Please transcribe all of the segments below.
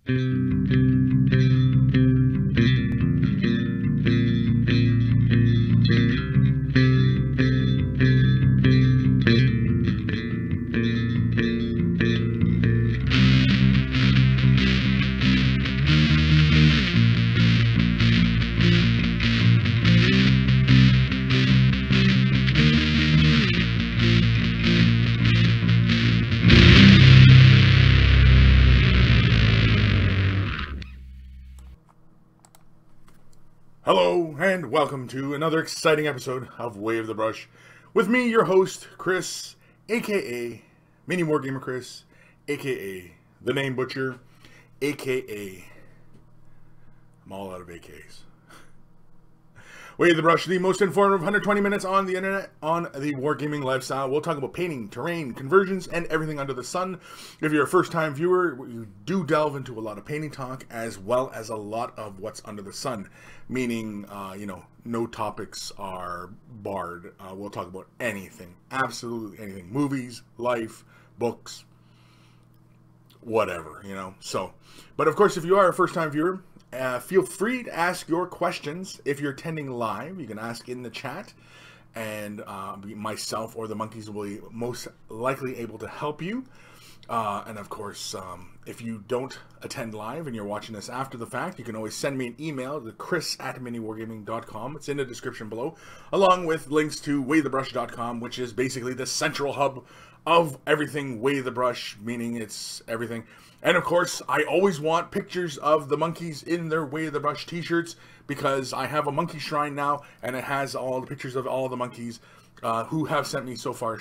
Hello, and welcome to another exciting episode of Way of the Brush. With me, your host, Kris, a.k.a. Mini Wargamer Kris, a.k.a. The Name Butcher, a.k.a. I'm all out of AKs. Way of the Brush, the most informative 120 minutes on the internet on the wargaming lifestyle. We'll talk about painting, terrain, conversions, and everything under the sun. If you're a first-time viewer, you do delve into a lot of painting talk as well as a lot of what's under the sun. Meaning, no topics are barred. We'll talk about anything, absolutely anything. Movies, life, books, whatever, So, but of course, if you are a first-time viewer, feel free to ask your questions. If you're attending live, you can ask in the chat, and myself or the monkeys will be most likely able to help you. And of course, if you don't attend live and you're watching this after the fact, you can always send me an email to kris@miniwargaming.com. It's in the description below, along with links to waythebrush.com, which is basically the central hub of everything Way the Brush, meaning it's everything. And of course, I always want pictures of the monkeys in their Way the Brush t-shirts, because I have a monkey shrine now, and it has all the pictures of all the monkeys who have sent me so far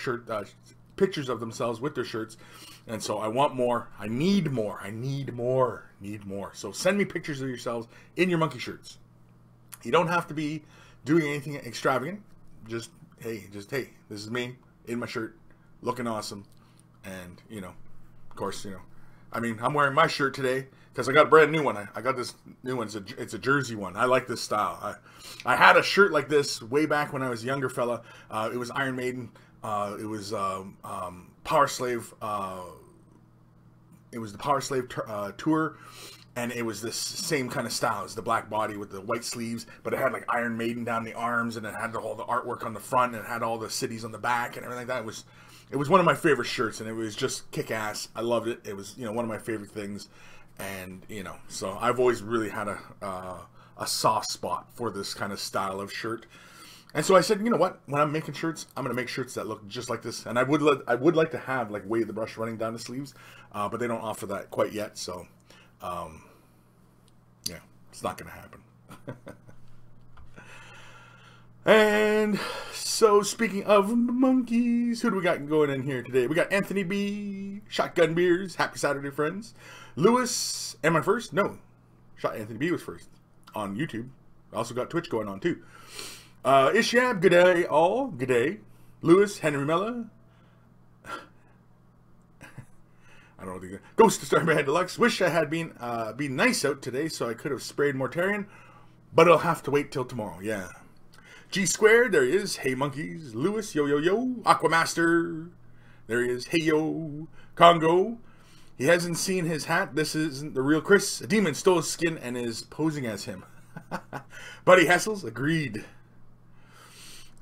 pictures of themselves with their shirts. And so I want more. I need more. I need more. So send me pictures of yourselves in your monkey shirts. You don't have to be doing anything extravagant. Just hey, this is me in my shirt, looking awesome. And, of course, I'm wearing my shirt today because I got a brand new one. I got this new one. It's a jersey one. I like this style. I had a shirt like this way back when I was a younger fella. It was Iron Maiden. It was Power Slave. It was the Power Slave tour, and it was this same kind of style. It was the black body with the white sleeves, but it had like Iron Maiden down the arms, and it had all the artwork on the front, and it had all the cities on the back and everything like that. It was one of my favorite shirts, and it was just kick-ass. I loved it. It was one of my favorite things, and so I've always really had a soft spot for this kind of style of shirt. And so I said, you know what? When I'm making shirts, I'm gonna make shirts that look just like this. And I would like to have like Way the Brush running down the sleeves, but they don't offer that quite yet. So, yeah, it's not gonna happen. And so, speaking of monkeys, who do we got going in here today? We got Anthony B, Shotgun Beers, Happy Saturday, friends. Lewis, am I first? No, Anthony B was first on YouTube. I also got Twitch going on too. Ishab, good day all, good day. Lewis, Henry Mella. I don't know what they're Ghost of Starman Deluxe. Wish I had been nice out today so I could have sprayed more Tyranid, but I'll have to wait till tomorrow. Yeah. G Squared, there he is. Hey monkeys. Lewis, yo yo yo. Aquamaster, there he is. Hey yo. Congo. He hasn't seen his hat. This isn't the real Kris. A demon stole his skin and is posing as him. Buddy Hessels, agreed.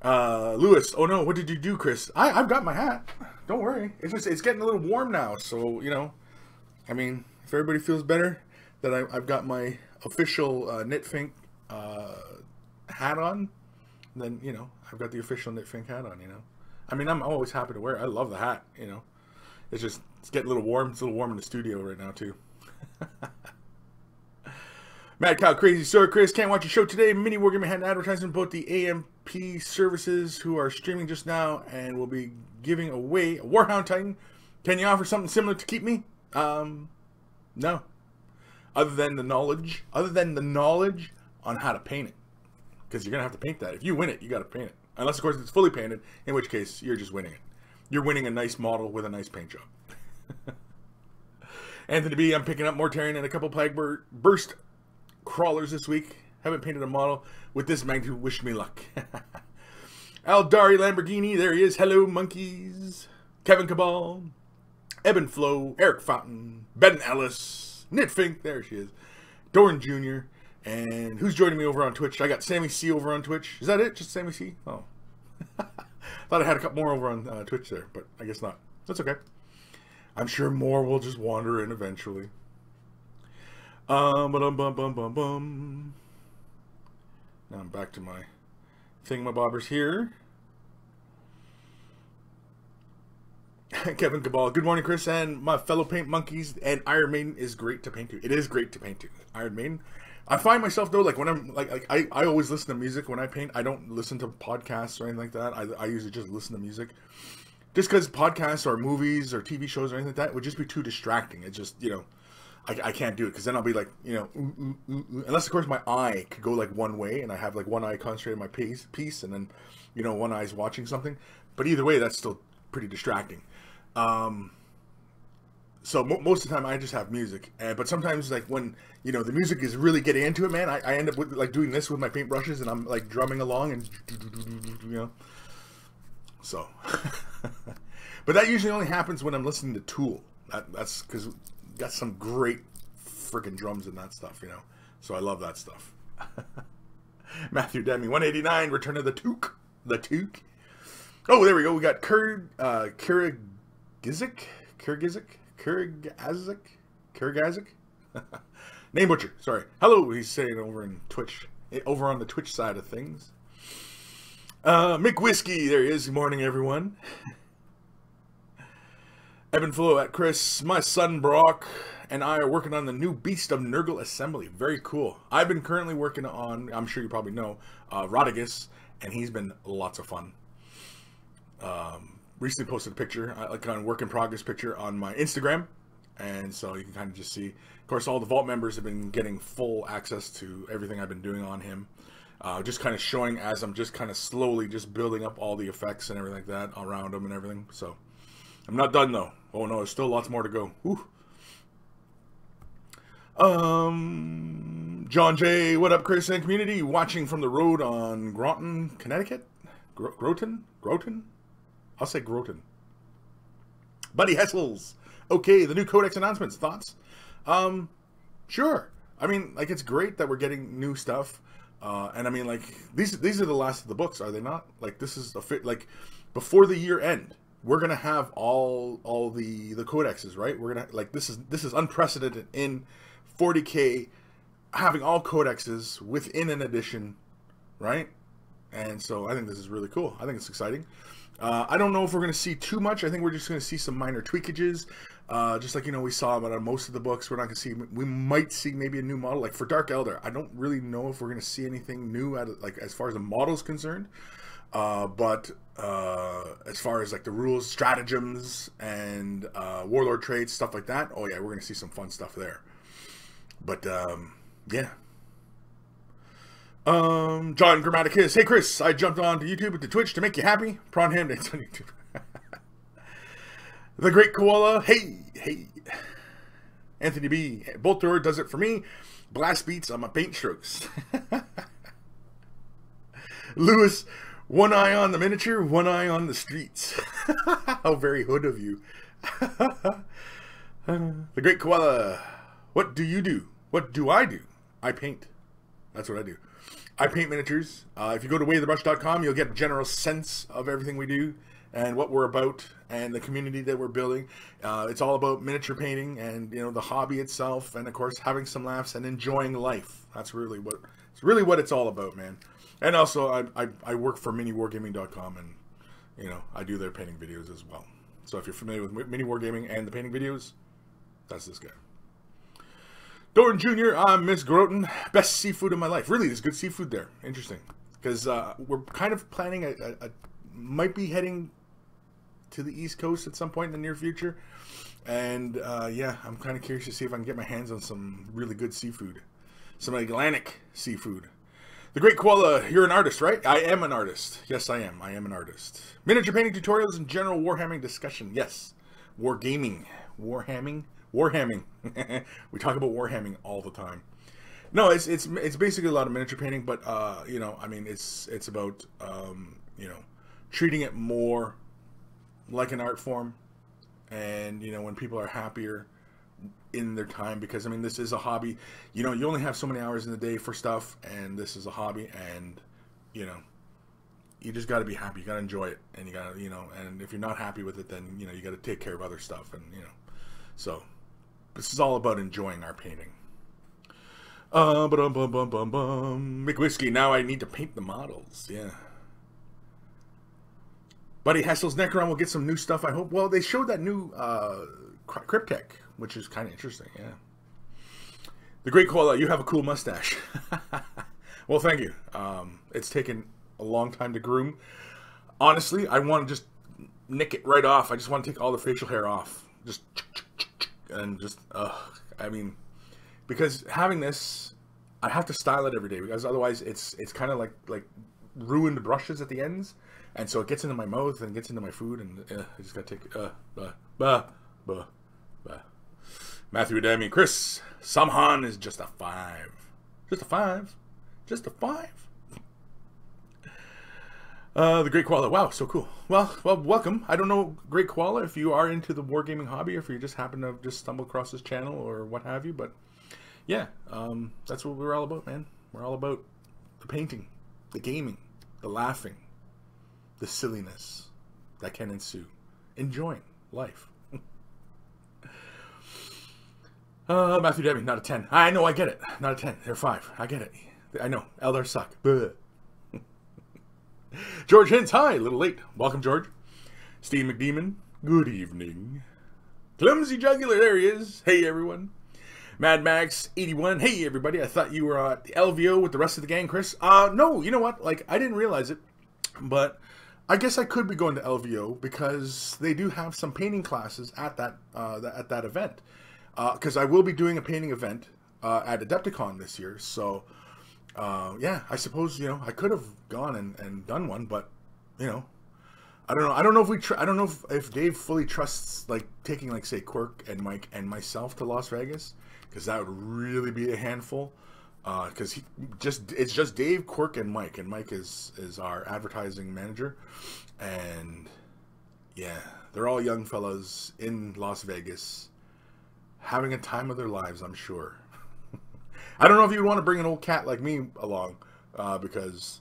Lewis, oh no, what did you do, Kris? I've got my hat. Don't worry. It's getting a little warm now, so if everybody feels better that I've got my official Knitfink hat on, then I've got the official Knitfink hat on. I'm always happy to wear it. I love the hat. It's getting a little warm. It's a little warm in the studio right now too. Mad Cow Crazy Sorry Kris, can't watch your show today. Mini Wargaming had an advertisement about the AMP services who are streaming just now and will be giving away a Warhound Titan. Can you offer something similar to keep me? No. Other than the knowledge on how to paint it. Because you're going to have to paint that. If you win it, you got to paint it. Unless, of course, it's fully painted, in which case you're just winning it. You're winning a nice model with a nice paint job. Anthony B, I'm picking up more Tyranid and a couple Plague Burst crawlers this week. Haven't painted a model with this magnitude. Wish me luck. Aldari Lamborghini, there he is. Hello, monkeys. Kevin Cabal, Eben Flo, Eric Fountain, Ben Ellis, Knitfink, there she is. Doran Jr. And who's joining me over on Twitch? I got Sammy C over on Twitch. Is that it? Just Sammy C? Oh. Thought I had a couple more over on Twitch there, but I guess not. That's okay. I'm sure more will just wander in eventually. Now I'm back to my thingamabobbers here. Kevin Cabal, good morning, Chris, and my fellow paint monkeys. And Iron Maiden is great to paint to. It is great to paint to. Iron Maiden. I find myself though, like when I'm like I always listen to music when I paint. I don't listen to podcasts or anything like that. I usually just listen to music, just because podcasts or movies or TV shows or anything like that would just be too distracting. It just, you know, I can't do it because then I'll be like, you know, unless of course my eye could go like one way and I have like one eye concentrated on my piece and then, you know, one eye's watching something. But either way, that's still pretty distracting. So most of the time I just have music, but sometimes like when, you know, the music is really getting into it, man, I end up with like doing this with my paintbrushes and I'm like drumming along and, you know, so, but that usually only happens when I'm listening to Tool. That's because got some great freaking drums and that stuff, you know, so I love that stuff. Matthew Demi, 189, Return of the Took. Oh, there we go. We got Kirigizik. Name butcher, sorry. Hello, he's saying over in Twitch, over on the Twitch side of things. Mick Whiskey, there he is. Good morning, everyone. Evan Flo at Chris, my son Brock and I are working on the new Beast of Nurgle assembly. Very cool. I've been currently working on, I'm sure you probably know, Rodigus, and he's been lots of fun. Recently posted a picture, like a work in progress picture on my Instagram, and so you can kind of just see. Of course, all the Vault members have been getting full access to everything I've been doing on him. Just kind of showing as I'm just kind of slowly just building up all the effects and everything like that around him and everything. So I'm not done though. Oh no, there's still lots more to go. Whew. John J, what up, Chris and community? Watching from the road on Groton, Connecticut. Groton. I'll say Groton. Buddy Hessels. Okay, the new Codex announcements. Thoughts? Sure. I mean, like, it's great that we're getting new stuff. And I mean, like, these are the last of the books, are they not? Like, this is like before the year end, we're gonna have all the codexes, right? We're gonna, like, this is unprecedented in 40K, having all codexes within an edition, right? And so I think this is really cool. I think it's exciting. I don't know if we're going to see too much. I think we're just going to see some minor tweakages. Just like, you know, we saw about most of the books. We're not going to see, we might see maybe a new model. Like for Dark Elder, I don't really know if we're going to see anything new like as far as the model is concerned. But as far as like the rules, stratagems, and warlord traits, stuff like that, oh yeah, we're going to see some fun stuff there. But yeah. John Grammaticus. Hey Chris, I jumped onto YouTube to Twitch to make you happy. Prawn Ham Dates on YouTube. The Great Koala. Hey. Anthony B. Boltor does it for me. Blast beats on my paint strokes. Lewis, one eye on the miniature, one eye on the streets. How very hood of you. The Great Koala. What do you do? What do I do? I paint. That's what I do. I paint miniatures. If you go to wayofthebrush.com, you'll get a general sense of everything we do and what we're about and the community that we're building. It's all about miniature painting and, you know, the hobby itself, and of course having some laughs and enjoying life. That's really what it's all about, man. And also I work for miniwargaming.com, and, you know, I do their painting videos as well. So if you're familiar with Mini Wargaming and the painting videos, that's this guy. Doran Jr., Miss Groton, best seafood in my life. Really, there's good seafood there. Interesting. Because we're kind of planning might be heading to the East Coast at some point in the near future. And yeah, I'm kind of curious to see if I can get my hands on some really good seafood. Some Atlantic seafood. The Great Koala, you're an artist, right? I am an artist. Yes, I am. I am an artist. Miniature painting tutorials and general warhamming discussion. Yes. Wargaming. Warhamming. We talk about warhamming all the time. No, it's basically a lot of miniature painting, but you know, I mean, it's about you know, treating it more like an art form, and you know, when people are happier in their time, because I mean, this is a hobby. You know, you only have so many hours in the day for stuff, and this is a hobby, and you know, you just got to be happy. You got to enjoy it, and you got to, you know, and if you're not happy with it, then you know, you got to take care of other stuff, and you know, so this is all about enjoying our painting. Make whiskey. Now I need to paint the models. Yeah. Buddy Hessel's Necron will get some new stuff, I hope. Well, they showed that new Cryptek, which is kind of interesting, yeah. The Great Koala, you have a cool mustache. Well, thank you. It's taken a long time to groom. Honestly, I want to just nick it right off. I just want to take all the facial hair off. Just, and just, I mean, because having this, I have to style it every day, because otherwise it's kind of like ruined brushes at the ends. And so it gets into my mouth and gets into my food, and I just gotta take Matthew Adami, Kris, Samhan is just a 5. Just a 5. Just a 5. The Great Koala. Wow, so cool. Well, welcome. I don't know, Great Koala, if you are into the wargaming hobby, or if you just happen to just stumble across this channel or what have you, but yeah, that's what we're all about, man. We're all about the painting, the gaming, the laughing, the silliness that can ensue, enjoying life. Matthew Debbie, not a 10. I know, I get it. Not a 10. They're 5. I get it. I know. Eldar suck. George Hintz, hi. A little late. Welcome, George. Steve McDemon, good evening. Clumsy Jugular, there he is. Hey, everyone. Mad Max 81, hey, everybody. I thought you were at the LVO with the rest of the gang, Kris. No, you know what? Like, I didn't realize it, but I guess I could be going to LVO because they do have some painting classes at that event. Because I will be doing a painting event at Adepticon this year. So, yeah, I suppose, you know, I could have gone and done one, but, you know, I don't know. I don't know if I don't know if Dave fully trusts, like, taking, like, say, Quirk and Mike and myself to Las Vegas, because that would really be a handful. Because it's just Dave, Quirk, and Mike is our advertising manager, and yeah, they're all young fellas in Las Vegas, having a time of their lives, I'm sure. I don't know if you'd want to bring an old cat like me along, because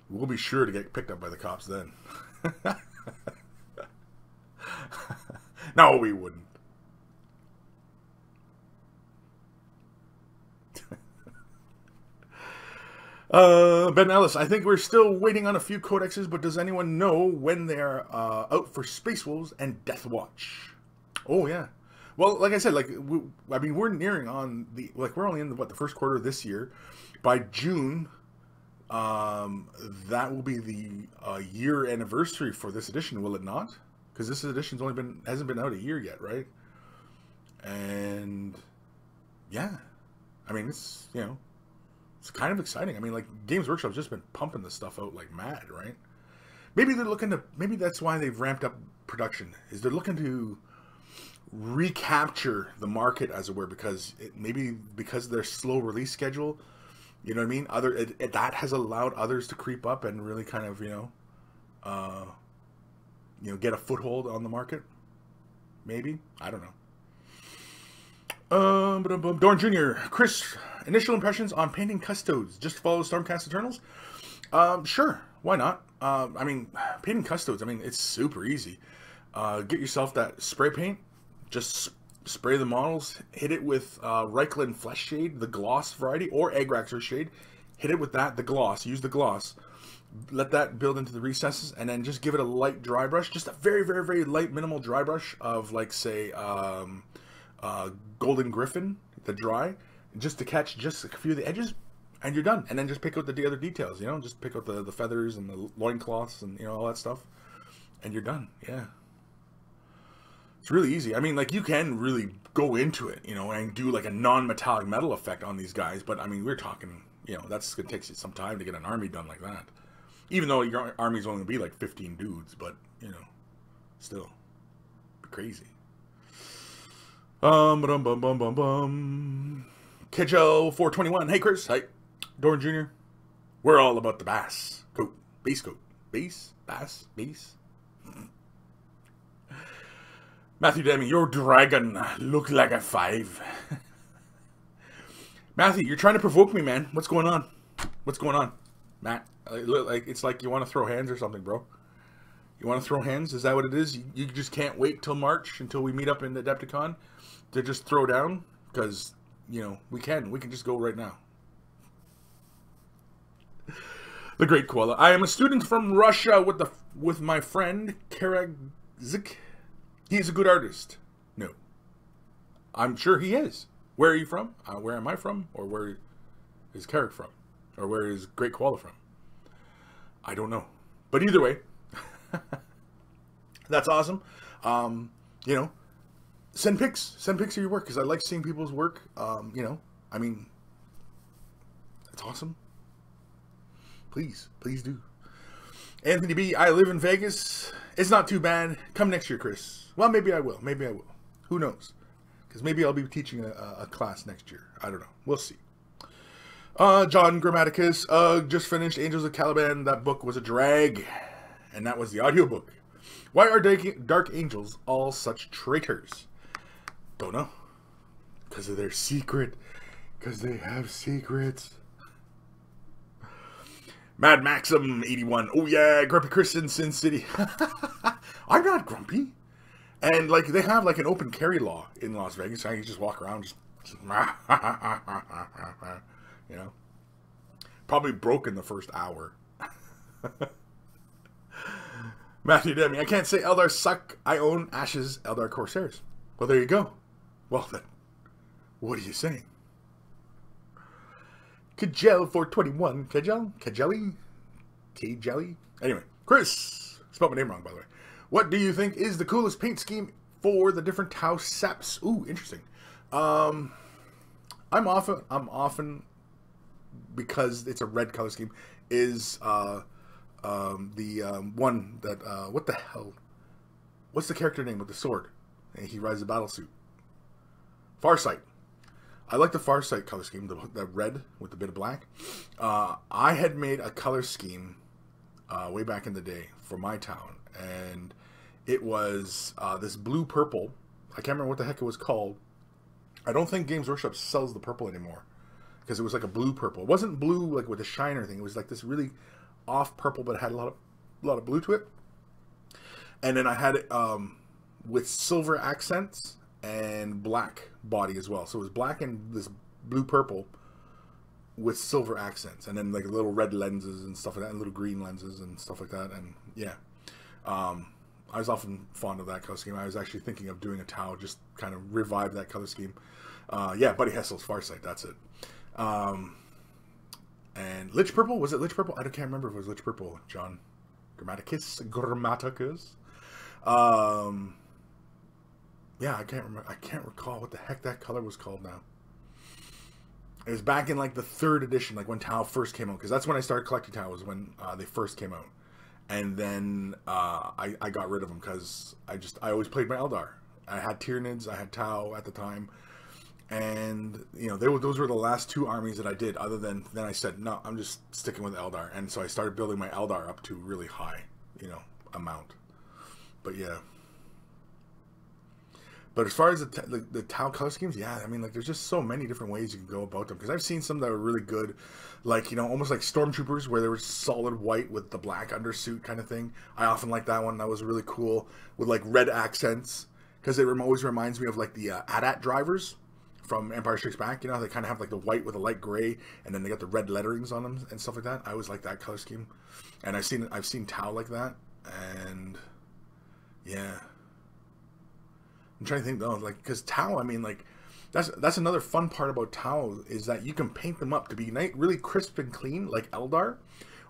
we'll be sure to get picked up by the cops then. No, we wouldn't. Ben Ellis, I think we're still waiting on a few codexes, but does anyone know when they're out for Space Wolves and Death Watch? Oh, yeah. Well, like I said, like, I mean, we're nearing on the, like, we're only in the first quarter of this year. By June, that will be the year anniversary for this edition, will it not? Because this edition's hasn't been out a year yet, right? And yeah, I mean, it's, you know, it's kind of exciting. I mean, like, Games Workshop's just been pumping this stuff out like mad, right? Maybe they're looking to, maybe that's why they've ramped up production, is they're looking to recapture the market, as it were, because maybe because of their slow release schedule, you know what I mean? That has allowed others to creep up and really kind of, you know, get a foothold on the market. Maybe, I don't know. Dorn Jr., Kris, initial impressions on painting custodes. Just follow Stormcast Eternals? Sure, why not? I mean, painting custodes, I mean, it's super easy. Get yourself that spray paint, just spray the models, hit it with Reikland Flesh Shade, the gloss variety, or Egg Raxer Shade. Hit it with that, the gloss, use the gloss. Let that build into the recesses, and then just give it a light dry brush, just a very, very, very light, minimal dry brush of, like, say, Golden Griffin, the dry, just to catch just a few of the edges, and you're done. And then just pick out the other details, you know, just pick out the feathers and the loincloths and, you know, all that stuff, and you're done. Yeah. It's really easy. I mean, like, you can really go into it, you know, and do, like, a non-metallic metal effect on these guys, but, I mean, we're talking, you know, that's going to take you some time to get an army done like that. Even though your army's only going to be, like, 15 dudes, but, you know, still, crazy. Kejel 421. Hey, Kris. Hi. Dorn Jr. We're all about the bass coat. Base coat. Base? Bass? Base? Matthew Demi, your dragon looked like a 5. Matthew, you're trying to provoke me, man. What's going on? What's going on? Matt, like it's like you want to throw hands or something, bro. You want to throw hands? Is that what it is? You just can't wait till March, until we meet up in Adepticon, to just throw down? Because, you know, we can just go right now. The Great Koala. I am a student from Russia with my friend Karazik. He is a good artist. No. I'm sure he is. Where are you from? Where am I from? Or where is Karak from? Or where is Great Koala from? I don't know. But either way, that's awesome. You know, send pics of your work, because I like seeing people's work. You know, I mean, it's awesome. Please do. Anthony B, I live in Vegas. It's not too bad. Come next year, Chris. Well, maybe I will. Maybe I will. Who knows? Because maybe I'll be teaching a class next year. I don't know. We'll see. John Grammaticus, just finished Angels of Caliban. That book was a drag. And that was the audiobook. Why are Dark Angels all such traitors? Don't know. Because of their secret. Because they have secrets. Mad Maxim 81. Oh yeah, Grumpy Kris in Sin City. I'm not grumpy. And like they have like an open carry law in Las Vegas. So I can just walk around, just you know. Probably broke in the first hour. Matthew Demi, I can't say Eldar suck. I own Ash's Eldar Corsairs. Well, there you go. Well then, what are you saying? Kajel 421. Kajeli? Anyway, Chris. Spelled my name wrong, by the way. What do you think is the coolest paint scheme for the different Tau Seps? Ooh, interesting. I'm often, because it's a red color scheme, is the one that, what the hell? What's the character name with the sword? And he rides a battle suit. Farsight. I like the Farsight color scheme, the red with a bit of black. I had made a color scheme way back in the day for my town, and it was this blue-purple. I can't remember what the heck it was called. I don't think Games Workshop sells the purple anymore, because it was like a blue-purple. It wasn't blue like with a shiner thing. It was like this really off purple, but it had a lot of blue to it. And then I had it with silver accents and black body as well. So it was black and this blue purple with silver accents, and then like little red lenses and stuff like that, and little green lenses and stuff like that. And yeah, I was often fond of that color scheme. I was actually thinking of doing a Tau, just kind of revive that color scheme. Yeah, Buddy Hessel's Farsight, that's it. And Lich Purple, was it Lich Purple? I can't remember if it was Lich Purple, John. Grammaticus. Yeah, I can't remember. I can't recall what the heck that color was called now. It was back in like the 3rd edition, like when Tau first came out, because that's when I started collecting Tau, was when they first came out. And then I got rid of them because I always played my Eldar. I had Tyranids, I had Tau at the time, and you know those were the last 2 armies that I did. Other than then I said no, I'm just sticking with Eldar, and so I started building my Eldar up to really high, amount. But yeah. But as far as the Tau color schemes, yeah, I mean, like, there's just so many different ways you can go about them. Because I've seen some that are really good, like, almost like Stormtroopers, where they were solid white with the black undersuit kind of thing. I often like that one. That was really cool with, like, red accents. Because it always reminds me of, like, the AT-AT drivers from Empire Strikes Back. They kind of have, like, the white with a light gray, and then they got the red letterings on them and stuff like that. I always like that color scheme. And I've seen Tau like that. And, yeah. I'm trying to think though, like, because Tau, I mean, like, that's another fun part about Tau, is that you can paint them up to be really crisp and clean, like Eldar,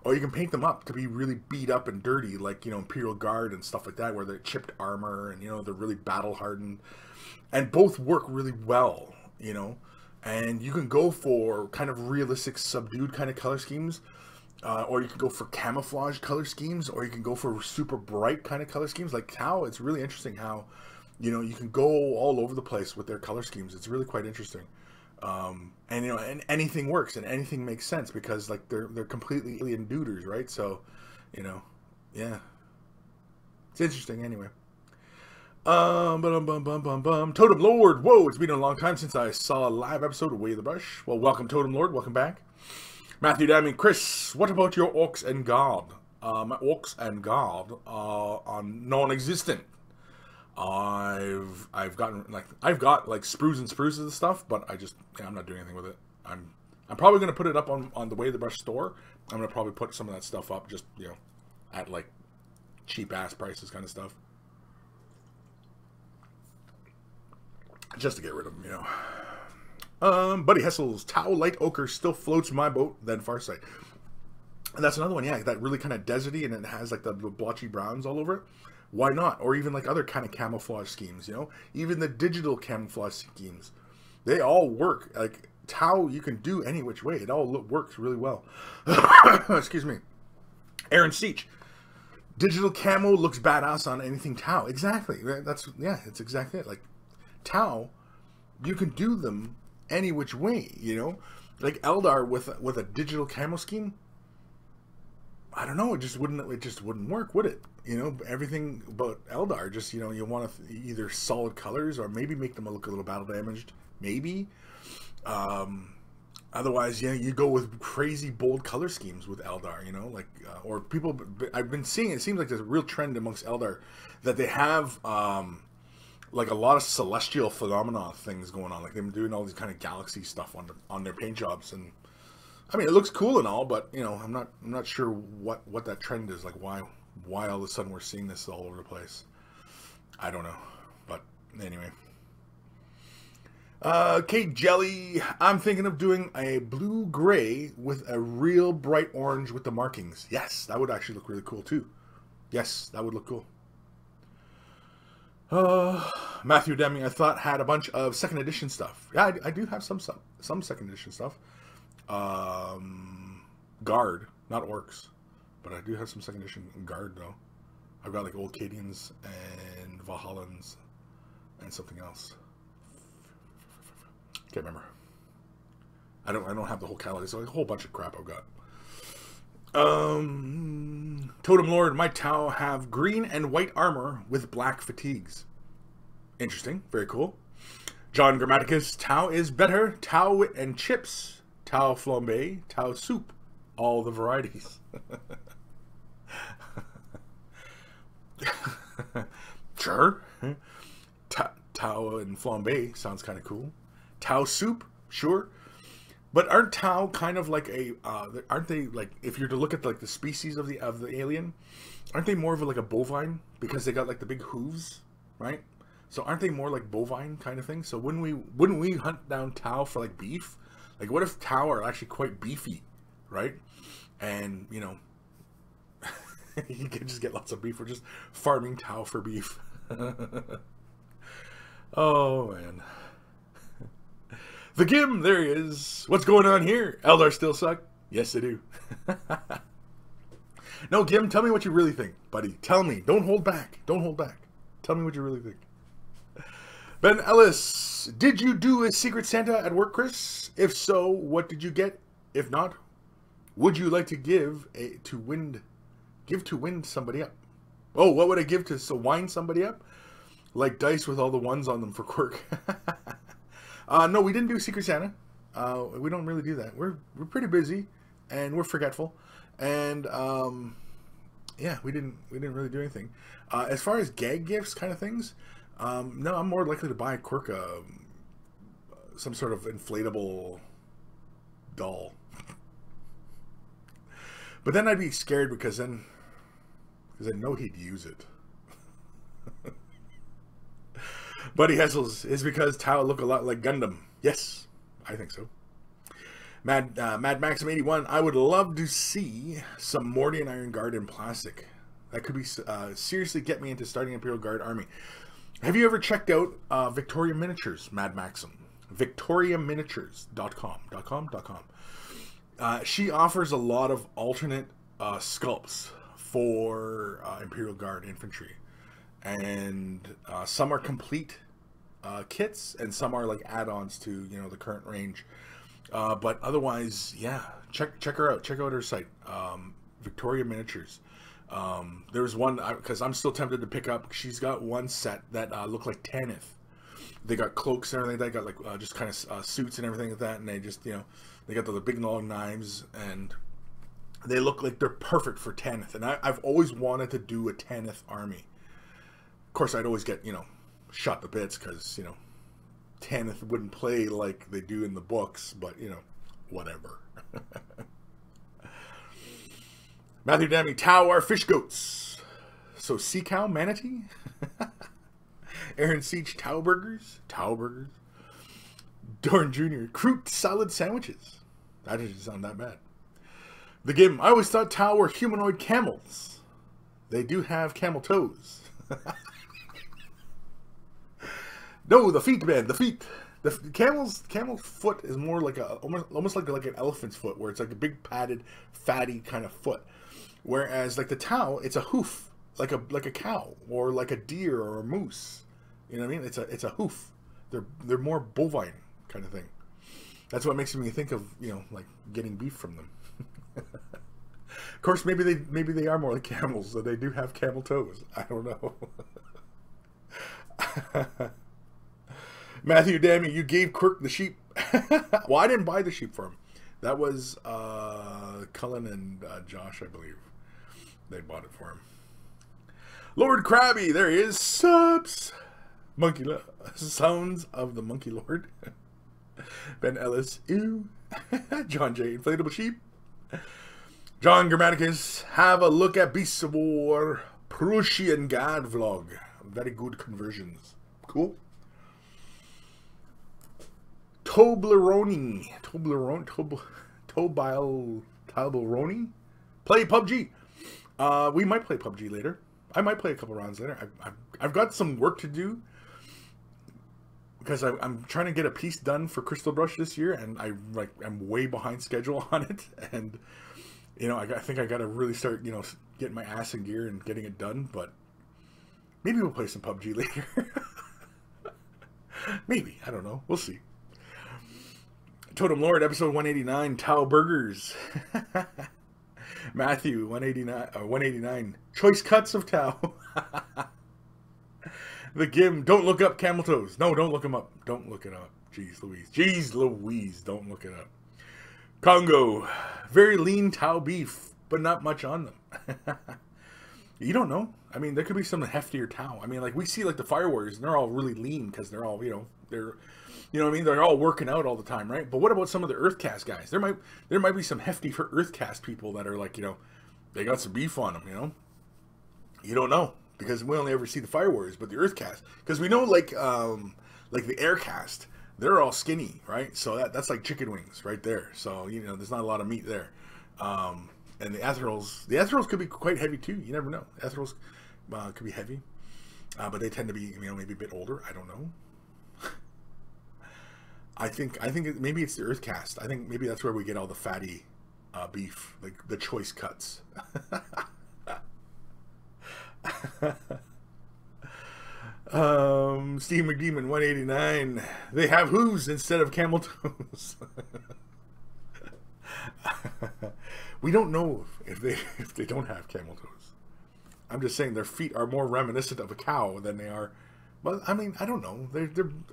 or you can paint them up to be really beat up and dirty, like, Imperial Guard and stuff like that, where they're chipped armor and, they're really battle hardened, and both work really well, and you can go for kind of realistic, subdued kind of color schemes, or you can go for camouflage color schemes, or you can go for super bright kind of color schemes. Like Tau, it's really interesting how you can go all over the place with their color schemes. It's really quite interesting. And anything works and anything makes sense because like they're completely alien duders, right? So, yeah. It's interesting anyway. Totem Lord. Whoa, it's been a long time since I saw a live episode of Way of the Brush. Well, welcome, Totem Lord. Welcome back. Matthew Dammy, Kris, what about your orcs and guard? My orcs and guard are non-existent. I've got like sprues and spruces and stuff, but I'm not doing anything with it. I'm probably gonna put it up on the Way of the Brush store. I'm gonna probably put some of that stuff up, just at like cheap ass prices, kind of stuff. Just to get rid of them, Buddy Hessel's Tau Light Ochre still floats my boat than Farsight. And that's another one, yeah, that really kind of deserty, and it has like the blotchy browns all over it. Why not? Or even like other kind of camouflage schemes, Even the digital camouflage schemes. They all work. Like Tau, you can do any which way. It all works really well. Excuse me. Aaron Seach. Digital camo looks badass on anything Tau. Exactly. It's exactly it. Like Tau, you can do them any which way, Like Eldar with a digital camo scheme. I don't know. It just wouldn't work, would it? Everything about Eldar, just you want to either solid colors or maybe make them look a little battle damaged. Maybe. Otherwise, you go with crazy bold color schemes with Eldar. Or people. I've been seeing. It seems like there's a real trend amongst Eldar that they have. Like a lot of celestial phenomena things going on, like they've been doing all these kind of galaxy stuff on their paint jobs, and I mean it looks cool and all, but I'm not sure what that trend is, like why all of a sudden we're seeing this all over the place. I don't know, but anyway. Kate Jelly, I'm thinking of doing a blue gray with a real bright orange with the markings. Yes, that would actually look really cool too. Yes, that would look cool. Matthew Deming, I thought had a bunch of second edition stuff. Yeah, I do have some second edition stuff. Guard, not orcs, but I do have some second edition guard though. I've got like old Cadians and Valhallans and something else. Can't remember. I don't have the whole catalog. It's like a whole bunch of crap I've got. Totem Lord, my Tau have green and white armor with black fatigues. Interesting. Very cool. John Grammaticus, Tau is better. Tau and chips. Tau flambe. Tau soup. All the varieties. Sure. Tau and flambe sounds kind of cool. Tau soup. Sure. But aren't Tau kind of like aren't they like, if you're to look at like the species of the alien, aren't they more of like a bovine because they got like the big hooves, right? So aren't they more like bovine kind of thing? So wouldn't we hunt down Tau for like beef? Like what if Tau are actually quite beefy, right? And you can just get lots of beef. We're just farming Tau for beef. Oh man. The Gim, there he is. What's going on here? Eldar still suck? Yes, they do. No, Gim, tell me what you really think, buddy. Tell me. Don't hold back. Don't hold back. Tell me what you really think. Ben Ellis, did you do a Secret Santa at work, Kris? If so, what did you get? If not, would you like to give to wind somebody up? Oh, what would I give to wind somebody up? Like dice with all the ones on them for quirk. No, we didn't do Secret Santa. We don't really do that. We're pretty busy, and we're forgetful, and yeah, we didn't really do anything. As far as gag gifts kind of things, no, I'm more likely to buy a quirk, some sort of inflatable doll. But then I'd be scared because I know he'd use it. Buddy Hessels is because Tau look a lot like Gundam. Yes, I think so. Mad Maxim 81. I would love to see some Mordian Iron Guard in plastic. That could be seriously get me into starting Imperial Guard army. Have you ever checked out Victoria Miniatures, Mad Maxim? VictoriaMiniatures.com. She offers a lot of alternate sculpts for Imperial Guard infantry, and some are complete kits, and some are like add-ons to the current range. But otherwise, yeah, check her out. Check out her site, Victoria Miniatures. There was one, because I'm still tempted to pick up. She's got one set that look like Tanith. They got cloaks and everything. They got like just kind of suits and everything like that. And they just, you know, they got the big long knives. And they look like they're perfect for Tanith. And I've always wanted to do a Tanith army. Of course, I'd always get, you know, shot to bits because, you know, Tanith wouldn't play like they do in the books. But, you know, whatever. Matthew Dammy, Tau are fish goats. So sea cow, manatee? Aaron Siege, Tau burgers? Tau burgers. Dorn Jr., Croot salad sandwiches. That doesn't sound that bad. The Gim, I always thought Tau were humanoid camels. They do have camel toes. No, the feet, man, the feet. The camel foot is more like almost like an elephant's foot, where it's like a big padded, fatty kind of foot. Whereas like the Tau, it's a hoof, like a cow or like a deer or a moose. You know what I mean? It's a hoof. They're more bovine kind of thing. That's what makes me think of, you know, like getting beef from them. Of course, maybe they are more like camels, so they do have camel toes. I don't know. Matthew, damn you gave Quirk the sheep. Well, I didn't buy the sheep for him. That was Cullen and Josh, I believe. They bought it for him. Lord Krabby, there he is. Subs. Monkey Sounds of the Monkey Lord. Ben Ellis, ew. John J, Inflatable Sheep. John Grammaticus, have a look at Beasts of War Prussian God vlog. Very good conversions. Cool. Toblerone. Toblerone. Play PUBG. We might play PUBG later. I might play a couple rounds later. I've got some work to do because I'm trying to get a piece done for Crystal Brush this year, and I'm way behind schedule on it. And you know, I think I got to really start, you know, getting my ass in gear and getting it done. But maybe we'll play some PUBG later. Maybe, I don't know. We'll see. Totem Lord, episode 189, Tau Burgers. Matthew, 189, Choice Cuts of Tau. The Gim, don't look up camel toes. No, don't look them up. Don't look it up. Jeez Louise. Jeez Louise, don't look it up. Congo, very lean Tau beef, but not much on them. You don't know. I mean, there could be some heftier Tau. I mean, like, we see, like, the Fire Warriors, and they're all really lean because they're all, you know, you know what I mean? They're all working out all the time, right? But what about some of the Earthcast guys? There might be some hefty for Earthcast people that are like, you know, they got some beef on them, you know? You don't know because we only ever see the Fire Warriors, but the Earthcast, because we know like the Aircast, they're all skinny, right? So that's like chicken wings right there. So, you know, there's not a lot of meat there. And the Ethereals could be quite heavy too. You never know. Ethereals could be heavy, but they tend to be, you know, maybe a bit older. I don't know. I think maybe it's the Earthcast. I think maybe that's where we get all the fatty beef, like the choice cuts. Steve McDemon, 189. They have hooves instead of camel toes. We don't know if they don't have camel toes. I'm just saying their feet are more reminiscent of a cow than they are. Well, I mean, I don't know.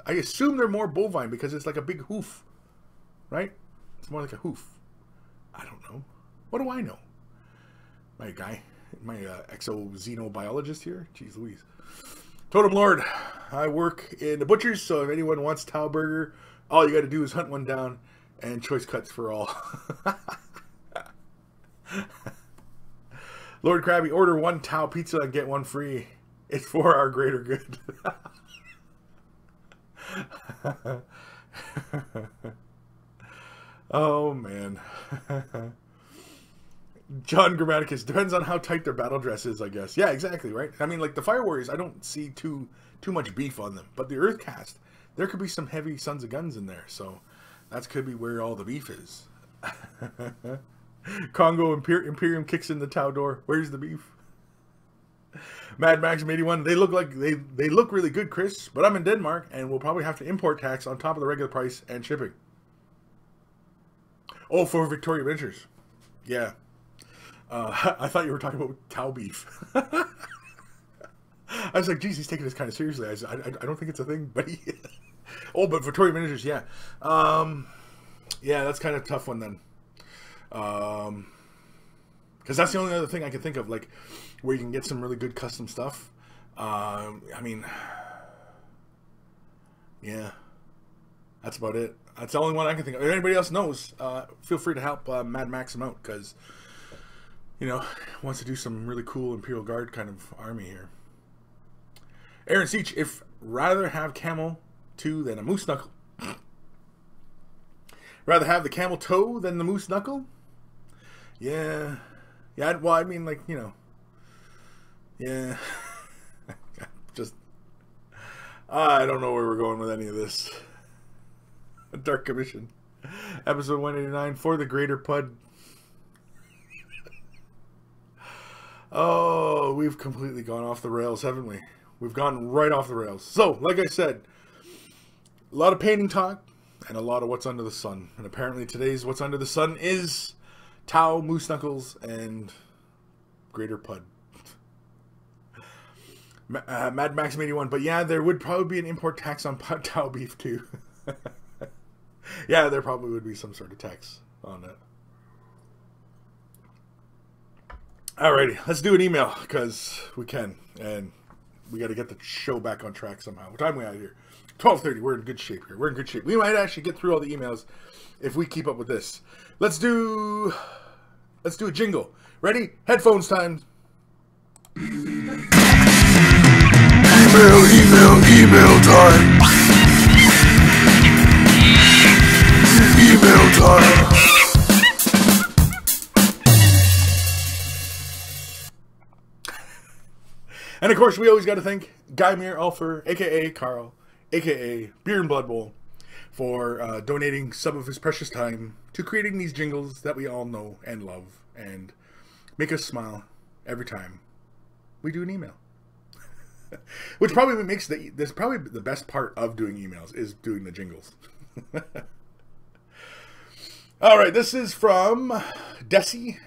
I assume they're more bovine because it's like a big hoof, right? It's more like a hoof. I don't know. What do I know? My exo-xenobiologist here? Jeez Louise. Totem Lord, I work in the butchers, so if anyone wants Tau Burger, all you got to do is hunt one down and choice cuts for all. Lord Krabby, order one Tau pizza and get one free. It's for our greater good. Oh, man. John Grammaticus, depends on how tight their battle dress is, I guess. Yeah, exactly, right? I mean, like, the Fire Warriors, I don't see too much beef on them. But the Earthcast, there could be some heavy Sons of Guns in there. So that could be where all the beef is. Congo Imperium kicks in the Tau door. Where's the beef? Mad Maxim 81. They look really good, Chris, but I'm in Denmark and we'll probably have to import tax on top of the regular price and shipping. Oh, for Victoria Ventures. Yeah. I thought you were talking about cow beef. I was like, geez, he's taking this kind of seriously. I don't think it's a thing, but oh, but Victoria Miniatures, yeah. Yeah, that's kind of a tough one then. Because that's the only other thing I can think of, like, where you can get some really good custom stuff. I mean, yeah, that's about it. That's the only one I can think of. If anybody else knows, feel free to help Mad Max him out, because, you know, wants to do some really cool Imperial Guard kind of army here. Aaron Seach, if rather have camel 2 than a moose knuckle. Rather have the camel toe than the moose knuckle? Yeah. Yeah, well, I mean, like, you know. Yeah. Just, I don't know where we're going with any of this. Dark Commission. Episode 189 for the Greater Pud. Oh, we've completely gone off the rails, haven't we? We've gone right off the rails. So, like I said, a lot of painting talk and a lot of what's under the sun. And apparently today's what's under the sun is Tau, Moose Knuckles, and Greater Pud. Mad Max 81. But yeah, there would probably be an import tax on Tau beef too. Yeah, there probably would be some sort of tax on it. Alrighty, let's do an email, because we can. And we got to get the show back on track somehow. What time are we at here? 12:30. We're in good shape here. We're in good shape. We might actually get through all the emails if we keep up with this. Let's do a jingle. Ready? Headphones time. Email time. Email time. And of course, we always got to thank Guymere Alfer, aka Carl, aka Beer and Blood Bowl, for donating some of his precious time to creating these jingles that we all know and love and make us smile every time we do an email. Which probably makes this probably the best part of doing emails is doing the jingles. All right, this is from Desi.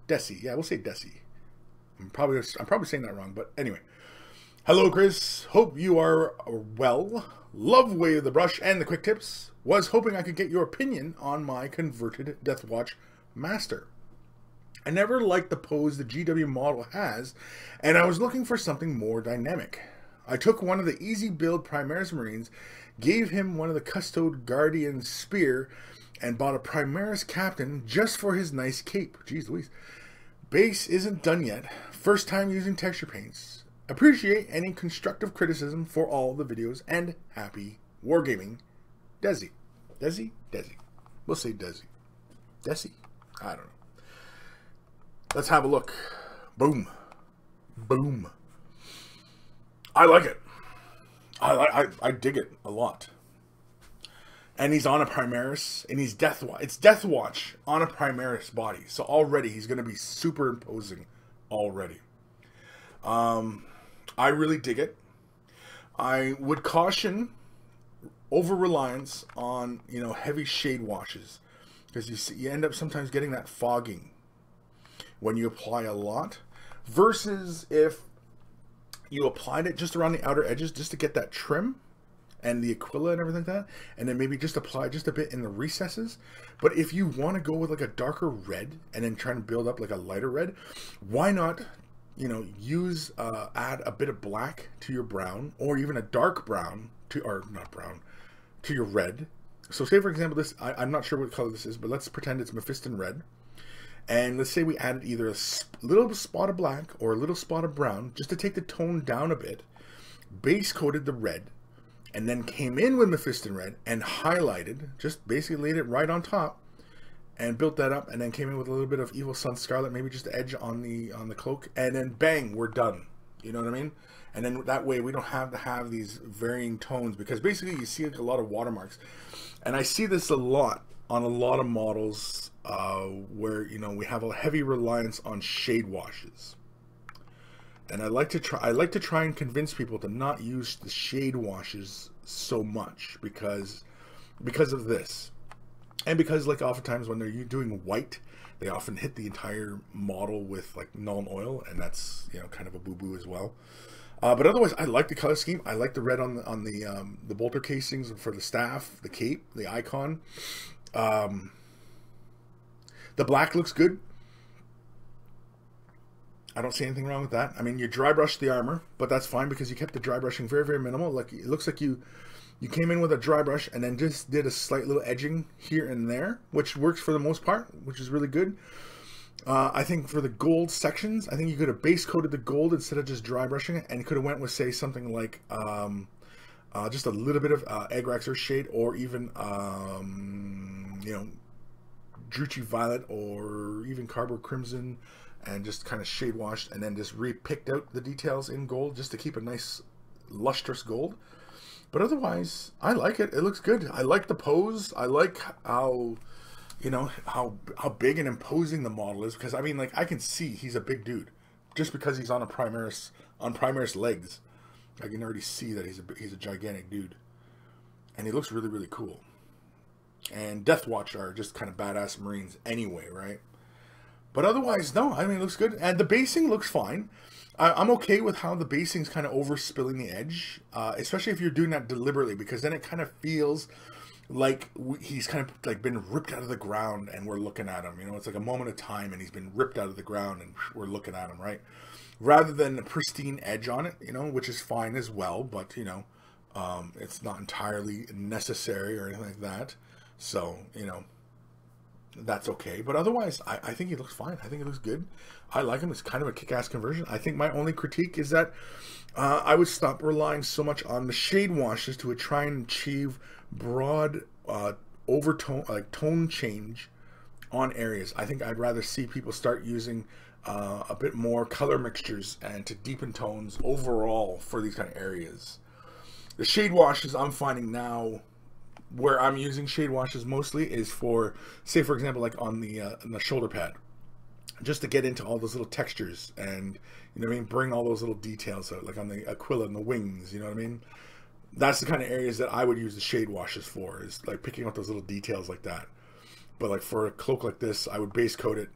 Desi, yeah, we'll say Desi. I'm probably saying that wrong, but anyway. Hello, Kris. Hope you are well. Love Wave the Brush and the quick tips. Was hoping I could get your opinion on my converted Deathwatch Master. I never liked the pose the GW model has, and I was looking for something more dynamic. I took one of the easy build Primaris Marines, gave him one of the Custode Guardian Spear, and bought a Primaris Captain just for his nice cape. Jeez Louise. Base isn't done yet. First time using texture paints. Appreciate any constructive criticism for all the videos, and happy wargaming. Desi. Desi? Desi. We'll say Desi. Desi? I don't know. Let's have a look. Boom. Boom. I like it. I dig it a lot. And he's on a Primaris, and he's Deathwatch. It's Deathwatch on a Primaris body. So already he's going to be super imposing already. I really dig it. I would caution over-reliance on, you know, heavy shade washes. Because you end up sometimes getting that fogging when you apply a lot. Versus if you applied it just around the outer edges just to get that trim and the Aquila and everything like that, and then maybe just apply just a bit in the recesses. But if you want to go with like a darker red and then try to build up like a lighter red, why not, you know, use add a bit of black to your brown, or even a dark brown to, or not brown, to your red. So say for example this, I'm not sure what color this is, but let's pretend it's Mephiston red. And let's say we added either a little spot of black or a little spot of brown just to take the tone down a bit, base coated the red, and then came in with Mephiston red and highlighted, just basically laid it right on top and built that up, and then came in with a little bit of Evil Sun Scarlet, maybe just the edge on the cloak, and then bang, we're done. You know what I mean? And then that way we don't have to have these varying tones, because basically you see like a lot of watermarks. And I see this a lot on a lot of models where, you know, we have a heavy reliance on shade washes. And I like to try and convince people to not use the shade washes so much because of this. And because like oftentimes when they're doing white, they often hit the entire model with like Null and Oil, and that's, you know, kind of a boo-boo as well. But otherwise, I like the color scheme. I like the red on the bolter casings for the staff, the cape, the icon. The black looks good. I don't see anything wrong with that. I mean, you dry brushed the armor, but that's fine because you kept the dry brushing very, very minimal. Like it looks like you came in with a dry brush and then just did a slight little edging here and there, which works for the most part, which is really good. I think for the gold sections, I think you could have base coated the gold instead of just dry brushing it, and could have went with, say, something like just a little bit of Egg-Rax shade, or even you know, Druchii Violet, or even Cardboard Crimson, and just kind of shade washed, and then just re-picked out the details in gold just to keep a nice lustrous gold. But otherwise, I like it. It looks good. I like the pose. I like how, you know, how big and imposing the model is, because I mean, like, I can see he's a big dude just because he's on Primaris legs. I can already see that he's a gigantic dude, and he looks really, really cool. And Death Watch are just kind of badass Marines anyway, right? But otherwise, no, I mean, it looks good, and the basing looks fine. I'm okay with how the basing's kind of overspilling the edge, especially if you're doing that deliberately, because then it kind of feels like he's kind of like been ripped out of the ground and we're looking at him. You know, it's like a moment of time and he's been ripped out of the ground and we're looking at him, right? Rather than a pristine edge on it, you know, which is fine as well, but, you know, it's not entirely necessary or anything like that. So, you know, that's okay. But otherwise, I think he looks fine. I think he looks good. I like him. It's kind of a kick-ass conversion. I think my only critique is that I would stop relying so much on the shade washes to try and achieve broad overtone, like tone change on areas. I think I'd rather see people start using a bit more color mixtures and to deepen tones overall for these kind of areas. The shade washes I'm finding now, where I'm using shade washes mostly, is for, say for example, like on the shoulder pad, just to get into all those little textures and, you know what I mean, bring all those little details out, like on the Aquila and the wings, you know what I mean? That's the kind of areas that I would use the shade washes for, is like picking up those little details like that. But like for a cloak like this, I would base coat it,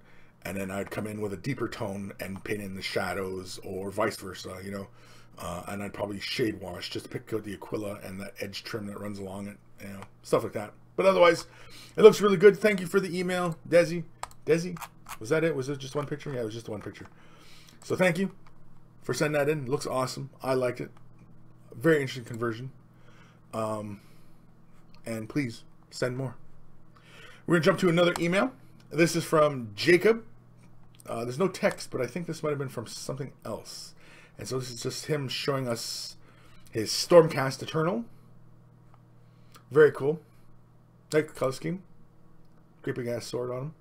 and then I'd come in with a deeper tone and paint in the shadows, or vice versa, you know. And I'd probably shade wash just to pick out the Aquila and that edge trim that runs along it, you know, stuff like that. But otherwise, it looks really good. Thank you for the email, Desi. Was that it? Was it just one picture? Yeah, it was just one picture. So thank you for sending that in. It looks awesome. I liked it. Very interesting conversion. And please send more. We're gonna jump to another email. This is from Jacob. There's no text, but I think this might have been from something else. And so this is just him showing us his Stormcast Eternal. Very cool. Like the color scheme. Great big ass sword on him.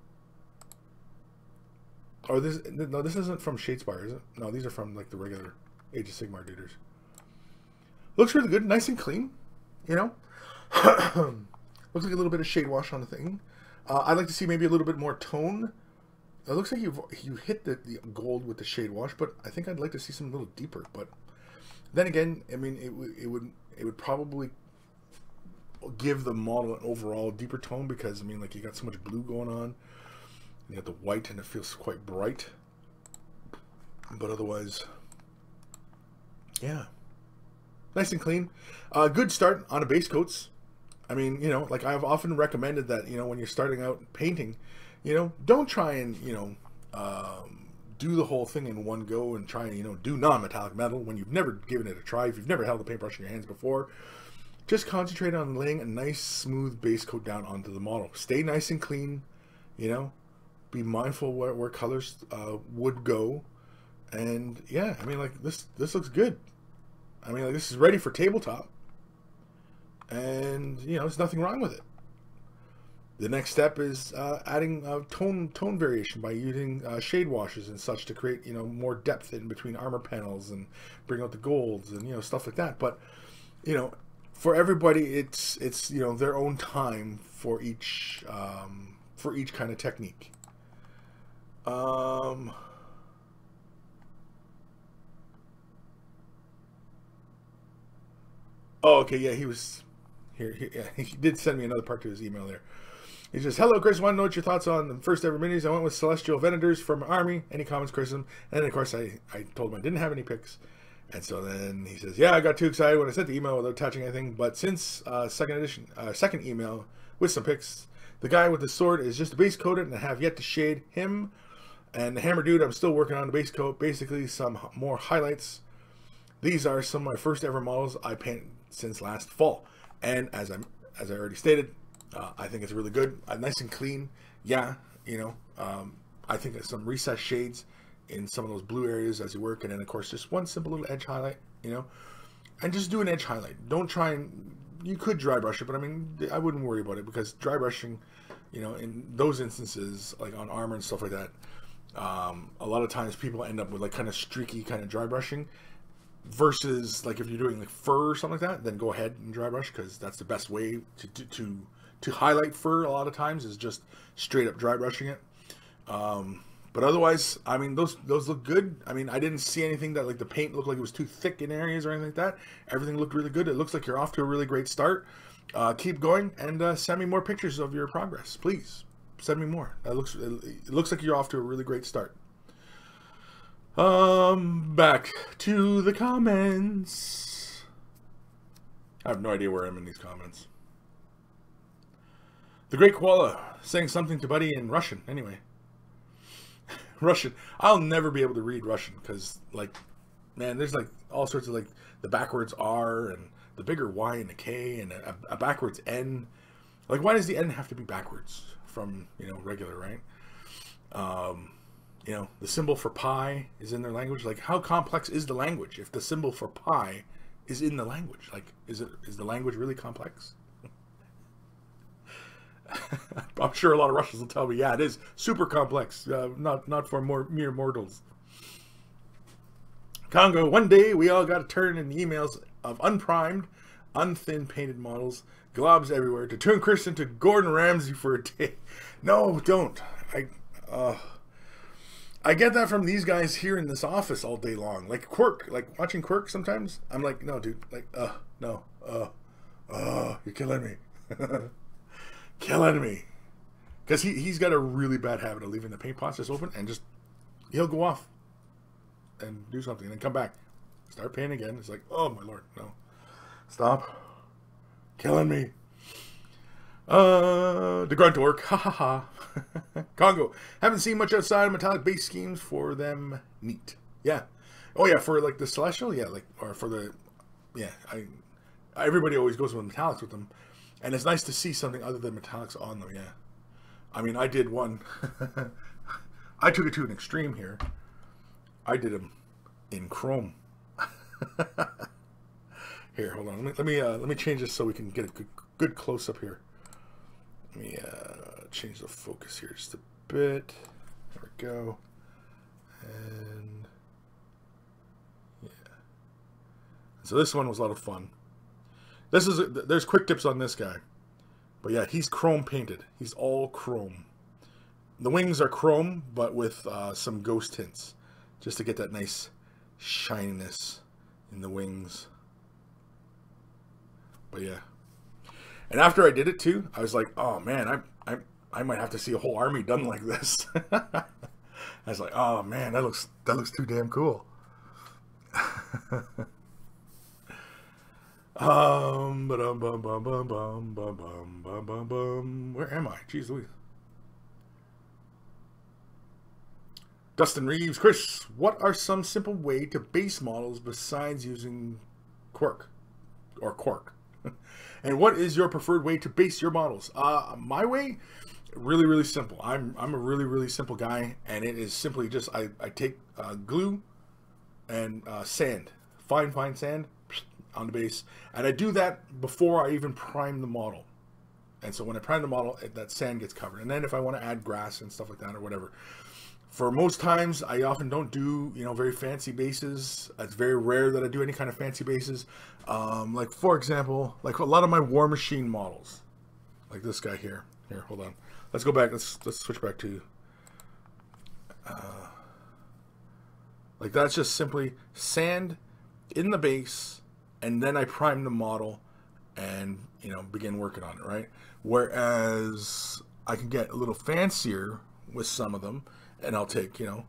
Or this, no, this isn't from Shadespire, is it? No, these are from like the regular Age of Sigmar duders. Looks really good, nice and clean, you know. Looks like a little bit of shade wash on the thing. I'd like to see maybe a little bit more tone. It looks like you hit the gold with the shade wash, but I think I'd like to see some a little deeper. But then again, I mean, it would probably give the model an overall deeper tone, because I mean, like, you got so much blue going on. You got the white, and it feels quite bright. But otherwise, yeah, nice and clean. Good start on a base coats. I mean, you know, like I've often recommended that, you know, when you're starting out painting, you know, don't try and, you know, do the whole thing in one go and try and, you know, do non-metallic metal when you've never given it a try. If you've never held a paintbrush in your hands before, just concentrate on laying a nice smooth base coat down onto the model. Stay nice and clean, you know, be mindful where colors would go. And yeah, I mean, like, this looks good. I mean, like, this is ready for tabletop. And, you know, there's nothing wrong with it. The next step is adding tone variation by using shade washes and such to create, you know, more depth in between armor panels and bring out the golds and, you know, stuff like that. But, you know, for everybody, it's you know, their own time for each kind of technique. Oh, okay, yeah, he was here. Yeah, he did send me another part to his email there. He says, hello, Chris. Want to know what your thoughts on the first ever minis? I went with Celestial Venators from Army. Any comments, Chris? And then, of course, I told him I didn't have any picks. And so then he says, yeah, I got too excited when I sent the email without touching anything. But since second email with some pics, the guy with the sword is just a base coated, and I have yet to shade him. And the hammer dude, I'm still working on the base coat. Basically, some more highlights. These are some of my first ever models I painted since last fall. And as I already stated, I think it's really good, nice and clean. Yeah, you know, I think there's some recessed shades in some of those blue areas as you work, and then of course just one simple little edge highlight, you know, and just do an edge highlight. Don't try and, you could dry brush it, but I mean, I wouldn't worry about it, because dry brushing, you know, in those instances, like on armor and stuff like that, a lot of times people end up with like kind of streaky kind of dry brushing. Versus like if you're doing like fur or something like that, then go ahead and dry brush, because that's the best way to highlight fur. A lot of times is just straight up dry brushing it. But otherwise, I mean, those look good. I mean, I didn't see anything that like the paint looked like it was too thick in areas or anything like that. Everything looked really good. It looks like you're off to a really great start. Keep going, and send me more pictures of your progress, please. Send me more. It looks like you're off to a really great start. Back to the comments. I have no idea where I'm in these comments. The Great Koala saying something to Buddy in Russian. Anyway, Russian. I'll never be able to read Russian, because, like, man, there's like all sorts of like the backwards R and the bigger Y and a K and a backwards N. Like, why does the N have to be backwards from, you know, regular, right? You know, the symbol for pi is in their language. Like, how complex is the language if the symbol for pi is in the language? Like, is the language really complex? I'm sure a lot of Russians will tell me, yeah, it is super complex. Not for mere mortals. Congo, one day we all got a turn in the emails of unprimed, unthin painted models, globs everywhere, to turn Kris into Gordon Ramsay for a day. No, don't. I get that from these guys here in this office all day long. Like Quirk, like watching Quirk sometimes. I'm like, no, dude, like, no, you're killing me. Killing me. Because he's got a really bad habit of leaving the paint pots just open, and just, he'll go off and do something and then come back. Start painting again. It's like, oh my lord, no. Stop. Killing me. The grunt orc, ha ha ha. Congo, haven't seen much outside of metallic base schemes for them. Neat. Yeah. Oh yeah, for like the Celestial, yeah, like, or for the, yeah, everybody always goes with metallics with them, and it's nice to see something other than metallics on them. Yeah. I mean, I did one. I took it to an extreme here. I did them in chrome. Here, hold on. Let me change this so we can get a good close up here. Let me change the focus here just a bit. There we go. And yeah. So this one was a lot of fun. There's quick tips on this guy. But yeah, he's chrome painted. He's all chrome. The wings are chrome, but with some ghost tints, just to get that nice shininess in the wings. But yeah. And after I did it too, I was like, oh man, I might have to see a whole army done like this. I was like, oh man, that looks too damn cool. Where am I? Jeez Louise. Dustin Reeves, Kris, what are some simple way to base models besides using Quark or Quark? And what is your preferred way to base your models? My way, really simple. I'm a really simple guy, and it is simply just I take glue and sand, fine sand on the base, and I do that before I even prime the model. And so when I prime the model, that sand gets covered. And then if I want to add grass and stuff like that or whatever, for most times I often don't do, you know, very fancy bases. It's very rare that I do any kind of fancy bases. Like for example, like a lot of my War Machine models, like this guy here. Here, hold on. Let's go back. Let's switch back to. Like that's just simply sand in the base, and then I prime the model, and you know begin working on it, right? Whereas I can get a little fancier with some of them, and I'll take, you know,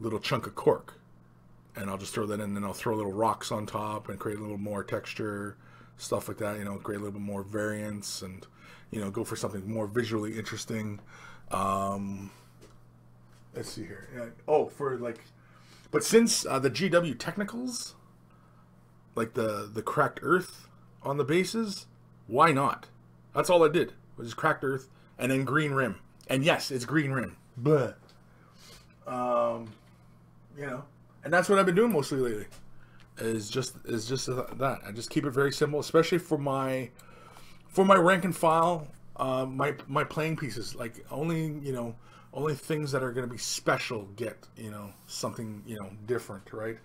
a little chunk of cork, and I'll just throw that in, and then I'll throw little rocks on top and create a little more texture, stuff like that, you know, create a little bit more variance, and, you know, go for something more visually interesting. Let's see here. Yeah. Oh, for like, but since the GW Technicals, like the cracked earth on the bases, why not? That's all I did, was just cracked earth and then green rim. And yes, it's green rim. But, you know, and that's what I've been doing mostly lately. Is just that. I just keep it very simple, especially for my rank and file, my playing pieces. Like only things that are going to be special get, you know, something, you know, different, right?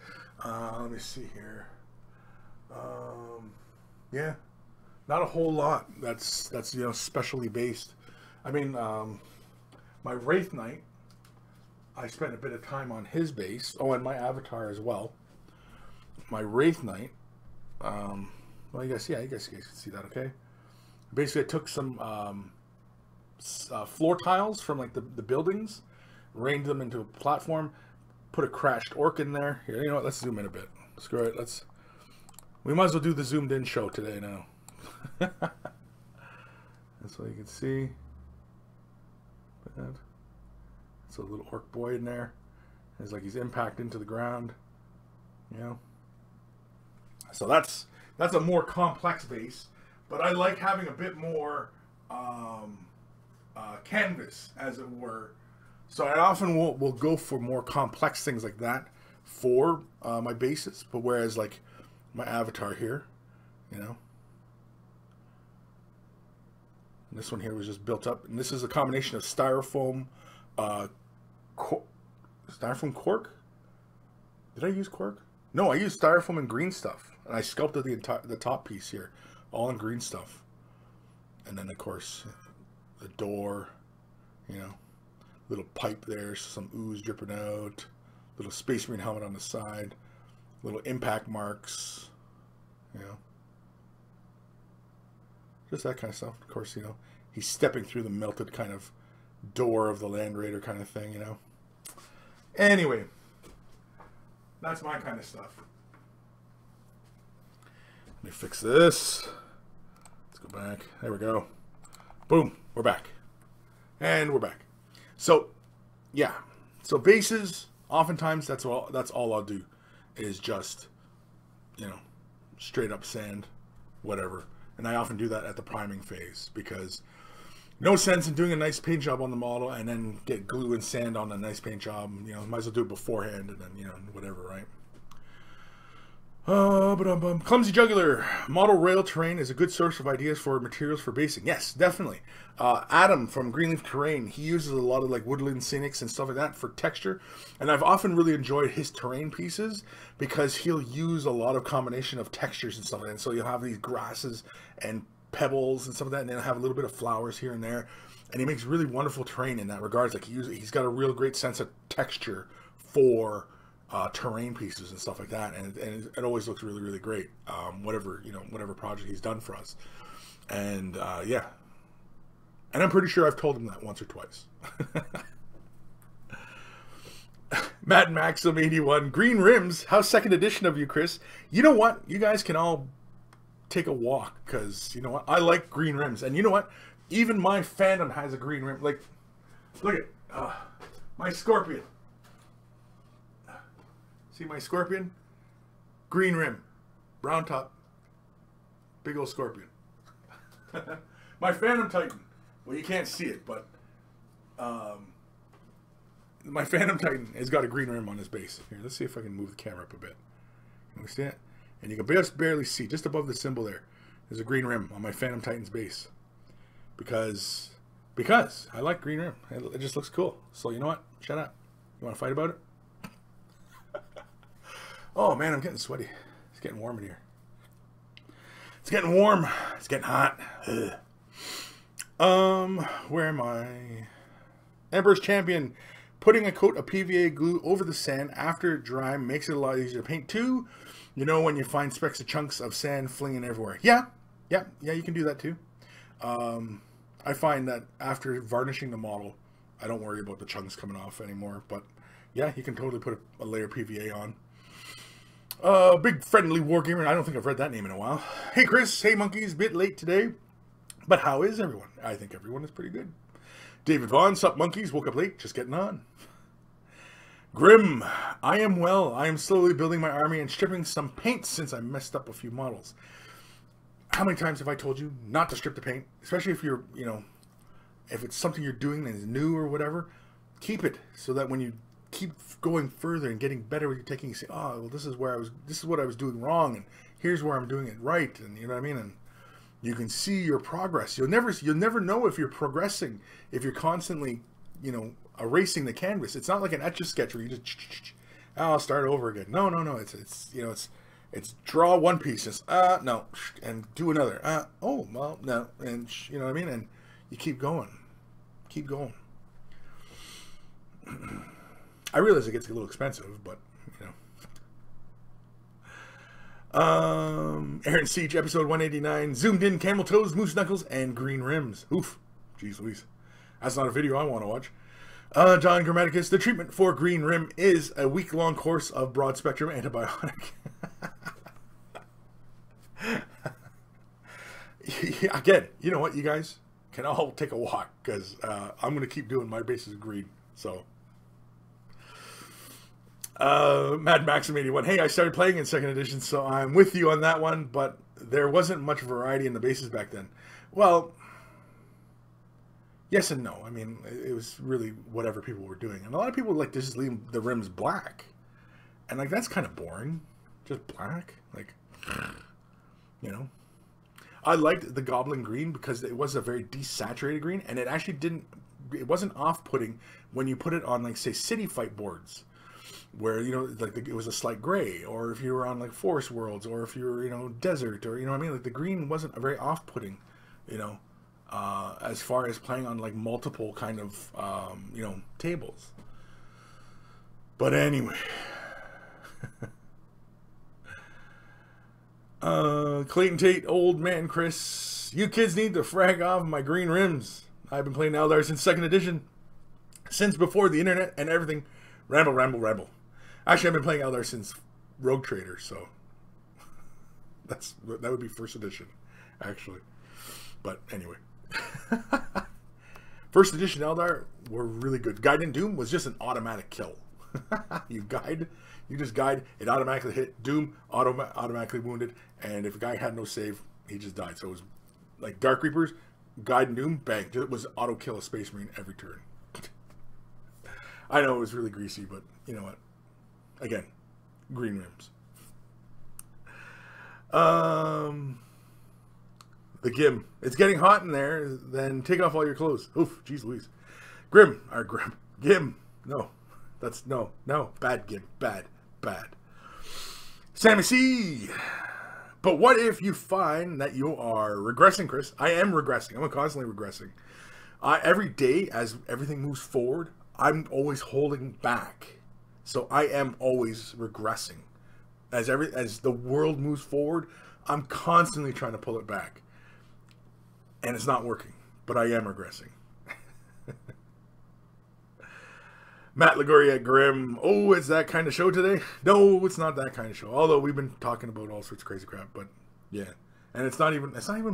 Let me see here. Yeah, not a whole lot that's you know, specially based. I mean, my Wraith Knight, I spent a bit of time on his base. Oh, and my avatar as well. My Wraith Knight, well, you guys can see that, okay? Basically, I took some floor tiles from like the buildings, arranged them into a platform, put a crashed orc in there. Here, you know what? Let's zoom in a bit. Screw it. We might as well do the zoomed in show today now. That's what you can see. It's a little orc boy in there. It's like he's impacted into the ground. You know. So that's a more complex base, but I like having a bit more canvas, as it were. So I often will go for more complex things like that for my bases. But whereas like my avatar here, you know, and this one here was just built up, and this is a combination of styrofoam, styrofoam cork. Did I use cork? No, I used styrofoam and green stuff, and I sculpted the top piece here, all in green stuff. And then of course the door, you know, little pipe there, some ooze dripping out, little Space Marine helmet on the side, little impact marks, you know, just that kind of stuff. Of course, you know, he's stepping through the melted kind of door of the Land Raider kind of thing, you know. Anyway, that's my kind of stuff. Let me fix this. Let's go back. There we go. Boom. We're back. And we're back. So, yeah. So bases, oftentimes that's all I'll do is just, you know, straight up sand, whatever. And I often do that at the priming phase because no sense in doing a nice paint job on the model and then get glue and sand on a nice paint job. You know, might as well do it beforehand and then, you know, whatever, right? Clumsy Jugular. Model rail terrain is a good source of ideas for materials for basing. Yes, definitely. Adam from Greenleaf Terrain, he uses a lot of like woodland scenics and stuff like that for texture. And I've often really enjoyed his terrain pieces because he'll use a lot of combination of textures and stuff like that. And so you'll have these grasses and pebbles and stuff like that, and then have a little bit of flowers here and there. And he makes really wonderful terrain in that regards. Like he's got a real great sense of texture for terrain pieces and stuff like that, and it always looks really, really great. Whatever project he's done for us, and yeah, and I'm pretty sure I've told him that once or twice. Matt Maxim 81 green rims. How's second edition of you, Chris? You know what? You guys can all take a walk because you know what? I like green rims, and you know what? Even my Phantom has a green rim. Like, look at my Scorpion. See my Scorpion? Green rim, brown top, big old Scorpion. My Phantom Titan. Well, you can't see it, but my Phantom Titan has got a green rim on his base. Here, let's see if I can move the camera up a bit. Can we see it? And you can just barely see, just above the symbol there, there's a green rim on my Phantom Titan's base. Because I like green rim. It just looks cool. So you know what? Shut up. You want to fight about it? Oh man, I'm getting sweaty. It's getting warm in here. It's getting warm. It's getting hot. Ugh. Where am I? Emperor's Champion. Putting a coat of PVA glue over the sand after dry makes it a lot easier to paint too. You know when you find specks of chunks of sand flinging everywhere. Yeah, you can do that too. I find that after varnishing the model, I don't worry about the chunks coming off anymore. But yeah, you can totally put a layer PVA on. Big friendly wargamer. I don't think I've read that name in a while. Hey Chris, hey monkeys, bit late today, but how is everyone? I think everyone is pretty good. David Vaughn, sup monkeys, woke up late, just getting on. Grim, I am well. I am slowly building my army and stripping some paint since I messed up a few models. How many times have I told you not to strip the paint? Especially if you're, you know, if it's something you're doing that is new or whatever, keep it so that when you keep going further and getting better with your technique, you say, oh, well, this is what I was doing wrong, and here's where I'm doing it right, and you know what I mean? And you can see your progress. You'll never know if you're progressing if you're constantly, you know, erasing the canvas. It's not like an Etch-a-Sketch where you just, I'll start over again. No. It's you know, it's draw one piece, it's no, and do another. Oh well, no, and you know what I mean? And you keep going. I realize it gets a little expensive, but you know. Aaron Siege, episode 189. Zoomed in, camel toes, moose knuckles, and green rims. Oof. Jeez Louise. That's not a video I want to watch. John Grammaticus, the treatment for green rim is a week-long course of broad spectrum antibiotic. Again, you know what, you guys can all take a walk, because I'm going to keep doing my bases of green. So, Mad Maxim 81. Hey, I started playing in 2nd edition, so I'm with you on that one, but there wasn't much variety in the bases back then. Well, yes and no. I mean, it was really whatever people were doing. And a lot of people like to just leave the rims black. And like, that's kind of boring. Just black. Like, you know. I liked the Goblin green because it was a very desaturated green. And it actually it wasn't off-putting when you put it on, like, say, city fight boards. Where, you know, like it was a slight gray. Or if you were on, like, Forest Worlds. Or if you were, you know, desert. Or, you know what I mean? Like, the green wasn't very off-putting, you know. As far as playing on like multiple kind of you know, tables. But anyway. Clayton Tate, old man Chris, you kids need to frag off my green rims. I've been playing Eldar since 2nd edition, since before the internet and everything. Ramble. Actually, I've been playing Eldar since Rogue Trader, so that would be 1st edition, actually. But anyway. 1st edition Eldar were really good. Guide in Doom was just an automatic kill. You just guide, it automatically hit. Doom, automatically wounded, and if a guy had no save, he just died. So it was like Dark Reapers, Guide in Doom, bang. It was auto kill a Space Marine every turn. I know it was really greasy, but you know what? Again, green rims. The Gim. It's getting hot in there. Then take off all your clothes. Oof, jeez Louise. Grim. Gim. No. Bad Gim. Bad. Sammy C. But what if you find that you are regressing, Chris? I am regressing. I'm constantly regressing. Every day, as everything moves forward, I'm always holding back. So I am always regressing. As the world moves forward, I'm constantly trying to pull it back. And it's not working, but I am regressing. Matt Lagoria Grimm. Oh, it's that kind of show today? No, it's not that kind of show. Although we've been talking about all sorts of crazy crap, but yeah. And it's not even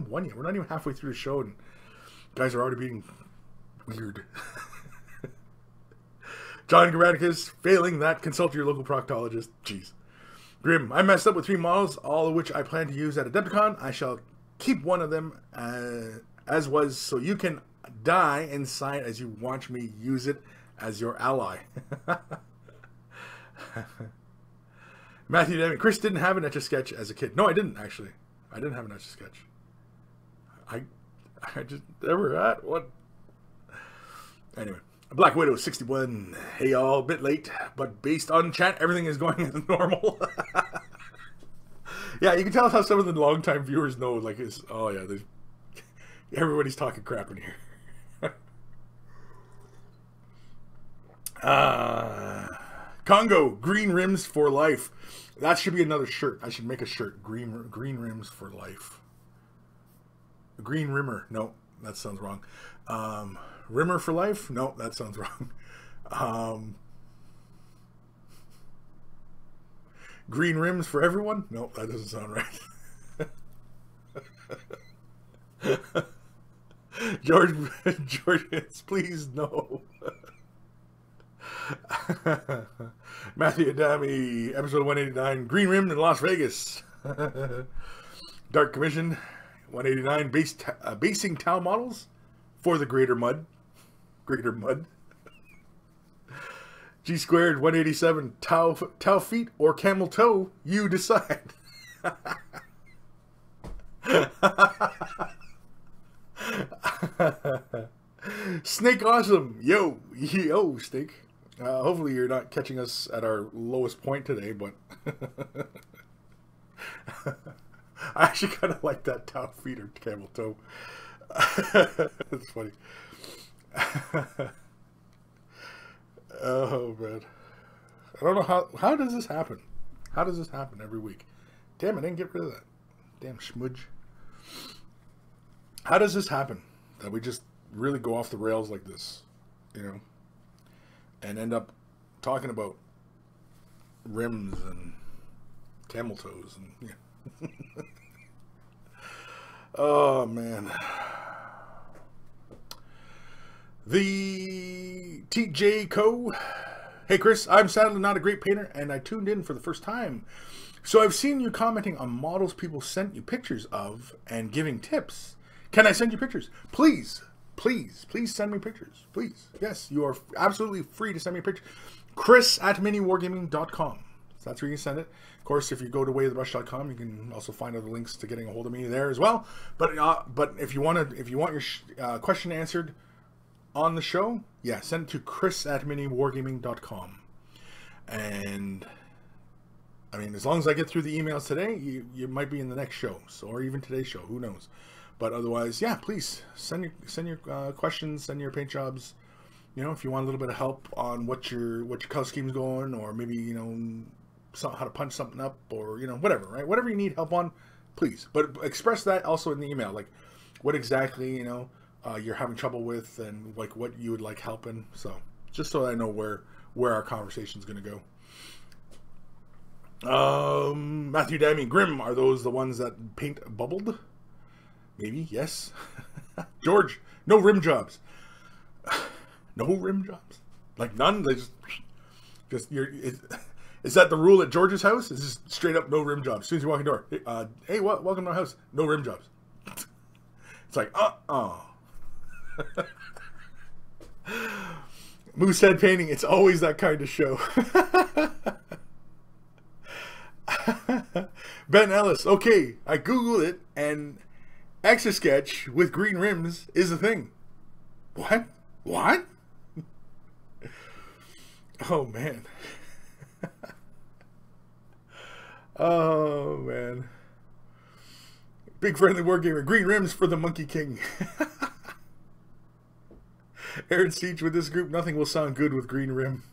one yet. We're not even halfway through the show, and guys are already being weird. John Grammaticus, failing that, consult your local proctologist. Jeez. Grim, I messed up with 3 models, all of which I plan to use at Adepticon. I shall keep one of them as was, so you can die inside as you watch me use it as your ally. Matthew Demi, Chris didn't have an Etch-a-Sketch as a kid. No, I didn't, actually. I didn't have an Etch-a-Sketch. I just never had one. Anyway. Black Widow 61. Hey y'all, bit late, but based on chat, everything is going as normal. Yeah, you can tell how some of the longtime viewers know, like, oh yeah, everybody's talking crap in here. Congo, green rims for life. That should be another shirt. I should make a shirt. Green rims for life. Green rimmer. No, that sounds wrong. Rimmer for life? No, that sounds wrong. Green rims for everyone? No, that doesn't sound right. George, please no. Matthew Adami, episode 189, Green Rim in Las Vegas. Dark Commission, 189, basing towel models for the Greater Mud. G squared, 187, towel feet or camel toe, you decide. Snake awesome, yo Snake. Hopefully you're not catching us at our lowest point today, but I actually kind of like that towel feet or camel toe. That's funny. Oh man, I don't know how does this happen? How does this happen every week? Damn, I didn't get rid of that. Damn schmudge. How does this happen? That we just really go off the rails like this, you know, and end up talking about rims and camel toes and yeah. Oh man. The TJ Co. Hey Chris, I'm sadly not a great painter and I tuned in for the first time. So I've seen you commenting on models people sent you pictures of and giving tips. Can I send you pictures? Please send me pictures. Please. Yes, you are absolutely free to send me a picture. Kris@miniwargaming.com. So that's where you can send it. Of course, if you go to wayofthebrush.com, you can also find other links to getting a hold of me there as well. But if you want your question answered on the show, yeah, send it to Kris@miniwargaming.com. And I mean, as long as I get through the emails today, you might be in the next show, so, or even today's show. Who knows? But otherwise, yeah, please send your questions, send your paint jobs. You know, if you want a little bit of help on what your color scheme's going, or maybe, you know, how to punch something up, or, you know, whatever, right? Whatever you need help on, please. But express that also in the email, like what exactly, you know, you're having trouble with, and like what you would like help in. So just so I know where our conversation's going to go. Matthew Dammy, Grim, are those the ones that paint bubbled? Maybe, yes. George, no rim jobs. No rim jobs? Like none? They just is that the rule at George's house? Is just straight up no rim jobs? As soon as you walk in the door, hey, welcome to our house. No rim jobs. It's like, Moosehead painting, it's always that kind of show. Ben Ellis, okay, I Googled it, and Etch-a-Sketch with green rims is a thing. What? Oh, man. Oh, man. Big friendly wargamer. Green rims for the Monkey King. Aaron Siege, with this group, nothing will sound good with green rim.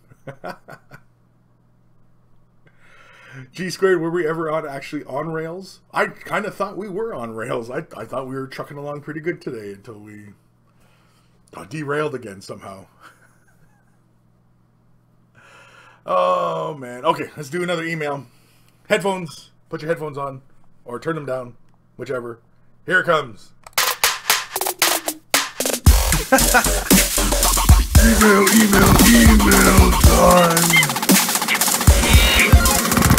G squared, were we ever actually on rails? I kind of thought we were on rails. I thought we were trucking along pretty good today until we got derailed again somehow. Oh, man. Okay, let's do another email. Headphones. Put your headphones on. Or turn them down. Whichever. Here it comes. Email time.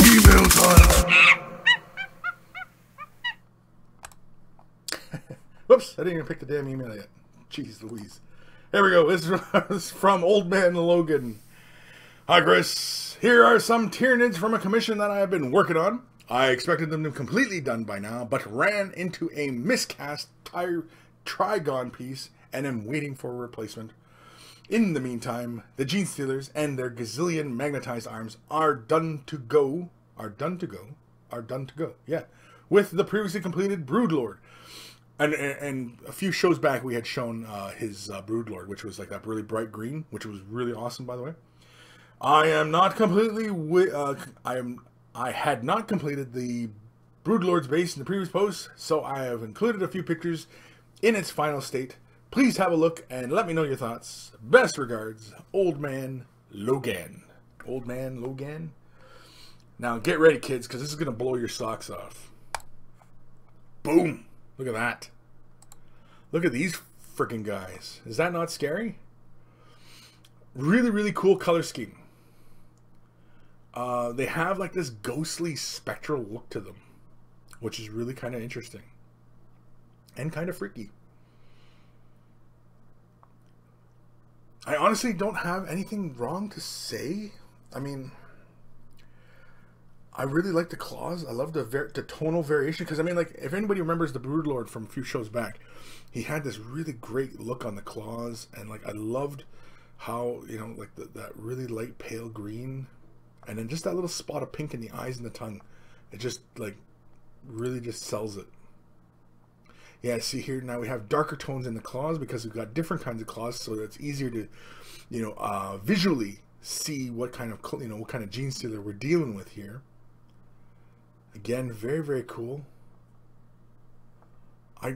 Email time. Whoops, I didn't even pick the damn email yet. Jeez Louise. Here we go. This is from Old Man Logan. Hi, Chris. Here are some Tyranids from a commission that I have been working on. I expected them to be completely done by now, but ran into a miscast Trigon piece and am waiting for a replacement. In the meantime, the Gene Stealers and their gazillion magnetized arms are done to go. Yeah, with the previously completed Broodlord. And a few shows back, we had shown his Broodlord, which was like that really bright green, which was really awesome, by the way. I am not completely. I had not completed the Broodlord's base in the previous post, so I have included a few pictures in its final state. Please have a look and let me know your thoughts. Best regards, Old Man Logan. Old Man Logan. Now get ready, kids, because this is going to blow your socks off. Boom. Look at that. Look at these freaking guys. Is that not scary? Really, really cool color scheme. They have like this ghostly spectral look to them, which is really kind of interesting and kind of freaky. I honestly don't have anything wrong to say. I mean, I really like the claws. I love the tonal variation, because I mean, like, if anybody remembers the Broodlord from a few shows back, he had this really great look on the claws, and like I loved how, you know, like that really light pale green, and then just that little spot of pink in the eyes and the tongue. It just like really just sells it. Yeah, see here now we have darker tones in the claws because we've got different kinds of claws, so it's easier to, you know, visually see what kind of, you know, what kind of gene stealer we're dealing with here. Again, very, very cool. I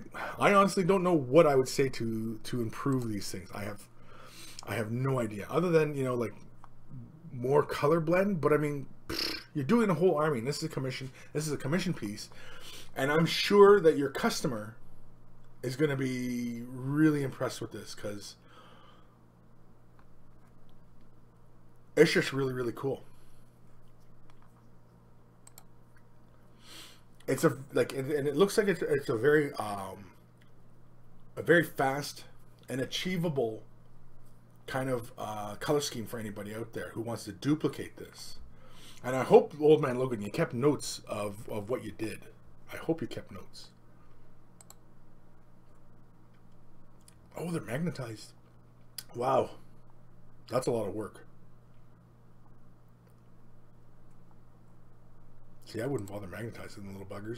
honestly don't know what I would say to improve these things. I have no idea, other than, you know, like more color blend. But I mean, you're doing a whole army. This is a commission. This is a commission piece, and I'm sure that your customer is going to be really impressed with this, because it's just really, really cool. It's a like, and it looks like it's a very fast and achievable kind of color scheme for anybody out there who wants to duplicate this. And I hope, Old Man Logan, you kept notes of what you did. I hope you kept notes. Oh, they're magnetized. Wow, that's a lot of work. See, I wouldn't bother magnetizing the little buggers.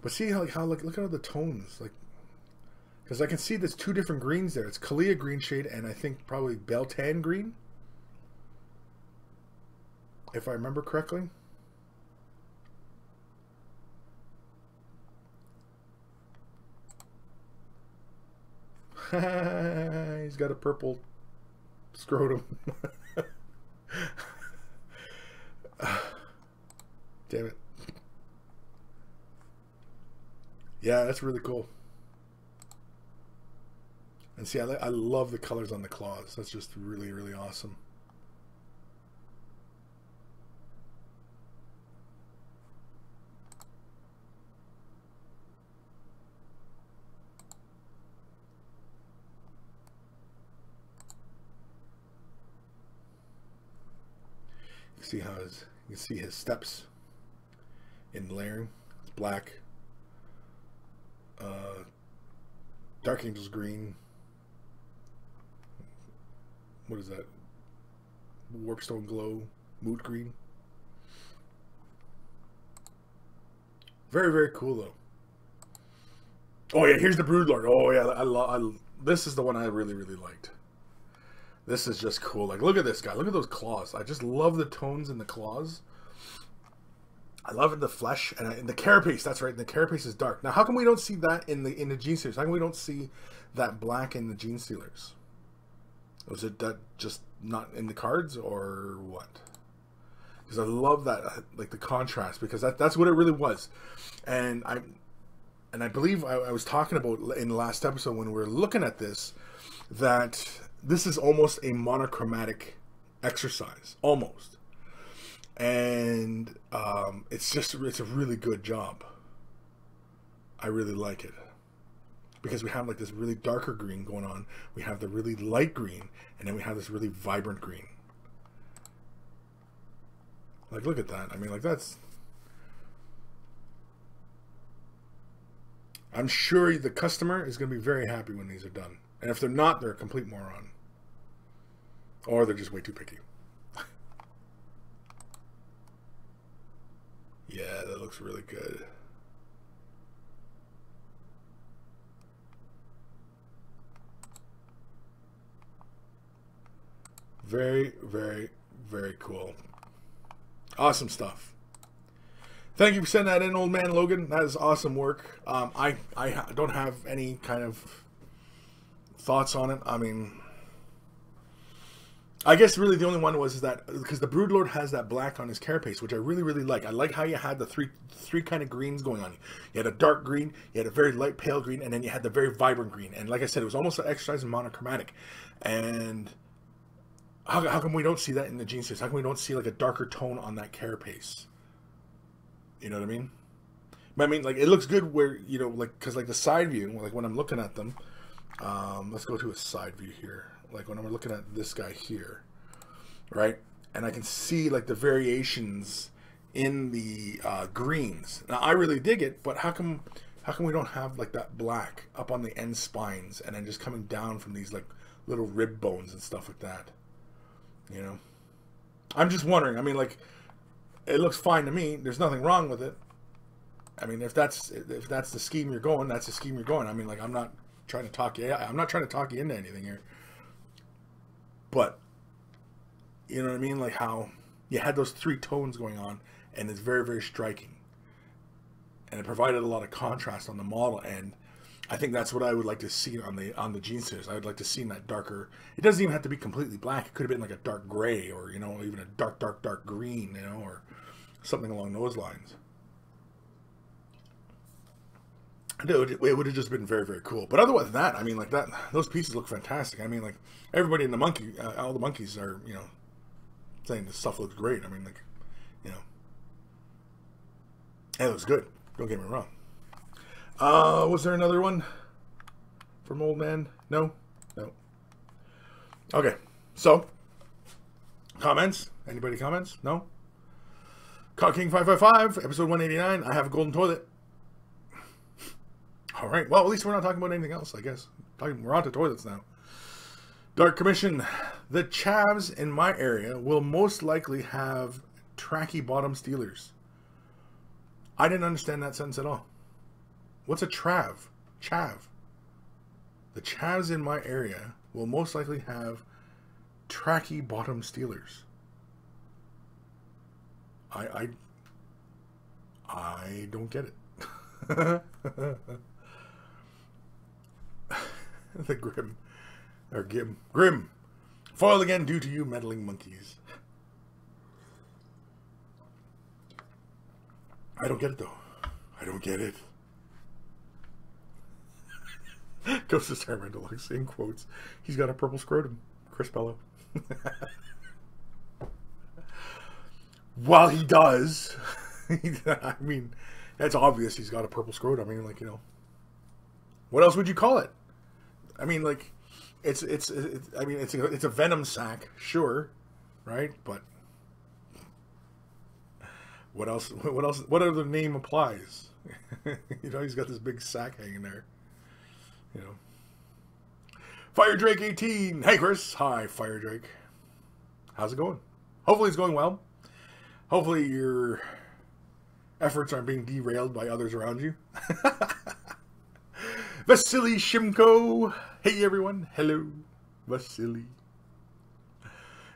But see how look at all the tones, like, because I can see there's two different greens there. It's Kalia green shade and I think probably Beltan green, if I remember correctly. He's got a purple scrotum. Damn it. Yeah, that's really cool. And see, I love the colors on the claws. That's just really, really awesome. You see how you can see his steps in layering. It's black, Dark Angel's green. What is that? Warpstone Glow, Mood green. Very, very cool though. Oh yeah, here's the Broodlord. Oh yeah, this is the one I really, really liked. This is just cool. Like, look at this guy. Look at those claws. I just love the tones in the claws. I love it in the flesh and in the carapace. That's right. The carapace is dark. Now, how come we don't see that in the gene stealers? How come we don't see that black in the gene stealers? Was it that just not in the cards or what? Because I love that, like the contrast, because that's what it really was. And I believe I was talking about in the last episode when we were looking at this, that this is almost a monochromatic exercise, almost. And it's a really good job. I really like it, because we have like this really darker green going on, we have the really light green, and then we have this really vibrant green. Like, look at that. I mean, like, that's, I'm sure the customer is going to be very happy when these are done. And if they're not, they're a complete moron, or they're just way too picky. Yeah, that looks really good. Very, very, very cool. Awesome stuff. Thank you for sending that in, old man Logan. That is awesome work. I don't have any kind of thoughts on it. I mean, I guess really the only one was that because the Broodlord has that black on his carapace, which I really like. I like how you had the three kind of greens going on. You had a dark green, you had a very light pale green, and then you had the very vibrant green. And like I said, it was almost an exercise in monochromatic. And how come we don't see that in the Gene Series? How come we don't see like a darker tone on that carapace? You know what I mean? But I mean, like, it looks good where, you know, like, because like the side view, like when I'm looking at them, let's go to a side view here. Like when I'm looking at this guy here, right? And I can see like the variations in the greens. Now I really dig it, but how come we don't have like that black up on the end spines and then just coming down from these like little rib bones and stuff like that? You know, I'm just wondering. I mean, like, it looks fine to me. There's nothing wrong with it. I mean, if that's the scheme you're going, that's the scheme you're going. I mean, like, I'm not trying to talk you. I'm not trying to talk you into anything here. But you know what I mean? Like how you had those three tones going on, and it's very striking, and it provided a lot of contrast on the model. And I think that's what I would like to see on the Gene Series. I would like to see that darker. It doesn't even have to be completely black. It could have been like a dark gray, or you know, even a dark green, you know, or something along those lines. It would have just been very cool. But otherwise than that, I mean, like that, those pieces look fantastic. I mean, like everybody in the monkey, all the monkeys are, you know, saying this stuff looks great. I mean, like, you know, and it looks good. Don't get me wrong. Was there another one from Old Man? No. Okay, so comments. Anybody comments? No. Caught King 555, episode 189. I have a golden toilet. All right. Well, at least we're not talking about anything else, I guess. We're on to toilets now. Dark Commission. The chavs in my area will most likely have tracky bottom stealers. I didn't understand that sentence at all. What's a trav? Chav. The chavs in my area will most likely have tracky bottom stealers. I don't get it. The Grim. Foiled again due to you meddling monkeys. I don't get it though. I don't get it. Ghost of Tyranid Deluxe in quotes. He's got a purple scrotum. Kris Bello. While he does, I mean, that's obvious. He's got a purple scrotum. I mean, like, you know, what else would you call it? I mean, like, it's a venom sac, sure, right? But what else? What other name applies? You know, he's got this big sack hanging there. You know, Fire Drake 18. Hey, Kris. Hi, Fire Drake. How's it going? Hopefully, it's going well. Hopefully, your efforts aren't being derailed by others around you. Vasily Shimko. Hey, everyone. Hello, Vasily.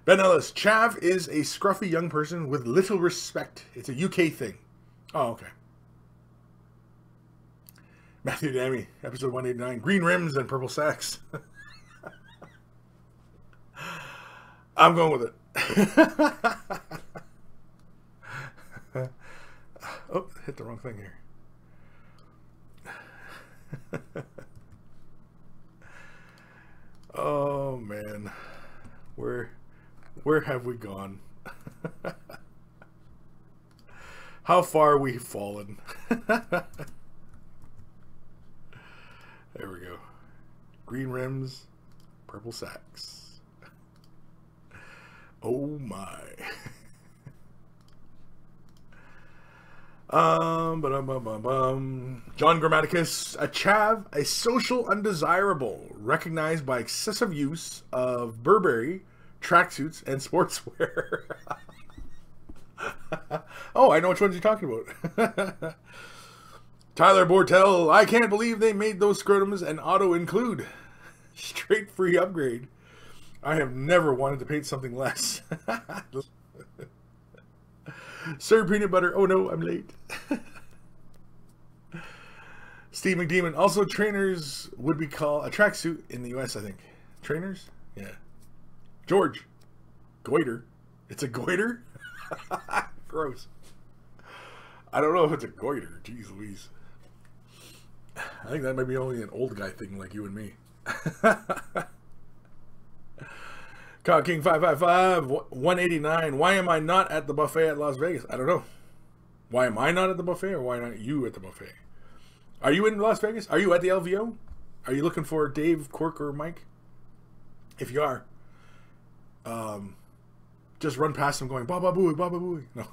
Ben Ellis. Chav is a scruffy young person with little respect. It's a UK thing. Oh, okay. Matthew Dammy. Episode 189. Green rims and purple sacks. I'm going with it. Oh, hit the wrong thing here. Oh man, where have we gone? How far we've fallen. There we go. Green rims, purple sacks. Oh my. John Grammaticus, a chav, a social undesirable, recognized by excessive use of Burberry tracksuits and sportswear. Oh, I know which ones you're talking about. Tyler Bortel, I can't believe they made those scrotums and auto include. Straight free upgrade. I have never wanted to paint something less. Sir Peanut Butter. Oh no, I'm late. Steve McDemon. Also, trainers would be called a tracksuit in the US, I think. Trainers? Yeah. George. Goiter. It's a goiter? Gross. I don't know if it's a goiter. Jeez Louise. I think that might be only an old guy thing like you and me. Cow King 555 189. Why am I not at the buffet at Las Vegas? I don't know. Why am I not at the buffet, or why not you at the buffet? Are you in Las Vegas? Are you at the LVO? Are you looking for Dave, Quirk, or Mike? If you are, just run past them going, Baba Booey, Baba Booey. No.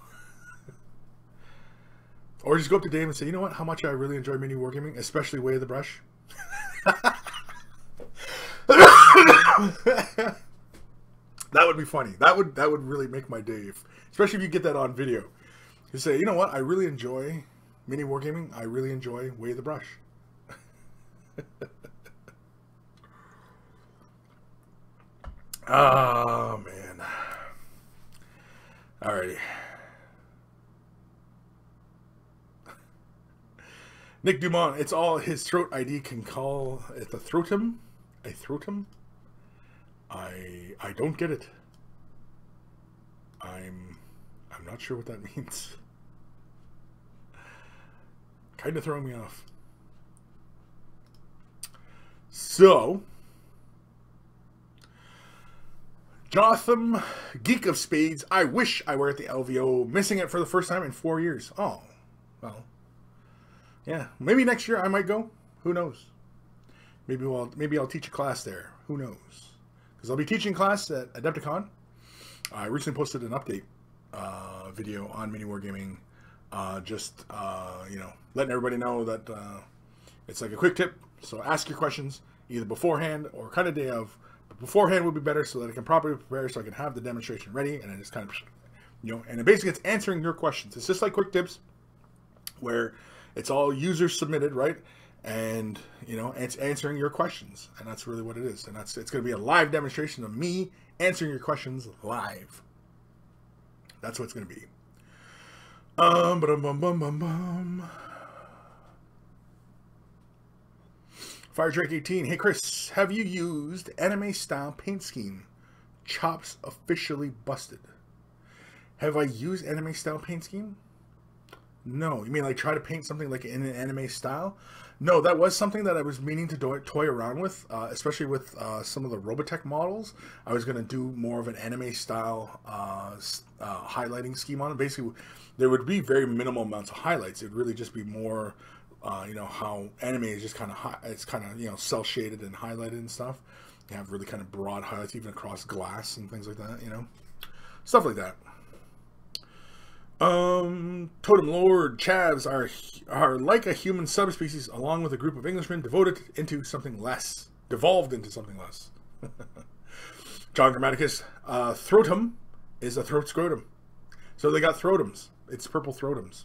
Or just go up to Dave and say, you know what? How much I really enjoy mini wargaming, especially Way of the Brush. That would be funny. That would really make my day, especially if you get that on video. You say, you know what? I really enjoy mini wargaming. I really enjoy Way of the Brush. Oh man. Alrighty. Nick Dumont. It's all his throat ID can call it a throatum. A throatum. I don't get it. I'm not sure what that means. Kind of throwing me off. So, Jotham, Geek of Spades. I wish I were at the LVO. Missing it for the first time in 4 years. Oh, well, yeah. Maybe next year I might go. Who knows? Maybe I'll teach a class there. Who knows? Because I'll be teaching class at Adepticon. I recently posted an update video on mini wargaming. You know, letting everybody know that it's like a quick tip. So ask your questions either beforehand or kind of day of. But beforehand would be better so that I can properly prepare, so I can have the demonstration ready, and then just kind of, you know, and it basically it's answering your questions. It's just like quick tips, where it's all user submitted, right? And you know, it's answering your questions, and that's really what it is. And it's going to be a live demonstration of me answering your questions live. That's what it's going to be. Fire Drake 18. Hey Chris, have you used anime style paint scheme? Chops officially busted. Have I used anime style paint scheme? No. You mean like try to paint something like in an anime style? No, that was something that I was meaning to toy around with, especially with some of the Robotech models. I was going to do more of an anime style highlighting scheme on it. Basically, there would be very minimal amounts of highlights. It would really just be more, you know, how anime is just kind of, it's kind of, you know, cell shaded and highlighted and stuff. You have really kind of broad highlights, even across glass and things like that, you know, stuff like that. Totem Lord Chavs are like a human subspecies along with a group of Englishmen devolved into something less. John Grammaticus, throatum is a throat scrotum. So they got throatums. It's purple throatums.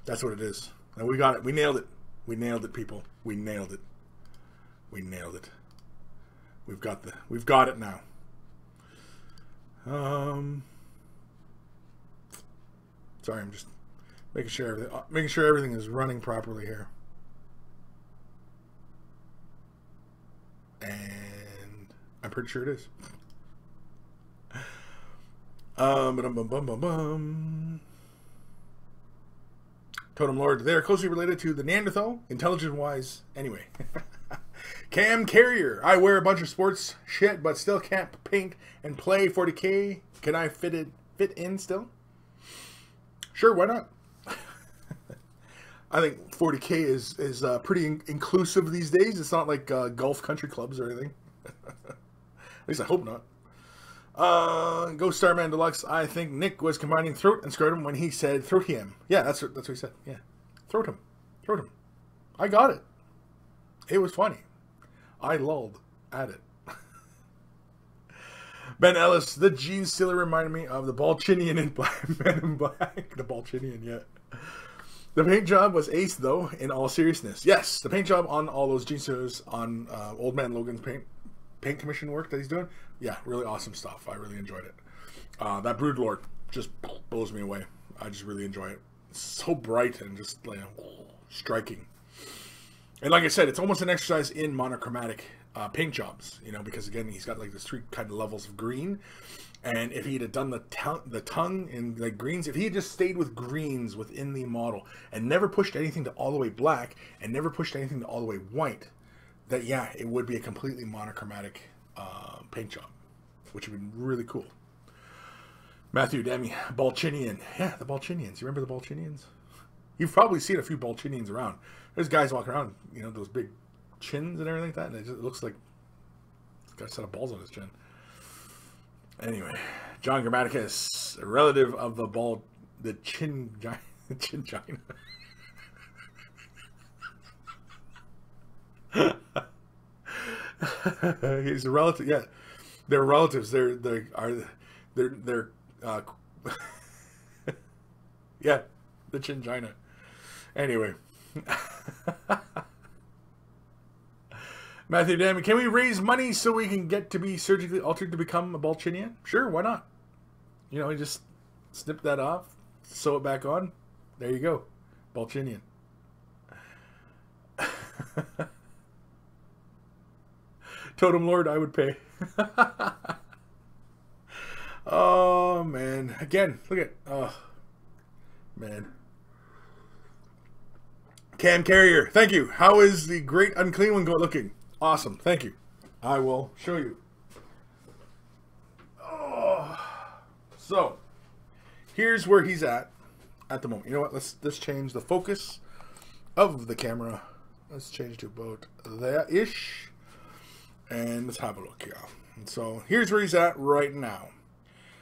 That's what it is. And we got it. We nailed it. We nailed it, people. We nailed it. We nailed it. We've got it now. Sorry, I'm just making sure everything is running properly here. And I'm pretty sure it is. Totem Lord, they are closely related to the Neanderthal, intelligence-wise. Anyway. Cam Carrier, I wear a bunch of sports shit, but still can't paint and play 40K. Can I fit in still? Sure, why not? I think 40K is pretty inclusive these days. It's not like golf country clubs or anything. At least I hope not. Ghost Starman Deluxe. I think Nick was combining throat and scrotum when he said throatium. Yeah, that's what he said. Yeah, throatum. I got it. It was funny. I lulled at it. Ben Ellis, the Gene Stealer reminded me of the Balchinian in Men in Black. The Balchinian, yeah. The paint job was ace, though, in all seriousness. Yes, the paint job on all those Gene Stealers on Old Man Logan's paint commission work that he's doing. Yeah, really awesome stuff. I really enjoyed it. That Brood Lord just blows me away. I just really enjoy it. It's so bright and just like striking. And like I said, it's almost an exercise in monochromatic paint jobs, you know, because again, he's got like this 3 kind of levels of green. And if he had done the tongue in like greens, if he had just stayed with greens within the model and never pushed anything to all the way black and never pushed anything to all the way white, that yeah, it would be a completely monochromatic paint job, which would be really cool. Matthew Demi, Balchinian. Yeah, the Balchinians. You remember the Balchinians? You've probably seen a few Balchinians around. There's guys walking around, you know, those big chins and everything like that. And it looks like he's got a set of balls on his chin. Anyway, John Grammaticus, a relative of the chin giant. He's a relative. Yeah, they're relatives. They're yeah, the Chingina. Anyway. Matthew Damon, can we raise money so we can get to be surgically altered to become a Balchinian? Sure, why not? You know, you just snip that off, sew it back on. There you go. Balchinian. Totem Lord, I would pay. Oh, man. Again, look at... Oh, man. Cam Carrier, thank you. How is the great unclean one looking? Awesome, thank you. I will show you. Oh. So, here's where he's at the moment. You know what? Let's change the focus of the camera. Let's change to about that-ish. And let's have a look here. And so, here's where he's at right now.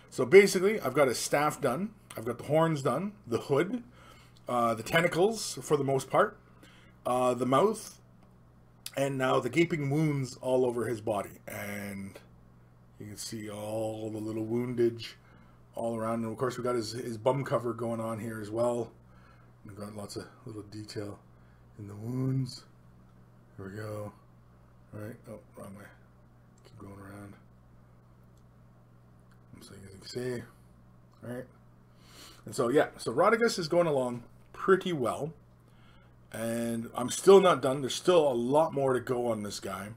So, basically, I've got his staff done. I've got the horns done. The hood. The tentacles, for the most part. The mouth. And now the gaping wounds all over his body. And you can see all the little woundage all around. And of course, we've got his bum cover going on here as well. We've got lots of little detail in the wounds. Here we go. All right. Oh, wrong way. Keep going around. So as you can see. All right. And so, yeah. So Rodigus is going along pretty well. And I'm still not done. There's still a lot more to go on this guy.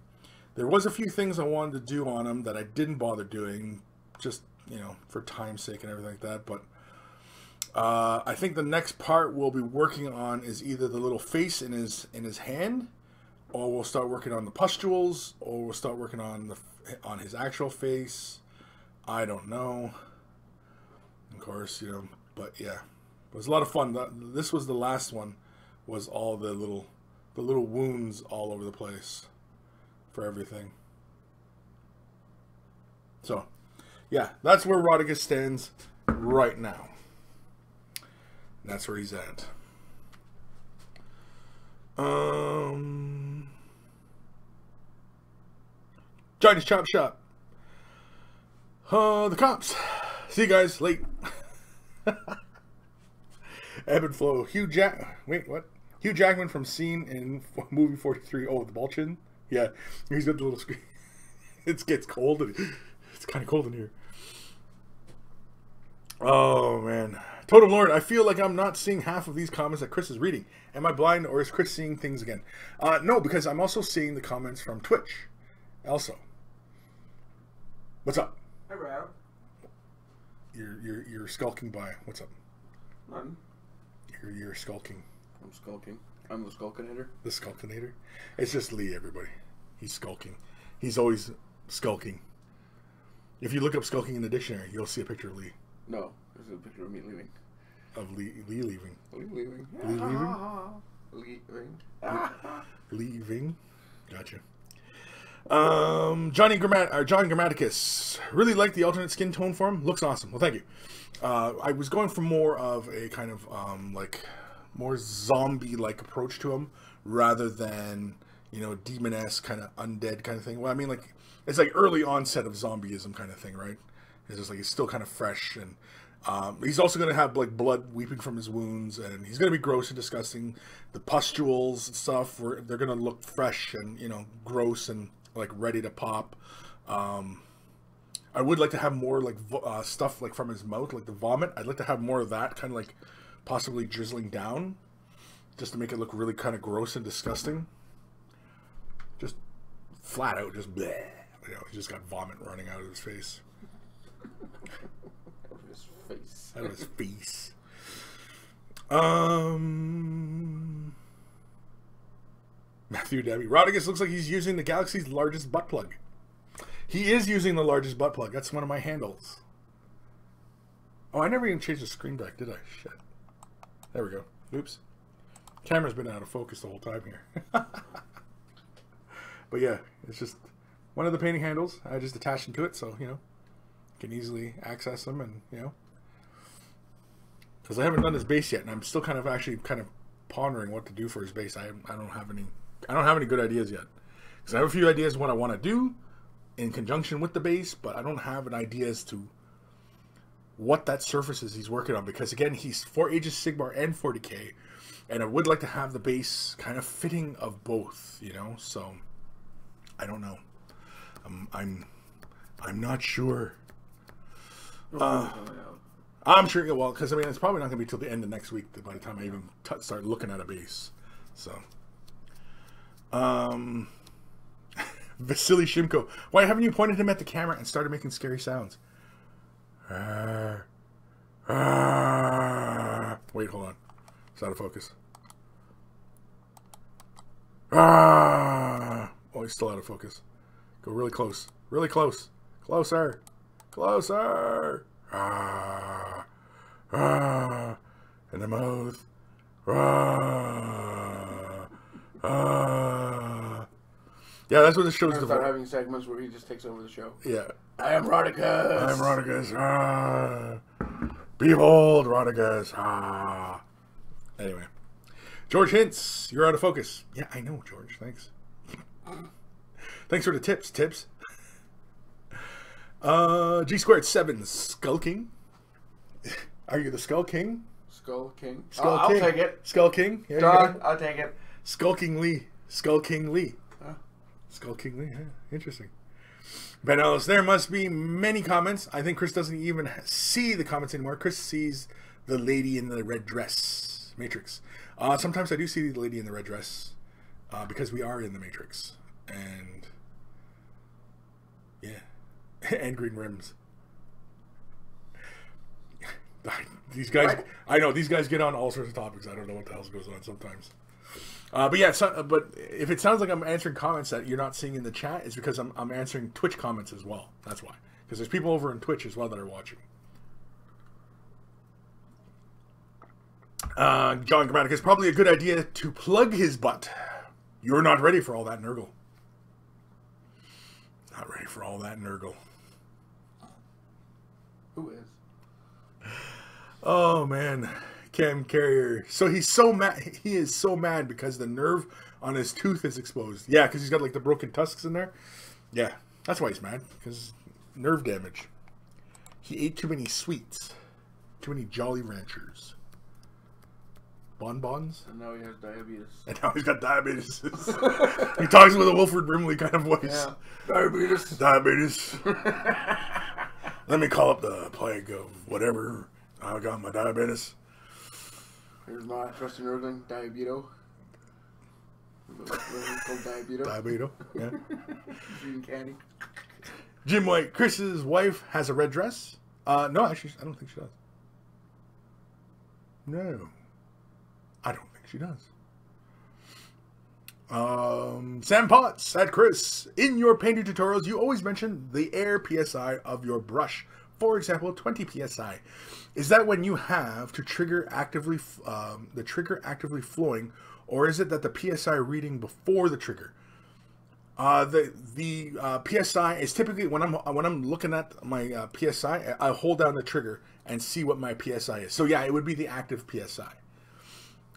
There was a few things I wanted to do on him that I didn't bother doing, just, you know, for time's sake and everything like that. But I think the next part we'll be working on is either the little face in his hand, or we'll start working on the pustules, or we'll start working on his actual face. I don't know. Of course, you know, but yeah, it was a lot of fun. This was the last one. Was all the little wounds all over the place for everything. So, yeah, that's where Rodigus stands right now. And that's where he's at. Johnny's Chop Shop. The cops. See you guys late. Ebb and Flow. Wait, what? Hugh Jackman from Scene in movie 43. Oh, the Balchin? Yeah, he's got the little screen. It gets cold. It's kind of cold in here. Oh, man. Totem Lord, I feel like I'm not seeing half of these comments that Kris is reading. Am I blind, or is Kris seeing things again? No, because I'm also seeing the comments from Twitch. Also. What's up? Hi, Rob. You're skulking by. What's up? None. You're skulking. I'm skulking. I'm the Skulkinator. The Skulkinator? It's just Lee, everybody. He's skulking. He's always skulking. If you look up skulking in the dictionary, you'll see a picture of Lee. No, there's a picture of me leaving. Of Lee leaving. Lee leaving. Lee leaving? Leaving. Leaving. Gotcha. John Grammaticus. Really like the alternate skin tone for him. Looks awesome. Well, thank you. I was going for more of a kind of like more zombie-like approach to him rather than, you know, demon-esque kind of undead kind of thing. Well, I mean, like, it's like early onset of zombieism kind of thing, right? It's just like it's still kind of fresh, and he's also going to have like blood weeping from his wounds, and he's going to be gross and disgusting. The pustules and stuff, they're going to look fresh and, you know, gross and like ready to pop. I would like to have more like stuff like from his mouth, like the vomit. I'd like to have more of that, kind of like possibly drizzling down, just to make it look really kind of gross and disgusting. Just flat out, just bleh. You know, he just got vomit running out of his face. Out of his face. Out of his face. Matthew Debbie. Rodigus looks like he's using the galaxy's largest butt plug. He is using the largest butt plug. That's one of my handles. Oh, I never even changed the screen back, did I? Shit. There we go. Oops. Camera's been out of focus the whole time here. But yeah, it's just one of the painting handles. I just attached them to it, so, you know, can easily access them and, you know. Because I haven't done his base yet, and I'm still kind of pondering what to do for his base. I don't have any good ideas yet. Because I have a few ideas what I want to do in conjunction with the base, but I don't have an idea as to what that surface is he's working on. Because again, he's for Age of Sigmar and 40k, and I would like to have the base kind of fitting of both, you know. So I don't know. I'm not sure. I'm sure. Well, because I mean, it's probably not going to be till the end of next week by the time I even start looking at a base. So, Vasily Shimko, why haven't you pointed him at the camera and started making scary sounds? Wait, hold on. It's out of focus. Oh, he's still out of focus. Go really close. Really close. Closer. Closer. In the mouth. Yeah, that's what the show's start having segments where he just takes over the show. Yeah. I am Rodigus. I am Rodigus. Behold, Rodigus. Anyway. George Hintz, you're out of focus. Yeah, I know, George. Thanks. Thanks for the tips. G squared 7, Skull King. Are you the Skull King? Skull King. Skull King. I'll take it. Skull King. Yeah, Done. I'll take it. Skull King Lee. Skull King Lee. Huh? Skull King Lee. Yeah, interesting. Ben Ellis, there must be many comments. I think Kris doesn't even see the comments anymore. Kris sees the lady in the red dress. Matrix. Sometimes I do see the lady in the red dress because we are in the Matrix. And yeah. And green rims. These guys, right. I know these guys get on all sorts of topics. I don't know what the hell goes on sometimes. But yeah, but if it sounds like I'm answering comments that you're not seeing in the chat, it's because I'm answering Twitch comments as well. That's why. Because there's people over on Twitch as well that are watching. John Grammaticus, probably a good idea to plug his butt. You're not ready for all that Nurgle. Not ready for all that Nurgle. Who is? Oh man, Cam Carrier. So he's so mad. He is so mad because the nerve on his tooth is exposed. Yeah, because he's got like the broken tusks in there. Yeah, that's why he's mad, because nerve damage. He ate too many sweets, too many Jolly Ranchers, bonbons, and now he has diabetes. And now he's got diabetes. He talks with a Wilford Brimley kind of voice. Yeah, diabetes. Diabetes. Let me call up the plague of whatever. I got my diabetes. Here's my trusty Nurgling, Diabeto. Called Diabeto. Diabeto, yeah. Eating candy. Jim White, Chris's wife has a red dress. No, actually, I don't think she does. No. I don't think she does. Sam Potts at Kris. In your painting tutorials, you always mention the air PSI of your brush. For example, 20 PSI. Is that when you have to trigger actively, the trigger actively flowing, or is it that the PSI reading before the trigger? The PSI is typically when I'm looking at my PSI, I hold down the trigger and see what my PSI is. So yeah, it would be the active PSI.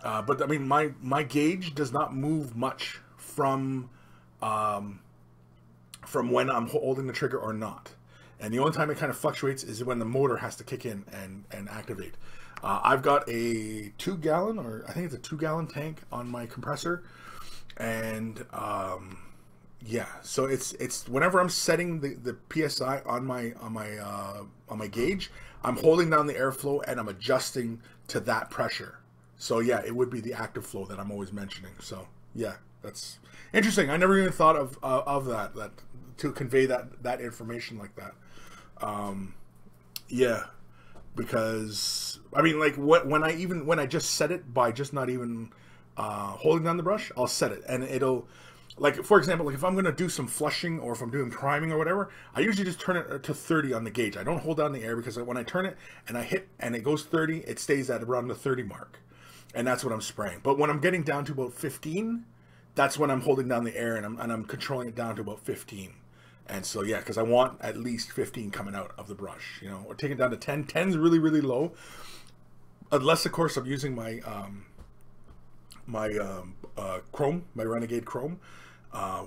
But I mean, my gauge does not move much from when I'm holding the trigger or not. And the only time it kind of fluctuates is when the motor has to kick in and activate. I've got a 2-gallon, or I think it's a 2-gallon tank on my compressor. And Yeah, so it's whenever I'm setting the PSI on my gauge, I'm holding down the airflow and I'm adjusting to that pressure. So yeah, it would be the active flow that I'm always mentioning. So yeah, that's interesting. I never even thought of that to convey that information like that. Yeah, because I mean, like when I just set it by just not even holding down the brush, I'll set it and it'll. Like, for example, like if I'm going to do some flushing or if I'm doing priming or whatever, I usually just turn it to 30 on the gauge. I don't hold down the air because when I turn it and I hit and it goes 30, it stays at around the 30 mark. And that's what I'm spraying. But when I'm getting down to about 15, that's when I'm holding down the air and I'm controlling it down to about 15. And so, yeah, because I want at least 15 coming out of the brush, you know, or taking it down to 10. 10's really, really low. Unless, of course, I'm using my chrome, my Renegade chrome.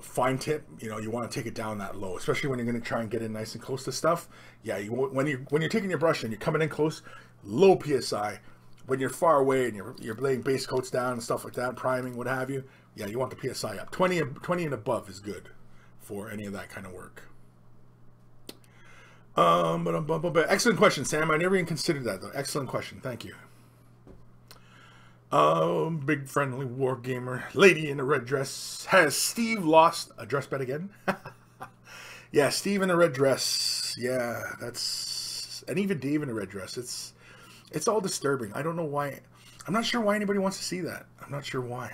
Fine tip, you know, you want to take it down that low, especially when you're going to try and get in nice and close to stuff. Yeah, when you're taking your brush and you're coming in close, low PSI. When you're far away and you're laying base coats down and stuff like that, priming, what have you, yeah, you want the PSI up. 20 and above is good for any of that kind of work. But excellent question, Sam. I never even considered that though. Excellent question. Thank you. Big friendly war gamer lady in a red dress. Has Steve lost a dress bet again? Yeah, Steve in a red dress. Yeah, that's, and even Dave in a red dress. It's all disturbing. I don't know why. I'm not sure why anybody wants to see that. I'm not sure why.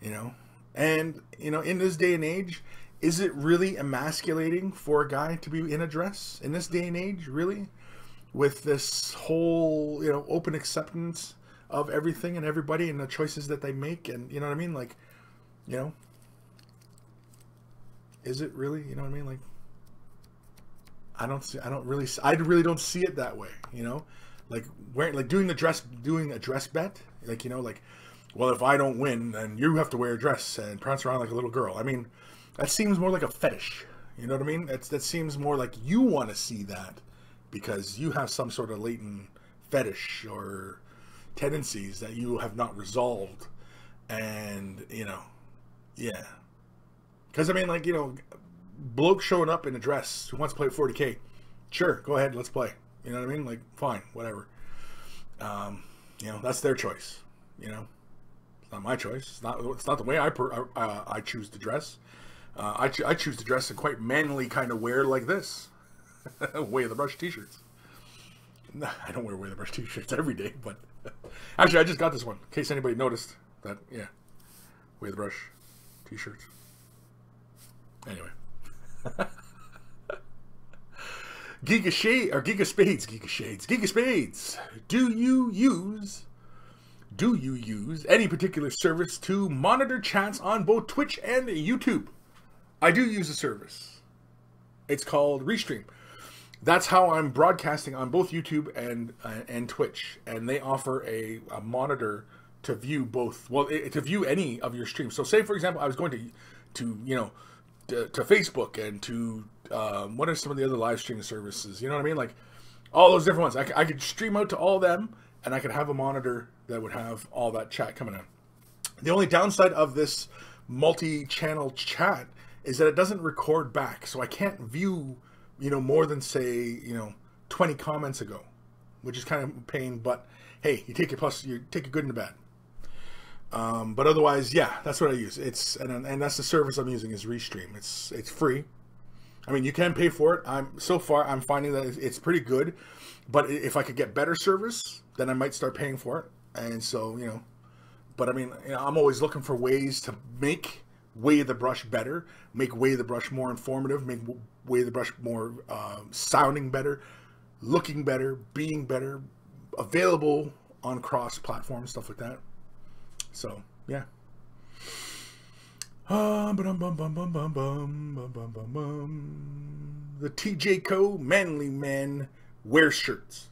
You know, and you know, in this day and age, is it really emasculating for a guy to be in a dress in this day and age? Really, with this whole, you know, open acceptance of everything and everybody and the choices that they make, and you know what I mean, like, you know, is it really, you know what I mean, like, I really don't see it that way, you know, like wearing, like doing a dress bet, like, you know, like, well, if I don't win, then you have to wear a dress and prance around like a little girl. I mean, that seems more like a fetish, you know what I mean? That seems more like you want to see that because you have some sort of latent fetish or tendencies that you have not resolved. And you know, yeah, because I mean, like, you know, bloke showing up in a dress who wants to play 40k, sure, go ahead, let's play, you know what I mean, like, fine, whatever. You know, that's their choice, you know, it's not my choice. It's not the way I choose to dress. I choose to dress in quite manly kind of wear like this. Way of the Brush t-shirts. I don't wear Way of the Brush t-shirts every day, but actually I just got this one in case anybody noticed that. Yeah, Way of the Brush t-shirts. Anyway. Giga Spades. Do you use any particular service to monitor chats on both Twitch and YouTube? I do use a service. It's called Restream. That's how I'm broadcasting on both YouTube and Twitch, and they offer a monitor to view both. Well, to view any of your streams. So, say for example, I was going to you know, to Facebook and to what are some of the other live streaming services? You know what I mean? Like all those different ones. I could stream out to all of them, and I could have a monitor that would have all that chat coming in. The only downside of this multi-channel chat is that it doesn't record back, so I can't view, you know, more than, say, you know, 20 comments ago, which is kind of a pain, but hey, you take your good and the bad. But otherwise, yeah, that's what I use. And that's the service I'm using is Restream. It's free. I mean, you can pay for it. So far I'm finding that it's pretty good, but if I could get better service, then I might start paying for it. And so, you know, but I mean, you know, I'm always looking for ways to make Way of the Brush better, make Way of the Brush more informative, make Way of the Brush more sounding better, looking better, being better, available on cross platforms, stuff like that. So yeah. The TJ Co. Manly Men wear skirts.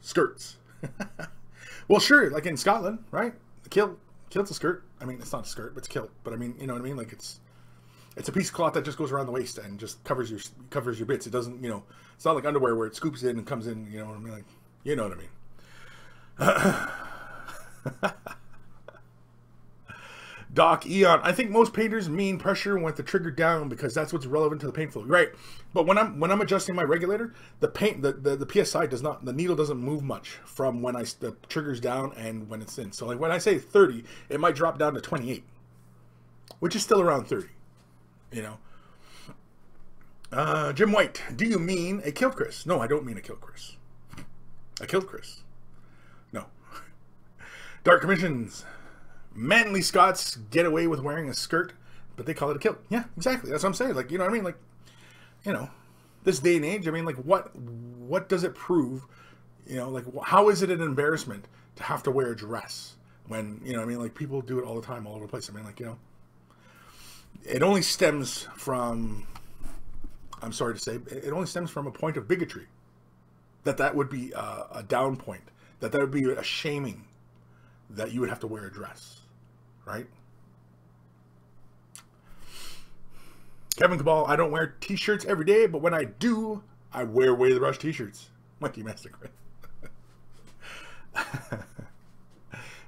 Well, sure, like in Scotland, right? Kilt's a skirt. I mean, it's not a skirt, but it's kilt. But I mean, you know what I mean? Like it's a piece of cloth that just goes around the waist and just covers your bits. It doesn't, you know, it's not like underwear where it scoops in and comes in. You know what I mean? Like, you know what I mean? Doc Eon, I think most painters mean pressure with the trigger down because that's what's relevant to the paint flow. Right. But when I'm adjusting my regulator, the PSI does not, the needle doesn't move much from when the trigger's down and when it's in. So like when I say 30, it might drop down to 28, which is still around 30, you know. Jim White, do you mean a killed Kris? No, I don't mean a killed Kris. I killed Kris. No. Dark Commissions. Manly Scots get away with wearing a skirt, but they call it a kilt. Yeah, exactly. That's what I'm saying. Like, you know what I mean? Like, you know, this day and age, I mean, like, what does it prove? You know, like, how is it an embarrassment to have to wear a dress when, you know, I mean, like, people do it all the time, all over the place. I mean, like, you know, it only stems from, I'm sorry to say, it only stems from a point of bigotry. That would be a down point. That would be a shaming that you would have to wear a dress. Right? Kevin Cabal, I don't wear t-shirts every day, but when I do, I wear Away the Brush t-shirts. Monkey Massacre.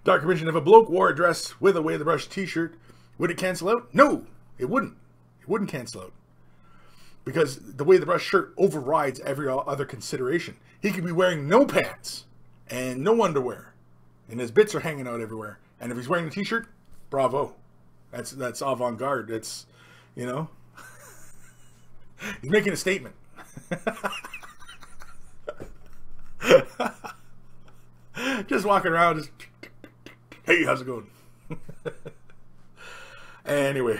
Dark Commission, if a bloke wore a dress with a Away the Brush t-shirt, would it cancel out? No, it wouldn't. It wouldn't cancel out. Because the Away the Brush shirt overrides every other consideration. He could be wearing no pants and no underwear, and his bits are hanging out everywhere. And if he's wearing a t-shirt, bravo. That's avant-garde. It's, you know, he's making a statement. Just walking around, just, hey, how's it going? Anyway.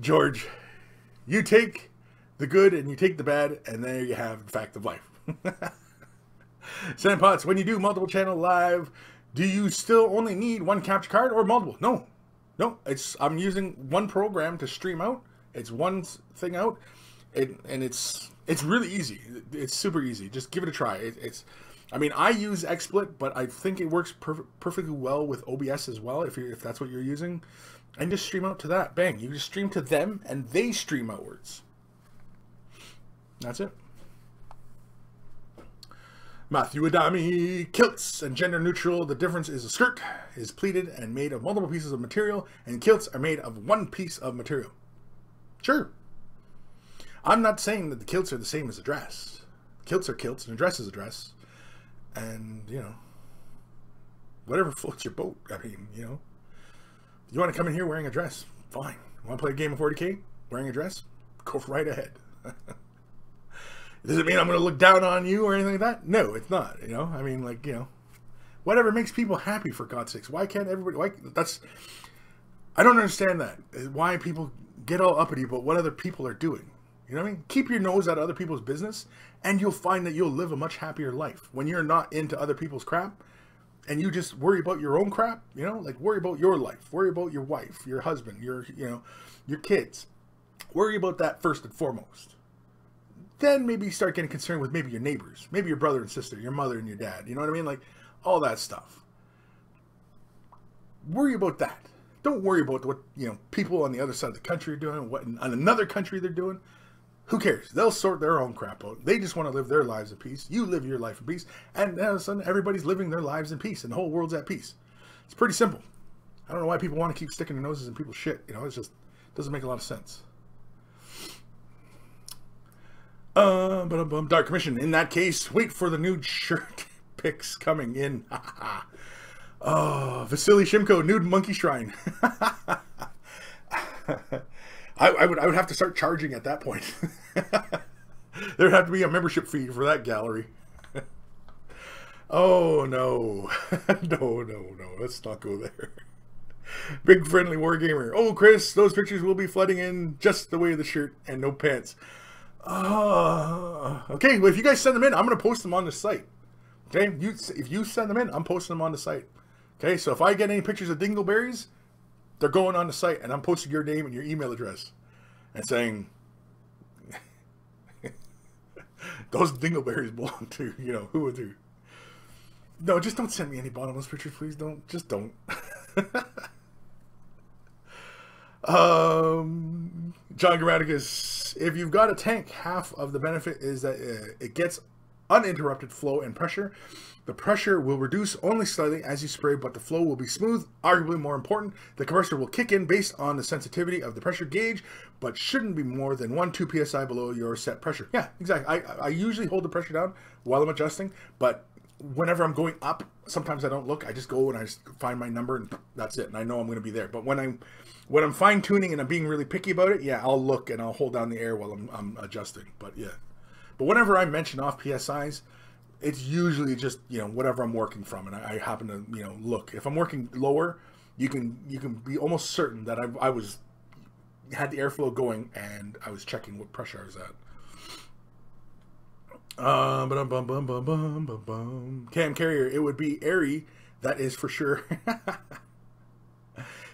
George, you take the good and you take the bad, and there you have the fact of life. Sandpots, when you do multiple channel live, do you still only need one capture card or multiple? No. I'm using one program to stream out. It's one thing out, and it's really easy. It's super easy. Just give it a try. I mean, I use XSplit, but I think it works perfectly well with OBS as well. If that's what you're using, and just stream out to that. Bang! You just stream to them, and they stream outwards. That's it. Matthew Adami, kilts and gender neutral. The difference is a skirt is pleated and made of multiple pieces of material, and kilts are made of one piece of material. Sure. I'm not saying that the kilts are the same as a dress. Kilts are kilts, and a dress is a dress. And, you know, whatever floats your boat. I mean, you know, you want to come in here wearing a dress, fine. You want to play a game of 40K wearing a dress? Go right ahead. Does it mean I'm going to look down on you or anything like that? No, it's not. You know, I mean, like, you know, whatever makes people happy, for God's sakes. Why can't everybody? I don't understand that. Why people get all uppity about what other people are doing. You know what I mean? Keep your nose out of other people's business, and you'll find that you'll live a much happier life when you're not into other people's crap, and you just worry about your own crap. You know, like, worry about your life, worry about your wife, your husband, your kids. Worry about that first and foremost. Then maybe start getting concerned with maybe your neighbors, maybe your brother and sister, your mother and your dad. You know what I mean? Like, all that stuff. Worry about that. Don't worry about what, you know, people on the other side of the country are doing, what in another country they're doing. Who cares? They'll sort their own crap out. They just want to live their lives in peace. You live your life in peace. And all of a sudden, everybody's living their lives in peace, and the whole world's at peace. It's pretty simple. I don't know why people want to keep sticking their noses in people's shit. You know, it just doesn't make a lot of sense. Dark Commission. In that case, wait for the nude shirt pics coming in. Oh, Vasily Shimko, nude monkey shrine. I would have to start charging at that point. There'd have to be a membership fee for that gallery. Oh no. No. Let's not go there. Big friendly wargamer. Oh, Kris, those pictures will be flooding in just the way of the shirt and no pants. Okay, well, if you guys send them in, I'm going to post them on the site. Okay, if you send them in, I'm posting them on the site. Okay, so if I get any pictures of dingleberries, they're going on the site, and I'm posting your name and your email address and saying, those dingleberries belong to, you know, who would do. No, just don't send me any bottomless pictures, please. Just don't. John Grammaticus, if you've got a tank, half of the benefit is that it gets uninterrupted flow and pressure. The pressure will reduce only slightly as you spray, but the flow will be smooth. Arguably more important, the compressor will kick in based on the sensitivity of the pressure gauge, but shouldn't be more than 1-2 psi below your set pressure. Yeah, exactly. I usually hold the pressure down while I'm adjusting, but whenever I'm going up, sometimes I don't look. I just go and I just find my number, and that's it. And I know I'm going to be there. But when I'm fine tuning and I'm being really picky about it, yeah, I'll look and I'll hold down the air while I'm adjusting. But yeah, but whenever I mention off PSIs, it's usually just, you know, whatever I'm working from, and I happen to, you know, look. If I'm working lower, you can be almost certain that I had the airflow going and I was checking what pressure I was at. Cam Carrier, it would be airy, that is for sure.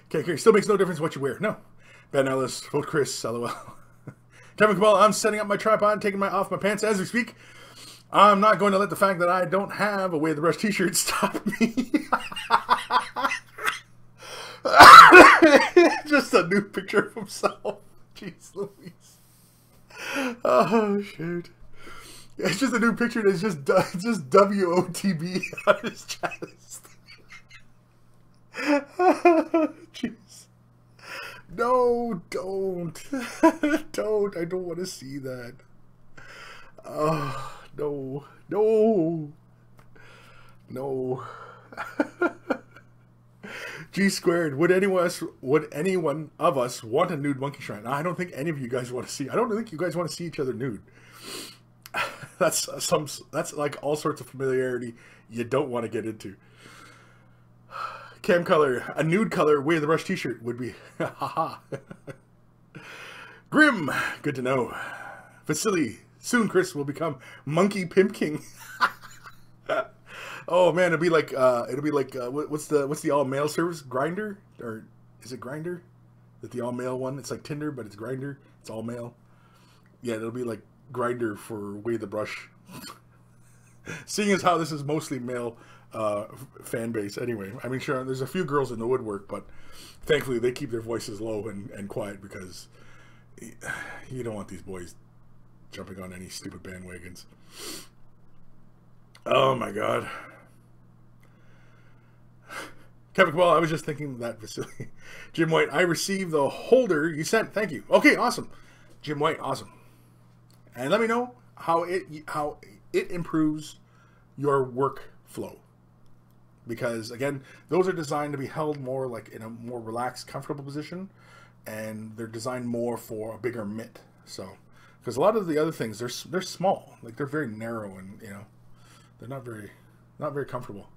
Cam Carrier, still makes no difference what you wear. No. Ben Ellis, vote Kris, LOL. Kevin Cabal, I'm setting up my tripod and taking off my pants as we speak. I'm not going to let the fact that I don't have a Way the Brush t-shirt stop me. Just a new picture of himself. Jeez Louise. Oh, shoot. It's just a new picture that's just WOTB on his chest. Jeez. No, don't. Don't. I don't want to see that. Oh. No, no, no. G squared. Would anyone of us want a nude monkey shrine? I don't think any of you guys want to see. I don't think you guys want to see each other nude. That's like all sorts of familiarity you don't want to get into. Cam color, a nude color Way the Brush t-shirt would be. Haha. Grim, good to know. Vasily. Soon Kris will become Monkey Pimp King. Oh man, it'll be like what's the all male service? Grindr, or is it Grindr? That the all male one? It's like Tinder, but it's Grindr. It's all male. Yeah, it'll be like Grindr for Way the Brush. Seeing as how this is mostly male fan base, anyway. I mean, sure, there's a few girls in the woodwork, but thankfully they keep their voices low and quiet, because you don't want these boys jumping on any stupid bandwagons. Oh my god. Kevin, well, I was just thinking that facility. Jim White, I received the holder you sent. Thank you. Okay, awesome. Jim White, awesome. And let me know how it improves your workflow. Because again, those are designed to be held more like in a more relaxed, comfortable position, and they're designed more for a bigger mitt. So because a lot of the other things, they're small, like they're very narrow, and you know, they're not very comfortable.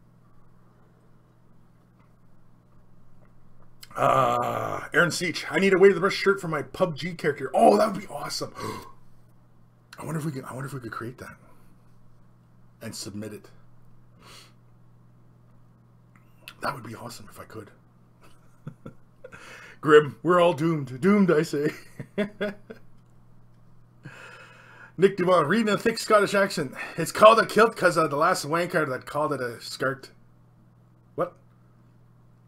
Aaron Seach, I need a Way the Brush shirt for my PUBG character. Oh, that would be awesome. I wonder if we could create that and submit it. That would be awesome if I could. Grim, we're all doomed. Doomed, I say. Nick Dumont, reading a thick Scottish accent. It's called a kilt because of the last wanker that called it a skirt. What?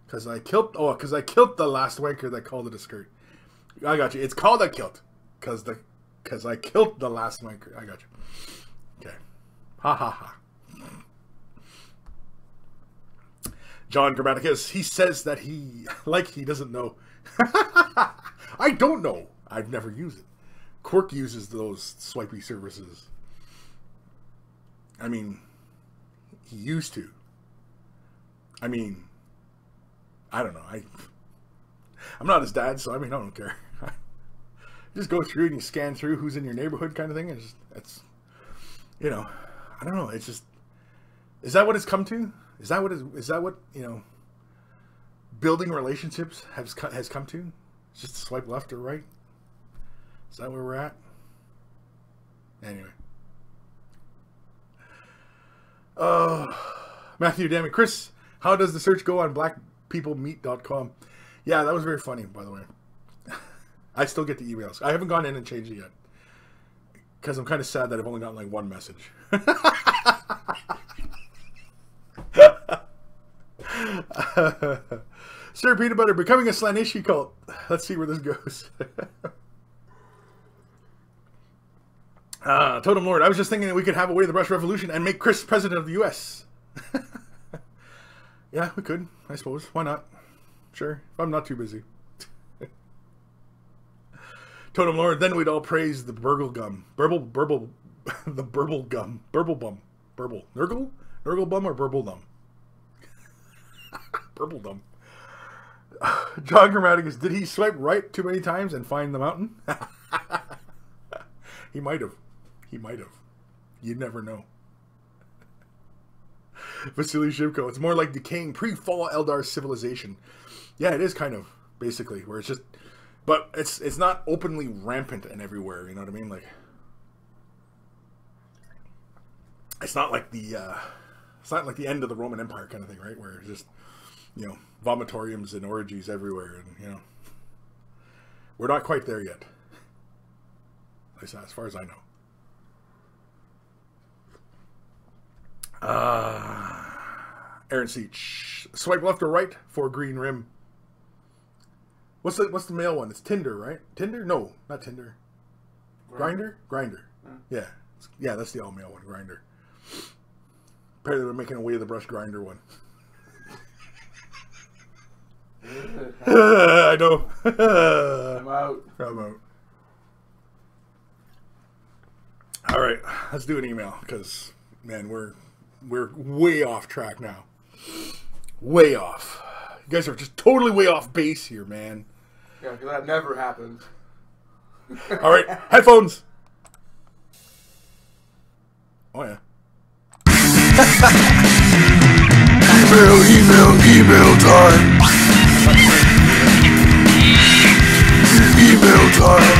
Because I killed the last wanker that called it a skirt. I got you. It's called a kilt because I killed the last wanker. I got you. Okay. Ha ha ha. John Grammaticus, he says that he doesn't know. I don't know. I've never used it. Quirk uses those swipey services. I mean, he used to. I mean, I don't know. I'm not his dad, so I mean, I don't care. Just go through and you scan through who's in your neighborhood, kind of thing. It's you know, I don't know. It's just, is that what it's come to? Is that what you know, building relationships has come to? It's just swipe left or right. Is that where we're at? Anyway. Matthew, damn it. Kris, how does the search go on blackpeoplemeet.com? Yeah, that was very funny, by the way. I still get the emails. I haven't gone in and changed it yet, because I'm kind of sad that I've only gotten like one message. Sir Peanut Butter, becoming a Slanishi cult. Let's see where this goes. Totem Lord, I was just thinking that we could have away the brush revolution and make Kris president of the U.S. Yeah, we could, I suppose. Why not? Sure, if I'm not too busy. Totem Lord, then we'd all praise the burgle gum. Burble, the burble gum. Burble bum. Burble. Nurgle? Nurgle bum or burble dum? Burble dum. John Grammaticus, did he swipe right too many times and find the mountain? He might have. He might have. You never know. Vasily Shivko, it's more like decaying pre-fall Eldar civilization. Yeah, it is kind of, basically, where it's just... But it's not openly rampant and everywhere, you know what I mean? Like, it's not like the end of the Roman Empire kind of thing, right? Where it's just, you know, vomitoriums and orgies everywhere, and you know, we're not quite there yet. At least as far as I know. Aaron Seach, swipe left or right for green rim. What's the male one? It's Tinder, right? Tinder? No, not Tinder. Grinder? Grinder. Yeah. Yeah, that's the all male one, Grinder. Apparently we're making away the brush Grinder one. I know. I'm out. I'm out. All right, let's do an email because, man, we're way off track now. Way off. You guys are just totally way off base here, man. Yeah, because that never happens. All right, headphones. Oh, yeah. Email time. Email time.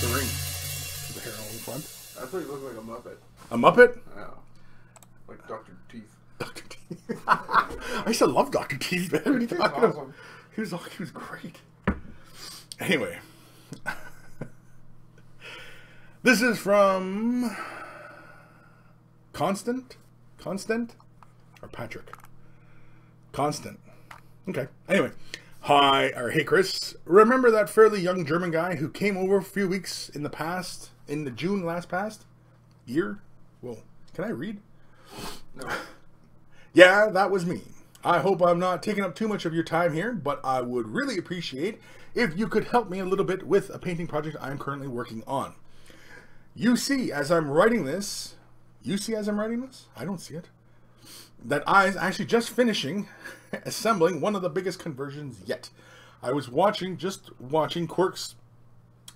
The ring. The hair on the front. I thought you looked like a Muppet. A Muppet? Yeah. Like Dr. Teeth. Dr. Teeth. I used to love Dr. Teeth, man. What are you talking about? Awesome. He was great. Anyway. This is from Constant or Patrick? Constant. Okay. Anyway. Hi, or hey Kris. Remember that fairly young German guy who came over a few weeks in the June last past year? Well, can I read? No. Yeah, that was me. I hope I'm not taking up too much of your time here, but I would really appreciate if you could help me a little bit with a painting project I'm currently working on. You see, as I'm writing this, I don't see it, that I'm actually just finishing assembling one of the biggest conversions yet. I was just watching Quirk's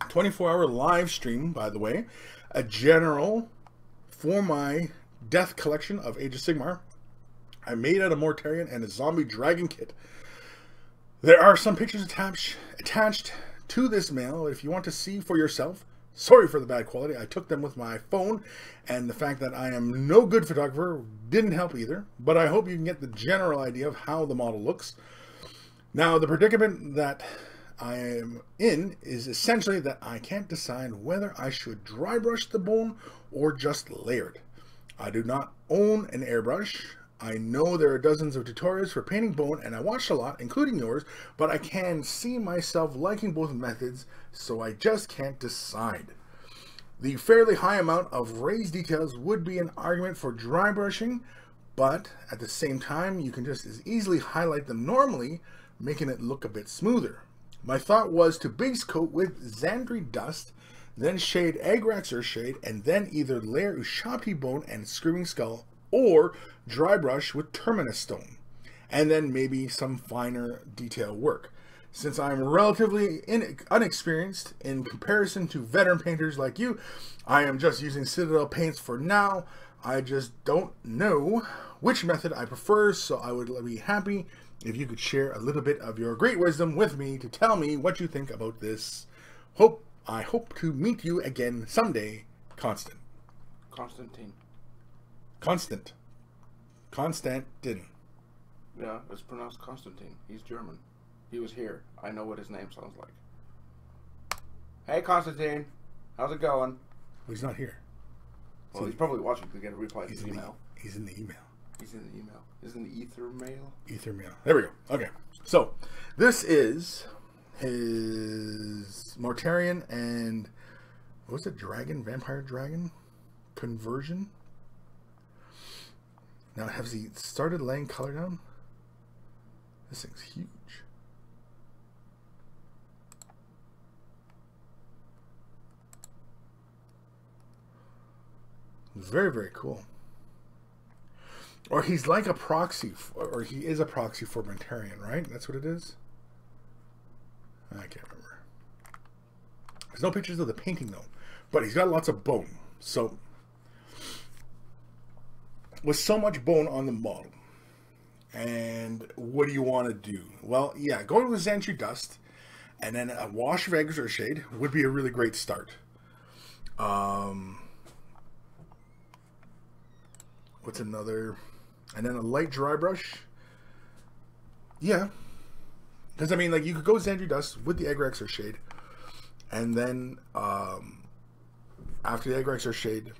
24-hour live stream, by the way, a general for my Death collection of Age of Sigmar. I made out a Mortarion and a zombie dragon kit. There are some pictures attached to this mail if you want to see for yourself. Sorry for the bad quality. I took them with my phone, and the fact that I am no good photographer didn't help either, but I hope you can get the general idea of how the model looks. Now, the predicament that I am in is essentially that I can't decide whether I should dry brush the bone or just layer it. I do not own an airbrush. I know there are dozens of tutorials for painting bone, and I watched a lot, including yours, but I can see myself liking both methods, so I just can't decide. The fairly high amount of raised details would be an argument for dry brushing, but at the same time, you can just as easily highlight them normally, making it look a bit smoother. My thought was to base coat with Xandri dust, then shade Agrax Earthshade, and then either layer Ushabti bone and Screaming Skull, or dry brush with Terminus stone, and then maybe some finer detail work. Since I'm relatively unexperienced in comparison to veteran painters like you, I am just using Citadel paints for now. I just don't know which method I prefer, so I would be happy if you could share a little bit of your great wisdom with me to tell me what you think about this. I hope to meet you again someday. Constantin. Yeah, it's pronounced Constantine. He's German. He was here. I know what his name sounds like. Hey, Constantine. How's it going? Well, he's not here. Well, he's probably watching to get a reply to He's his email. He's in the email. He's in the email. He's in the ether mail. Ether mail. There we go. Okay. So, this is his Mortarion and what was it? Dragon, vampire dragon conversion. Now, has he started laying color down? This thing's huge. Very, very cool. Or he's like a proxy, or he is a proxy for Mentarian, right? That's what it is? I can't remember. There's no pictures of the painting, though. But he's got lots of bone. So, with so much bone on the model, and what do you want to do? Well, yeah, going with Xantry Dust, and then a wash of Airbrushing would be a really great start. What's another? And then a light dry brush. Yeah. Because, I mean, like, you could go Xantry Dust with the Airbrushing shade. And then, after the Airbrushing shade,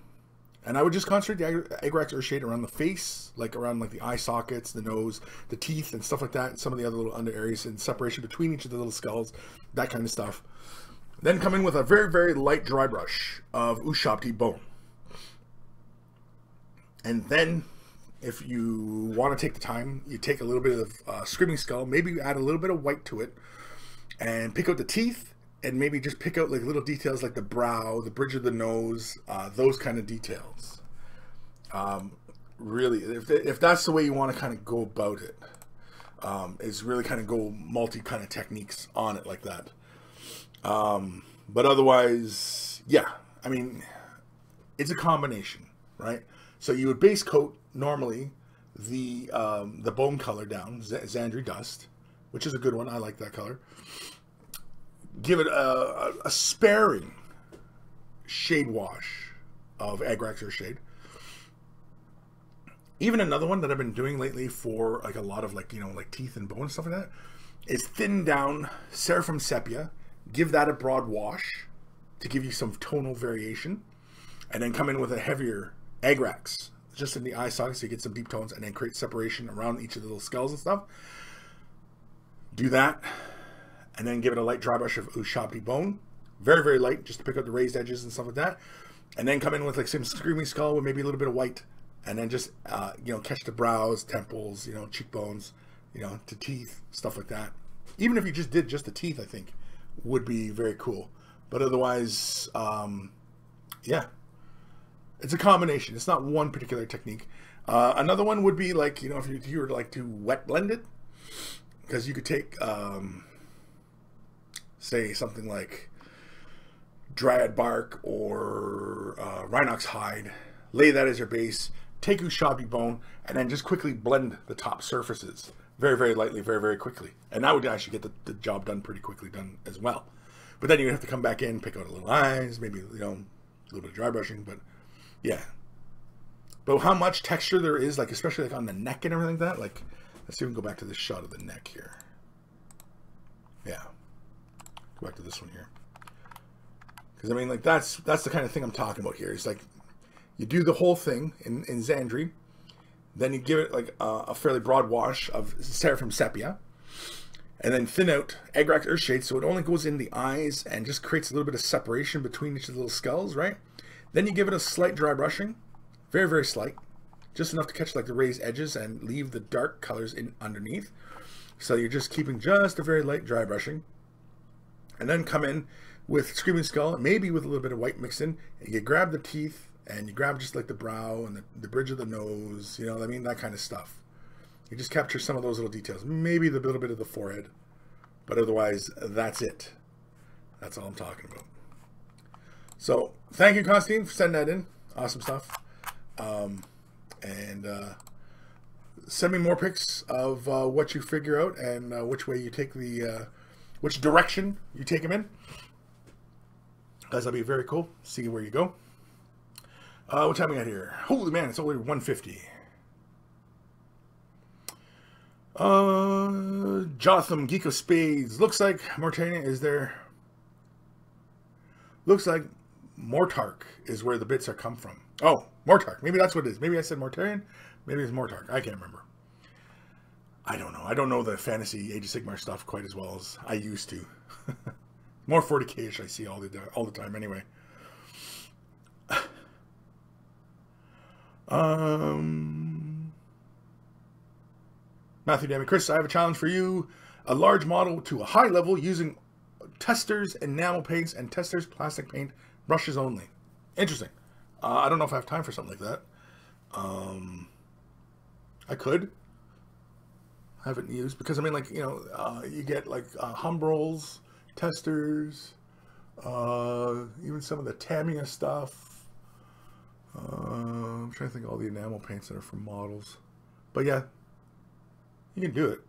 and I would just concentrate the Airbrushing shade around the face, like around like the eye sockets, the nose, the teeth, and stuff like that, and some of the other little under areas, and separation between each of the little skulls, that kind of stuff. Then come in with a very, very light dry brush of Ushabti bone. And then, if you want to take the time, you take a little bit of Screaming Skull, maybe add a little bit of white to it, and pick out the teeth, and maybe just pick out like little details like the brow, the bridge of the nose, those kind of details. Really, if that's the way you want to kind of go about it, is really kind of go multi kind of techniques on it like that. But otherwise, yeah, I mean, it's a combination, right? So you would base coat normally the bone color down, Xantry Dust, which is a good one. I like that color. Give it a sparing shade wash of Airbrushing shade. Even another one that I've been doing lately for like a lot of like, you know, like teeth and bone and stuff like that is thin down Seraphim Sepia. Give that a broad wash to give you some tonal variation, and then come in with a heavier Airbrushing just in the eye sockets so you get some deep tones, and then create separation around each of the little skulls and stuff. Do that, and then give it a light dry brush of Ushabti bone, very, very light, just to pick up the raised edges and stuff like that. And then come in with like some Screaming Skull with maybe a little bit of white, and then just you know, catch the brows, temples, you know, cheekbones, you know, to teeth, stuff like that. Even if you just did just the teeth, I think would be very cool. But otherwise, yeah, it's a combination. It's not one particular technique. Another one would be like, you know, if you were like to wet blend it, because you could take, say something like Dryad Bark or Rhinox Hide, lay that as your base, take Ushabti bone, and then just quickly blend the top surfaces very, very lightly, very, very quickly. And that would actually get the job done pretty quickly done as well. But then you have to come back in, pick out a little eyes, maybe, you know, a little bit of dry brushing, but yeah. But how much texture there is, like especially like on the neck and everything like that, like, let's see if we can go back to this shot of the neck here. Yeah. Go back to this one here. Because, I mean, like, that's the kind of thing I'm talking about here. It's like, you do the whole thing in Xantry, then you give it, like, a fairly broad wash of Seraphim Sepia, and then thin out Airbrushing Earthshade so it only goes in the eyes and just creates a little bit of separation between each of the little skulls, right? Then you give it a slight dry brushing, very, very slight, just enough to catch, like, the raised edges and leave the dark colors in underneath. So you're just keeping just a very light dry brushing. And then come in with Screaming Skull, maybe with a little bit of white mixed in, and you grab the teeth, and you grab just like the brow and the bridge of the nose, you know what I mean, that kind of stuff. You just capture some of those little details, maybe the little bit of the forehead, but otherwise, that's it. That's all I'm talking about. So, thank you, Constantine, for sending that in. Awesome stuff. And send me more pics of what you figure out and which way you take the... which direction you take them in. Guys, that'll be very cool. See where you go. What time we got here? Holy man, it's only 1:50. Jotham, Geek of Spades. Looks like Mortarion is there. Looks like Mortark is where the bits are come from. Oh, Mortark. Maybe that's what it is. Maybe I said Mortarion. Maybe it's Mortark. I can't remember. I don't know. I don't know the fantasy Age of Sigmar stuff quite as well as I used to. More 40k-ish I see all the time anyway. Matthew Dammy, Chris, I have a challenge for you. A large model to a high level using testers enamel paints and testers plastic paint brushes only. Interesting. I don't know if I have time for something like that. I could. I haven't used, because I mean, like, you know, you get like Humbrolls, testers, even some of the Tamiya stuff. I'm trying to think of all the enamel paints that are from models. But yeah, you can do it.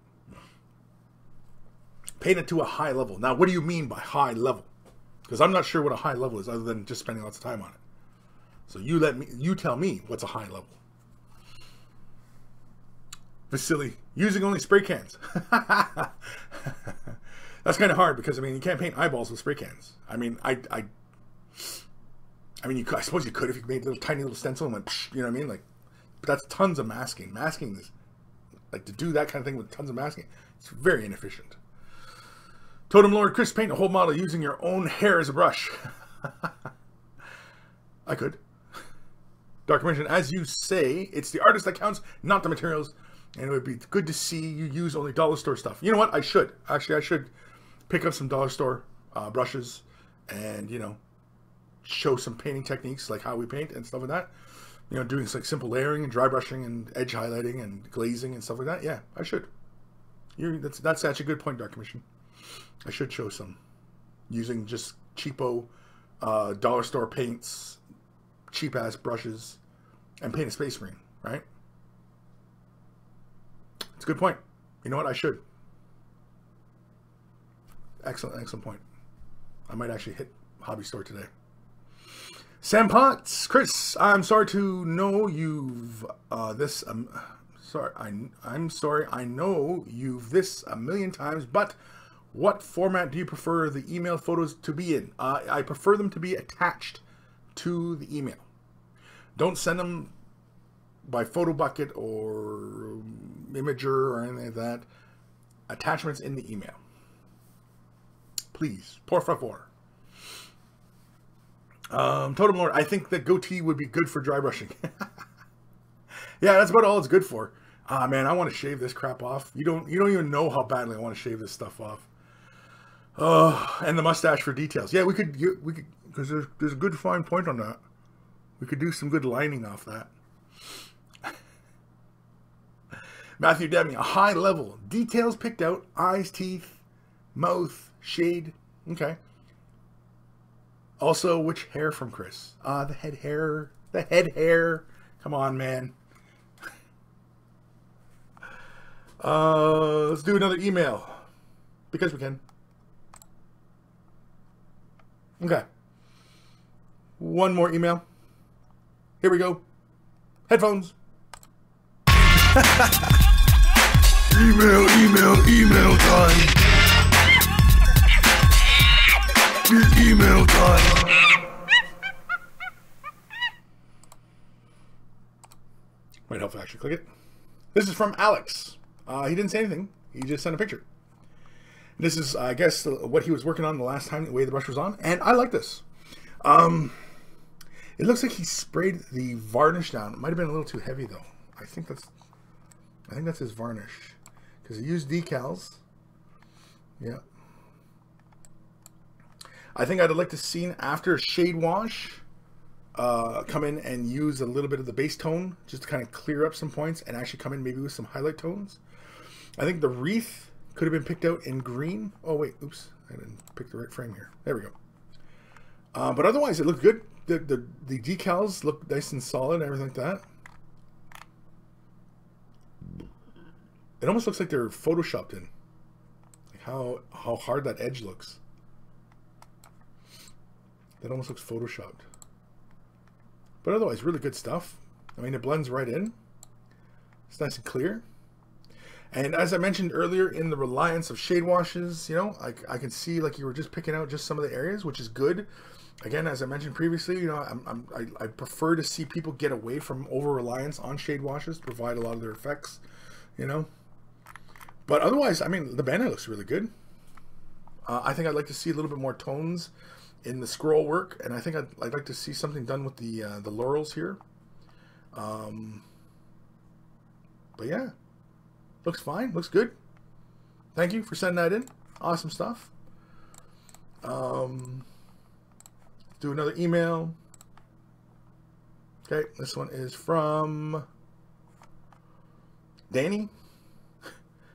Paint it to a high level. Now, what do you mean by high level? Because I'm not sure what a high level is, other than just spending lots of time on it. So you tell me what's a high level. Vasily, using only spray cans. That's kind of hard, because I mean, you can't paint eyeballs with spray cans. I mean, I suppose you could if you made a tiny little stencil and went, psh, you know what I mean? Like, but that's tons of masking. Masking is, like, to do that kind of thing with tons of masking, it's very inefficient. Totem Lord, Chris, paint a whole model using your own hair as a brush. I could. Dark Dimension, as you say, it's the artist that counts, not the materials. And it would be good to see you use only dollar store stuff. You know what? I should. Actually, I should pick up some dollar store brushes and, you know, show some painting techniques, like how we paint and stuff like that. You know, doing like simple layering and dry brushing and edge highlighting and glazing and stuff like that. Yeah, I should. That's actually a good point, Dark Commission. I should show some using just cheapo dollar store paints, cheap ass brushes, and paint a Space Marine, right? It's a good point. You know what? I should. Excellent point. I might actually hit Hobby Store today. Sam Potts, Chris, I'm sorry to know you've sorry. I'm sorry. I know you've this a million times, but what format do you prefer the email photos to be in? I prefer them to be attached to the email. Don't send them by photo bucket or Imager or anything like that. Attachments in the email, please. Por favor. Totem Lord, I think the goatee would be good for dry brushing. Yeah, that's about all it's good for. Man, I want to shave this crap off. You don't even know how badly I want to shave this stuff off. And the mustache for details. Yeah, we could, because there's a good fine point on that. We could do some good lining off that. Matthew Demi, a high level. Details picked out. Eyes, teeth, mouth, shade. Okay. Also, which hair from Chris? The head hair. The head hair. Come on, man. Let's do another email. Because we can. Okay. One more email. Here we go. Headphones. Email time. It's email time. Might help if I actually click it. This is from Alex. He didn't say anything. He just sent a picture. This is, I guess, what he was working on the last time, the way the brush was on. And I like this. It looks like he sprayed the varnish down. It might have been a little too heavy, though. I think that's his varnish. Because he used decals. Yeah. I think I'd like to see, after shade wash, come in and use a little bit of the base tone just to kind of clear up some points and actually come in maybe with some highlight tones. I think the wreath could have been picked out in green. Oh, wait. Oops. I didn't pick the right frame here. There we go. But otherwise, it looked good. The decals look nice and solid and everything like that. It almost looks like they're photoshopped in. Like how hard that edge looks. That almost looks photoshopped. But otherwise, really good stuff. I mean, it blends right in. It's nice and clear. And as I mentioned earlier, in the reliance of shade washes, you know, I can see like you were just picking out just some of the areas, which is good. Again, as I mentioned previously, you know, I prefer to see people get away from over-reliance on shade washes to provide a lot of their effects, you know. But otherwise, I mean, the banner looks really good. I think I'd like to see a little bit more tones in the scroll work, and I think I'd like to see something done with the laurels here. But yeah, looks fine, looks good. Thank you for sending that in. Awesome stuff. Do another email. Okay, this one is from Danny.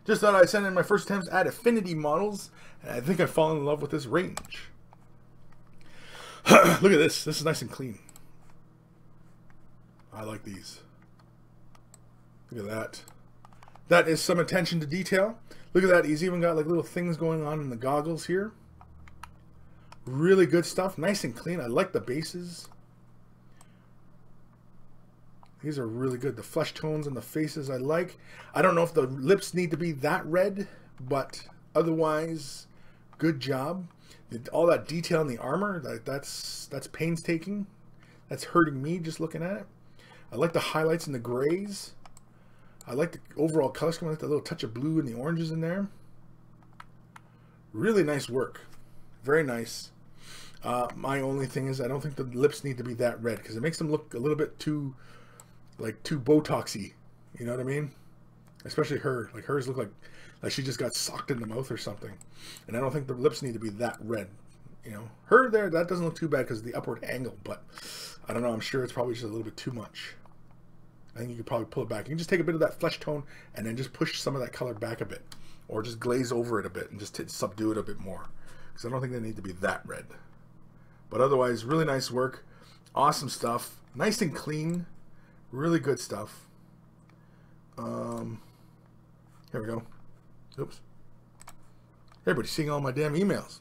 Just thought I'd send in my first attempts at affinity models, and I think I've fallen in love with this range. Look at this. This is nice and clean. I like these. Look at that. That is some attention to detail. Look at that. He's even got like little things going on in the goggles here. Really good stuff. Nice and clean. I like the bases. These are really good. The flesh tones and the faces I like. I don't know if the lips need to be that red, but otherwise, good job. All that detail in the armor, that's painstaking. That's hurting me just looking at it. I like the highlights in the grays. I like the overall color scheme. I like the little touch of blue and the oranges in there. Really nice work. Very nice. My only thing is I don't think the lips need to be that red because it makes them look a little bit too Botoxy. You know what I mean? Especially her. Like hers look like she just got socked in the mouth or something. And I don't think the lips need to be that red. You know, her there, that doesn't look too bad because of the upward angle, but I don't know. I'm sure it's probably just a little bit too much. I think you could probably pull it back. You can just take a bit of that flesh tone and then just push some of that color back a bit, or just glaze over it a bit and just subdue it a bit more, because I don't think they need to be that red. But otherwise, really nice work. Awesome stuff. Nice and clean. Really good stuff. Here we go. Oops. Everybody's seeing all my damn emails.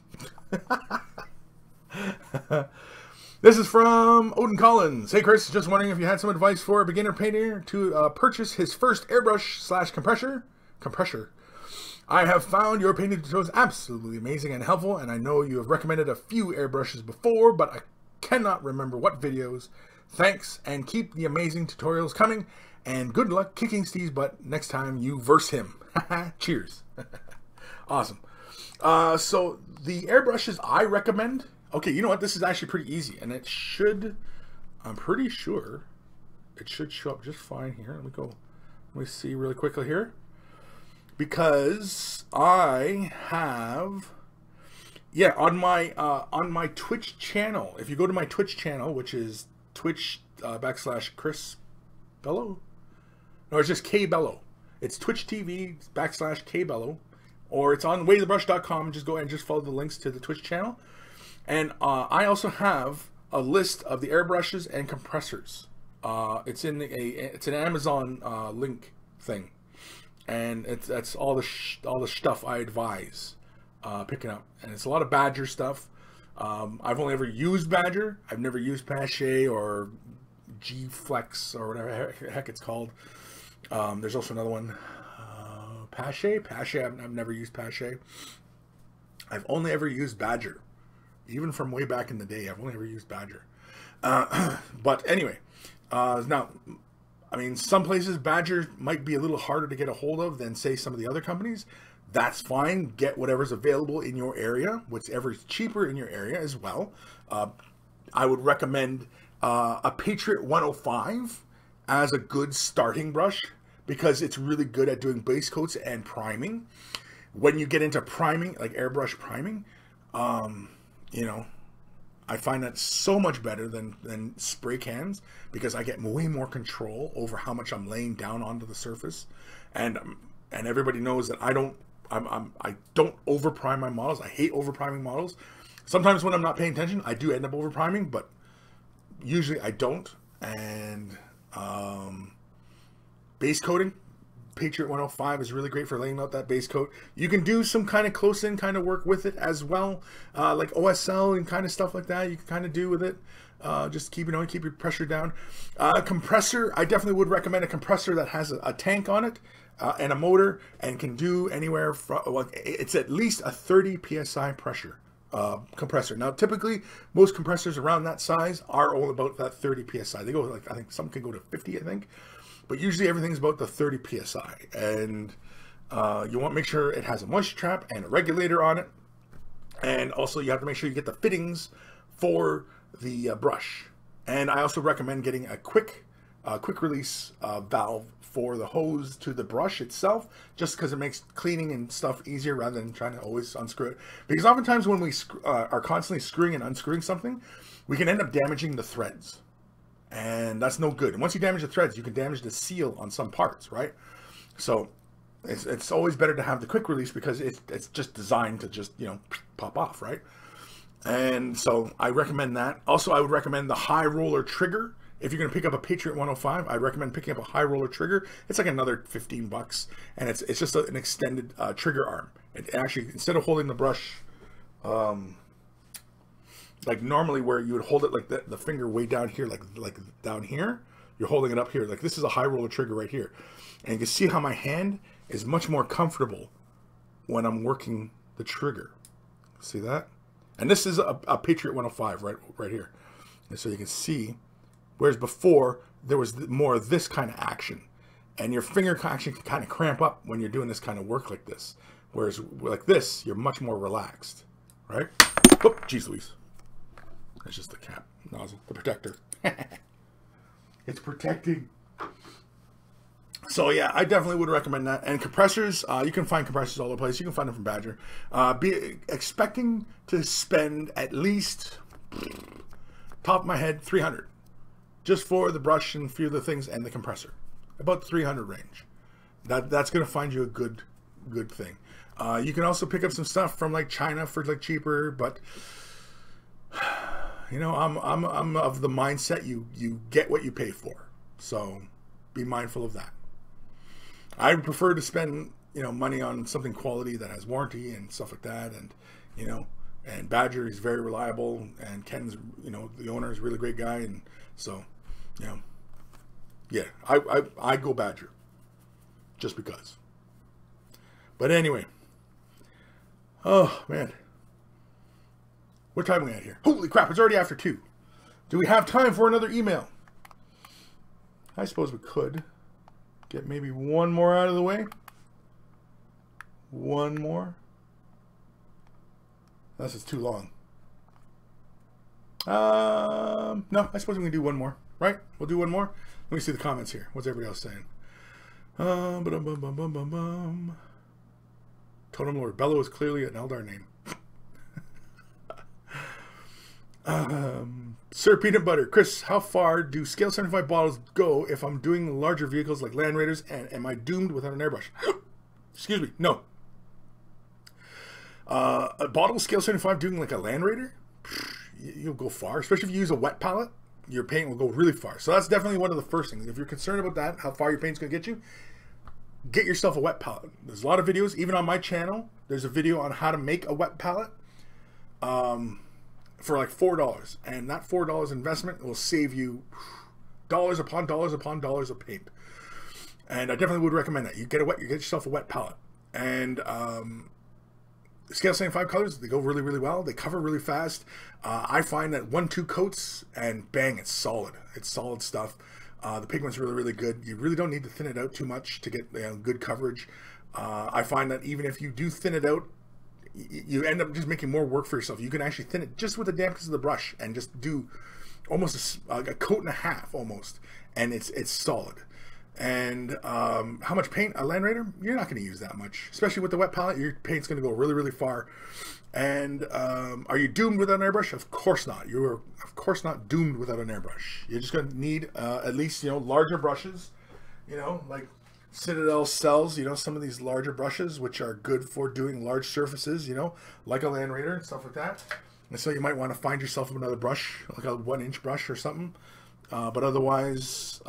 This is from Odin Collins. Hey Chris, just wondering if you had some advice for a beginner painter to purchase his first airbrush / compressor. I have found your painting tutorials absolutely amazing and helpful, and I know you have recommended a few airbrushes before, but I cannot remember what videos. Thanks, and keep the amazing tutorials coming, and good luck kicking Steve's butt next time you verse him. Cheers. Awesome. So the airbrushes I recommend, okay, you know what? This is actually pretty easy, and it should, I'm pretty sure, it should show up just fine here. Let me see really quickly here. Because I have, yeah, on my Twitch channel, if you go to my Twitch channel, which is Twitch / Kris Bello, no, it's just K Bello. It's Twitch TV / K Bello, or it's on waytothe-brush.com. Just go and just follow the links to the Twitch channel. And I also have a list of the airbrushes and compressors. It's in it's an Amazon link thing, and that's all the stuff I advise picking up. And it's a lot of Badger stuff. I've only ever used Badger. I've never used Pache or G-Flex or whatever the heck it's called. There's also another one, Pache. I've never used Pache. I've only ever used Badger. Even from way back in the day, I've only ever used Badger. But anyway, now, I mean, some places Badger might be a little harder to get a hold of than, say, some of the other companies. That's fine. Get whatever's available in your area, whatever's cheaper in your area as well. I would recommend a Patriot 105 as a good starting brush, because it's really good at doing base coats and priming. When you get into priming, like airbrush priming, you know, I find that so much better than spray cans, because I get way more control over how much I'm laying down onto the surface, and everybody knows that I don't over prime my models. I hate over priming models. Sometimes when I'm not paying attention, I do end up over priming, but usually I don't. And base coating, Patriot 105 is really great for laying out that base coat. You can do some kind of close-in kind of work with it as well, like OSL and kind of stuff like that. You can kind of do with it. Just keep your pressure down. Compressor, I definitely would recommend a compressor that has a tank on it and a motor, and can do anywhere from, well, it's at least a 30 psi pressure compressor. Now, typically, most compressors around that size are all about that 30 psi. They go like, I think some can go to 50, I think. But usually everything's about the 30 psi, and You want to make sure it has a moisture trap and a regulator on it. And also you have to make sure you get the fittings for the brush. And I also recommend getting a quick release valve for the hose to the brush itself, just because it makes cleaning and stuff easier rather than trying to always unscrew it. Because oftentimes when we are constantly screwing and unscrewing something, we can end up damaging the threads. And that's no good. And once you damage the threads, you can damage the seal on some parts, right? So it's always better to have the quick release because it's just designed to just, you know, pop off, right? And so I recommend that. Also, I would recommend the high roller trigger. If you're going to pick up a Patriot 105, I recommend picking up a high roller trigger. It's like another 15 bucks, and it's just an extended trigger arm. It actually, instead of holding the brush like normally where you would hold it like the finger way down here, like down here, you're holding it up here. Like this is a high roller trigger right here. And you can see how my hand is much more comfortable when I'm working the trigger. See that? And this is a Patriot 105 right here. And so you can see, whereas before there was more of this kind of action. And your finger action can kind of cramp up when you're doing this kind of work like this. Whereas like this, you're much more relaxed, right? Oh, geez Louise. That's just the cap nozzle, the protector. It's protecting. So yeah, I definitely would recommend that. And compressors, you can find compressors all over the place. You can find them from Badger. Be expecting to spend at least, top of my head, $300 just for the brush and a few of the things and the compressor. About $300 range. That's gonna find you a good thing. You can also pick up some stuff from like China for like cheaper, but you know, I'm of the mindset you get what you pay for. So be mindful of that. I would prefer to spend, you know, money on something quality that has warranty and stuff like that. And, you know, and Badger is very reliable, and Ken's, you know, the owner is a really great guy. And so, you know, yeah, I go Badger just because. But anyway, oh man, what time are we at here? Holy crap, it's already after 2. Do we have time for another email? I suppose we could. Get maybe one more out of the way. One more. Unless it's too long. No, I suppose we can do one more, right? We'll do one more. Let me see the comments here. What's everybody else saying? Totem Lord. Bello is clearly an Eldar name. Sir Peanut Butter. Kris, how far do scale 75 bottles go if I'm doing larger vehicles like Land Raiders, and am I doomed without an airbrush? Excuse me, no. A bottle scale 75 doing like a Land Raider, you'll go far, especially if you use a wet palette. Your paint will go really far. So that's definitely one of the first things. If you're concerned about that, how far your paint's going to get you, get yourself a wet palette. There's a lot of videos, even on my channel, there's a video on how to make a wet palette. For like $4, and that $4 investment will save you dollars upon dollars upon dollars of paint. And I definitely would recommend that. You get yourself a wet palette. And scale 75 colors, they go really, really well. They cover really fast. I find that 1-2 coats and bang, it's solid. It's solid stuff. The pigment's really, really good. You really don't need to thin it out too much to get good coverage. I find that even if you do thin it out, you end up just making more work for yourself. You can actually thin it just with the dampness of the brush and just do almost a coat and a half almost, and it's solid. And how much paint? A Land Raider? You're not going to use that much, especially with the wet palette. Your paint's going to go really, really far. And are you doomed without an airbrush? Of course not. You are of course not doomed without an airbrush. You're just going to need at least, you know, larger brushes, you know, like Citadel sells, you know, some of these larger brushes, which are good for doing large surfaces, you know, like a Land Raider and stuff like that. And so you might want to find yourself another brush, like a 1-inch brush or something. But otherwise,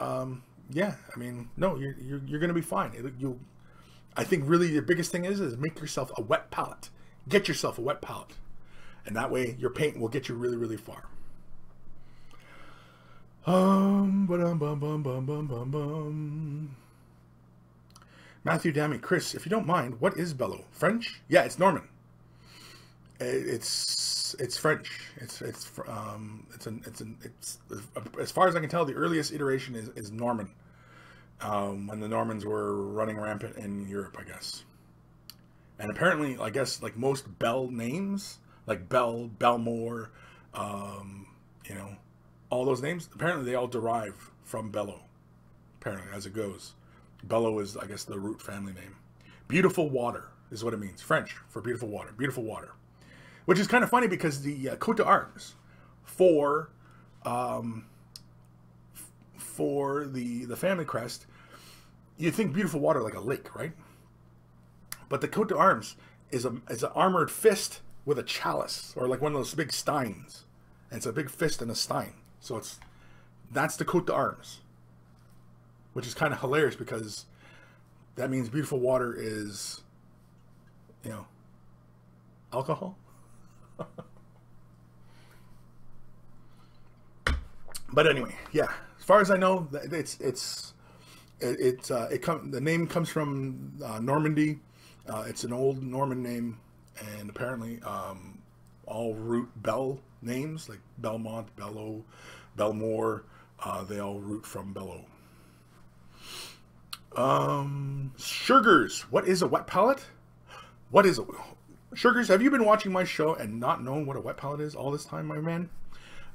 yeah, I mean, no, you're going to be fine. I think really the biggest thing is make yourself a wet palette. Get yourself a wet palette, and that way your paint will get you really, really far. Matthew Dammy, Kris, if you don't mind, what is Bello? French? Yeah, it's Norman. It's French. It's as far as I can tell, the earliest iteration is Norman. When the Normans were running rampant in Europe, I guess. And apparently, I guess, like most Bell names, like Bell, Belmore, you know, all those names, apparently they all derive from Bello, apparently, as it goes. Bello is, I guess, the root family name. Beautiful water is what it means. French for beautiful water. Beautiful water. Which is kind of funny because the coat d'arms for the family crest, you think beautiful water like a lake, right? But the coat d'arms is an armored fist with a chalice, or like one of those big steins. And it's a big fist and a stein. So that's the coat d'arms, which is kind of hilarious because that means beautiful water is, you know, alcohol. But anyway, yeah. As far as I know, the name comes from Normandy. It's an old Norman name, and apparently all root Bell names like Belmont, Bello, Belmore, they all root from Bello. Sugars, what is a wet palette? What is a Sugars? Have you been watching my show and not known what a wet palette is all this time, my man?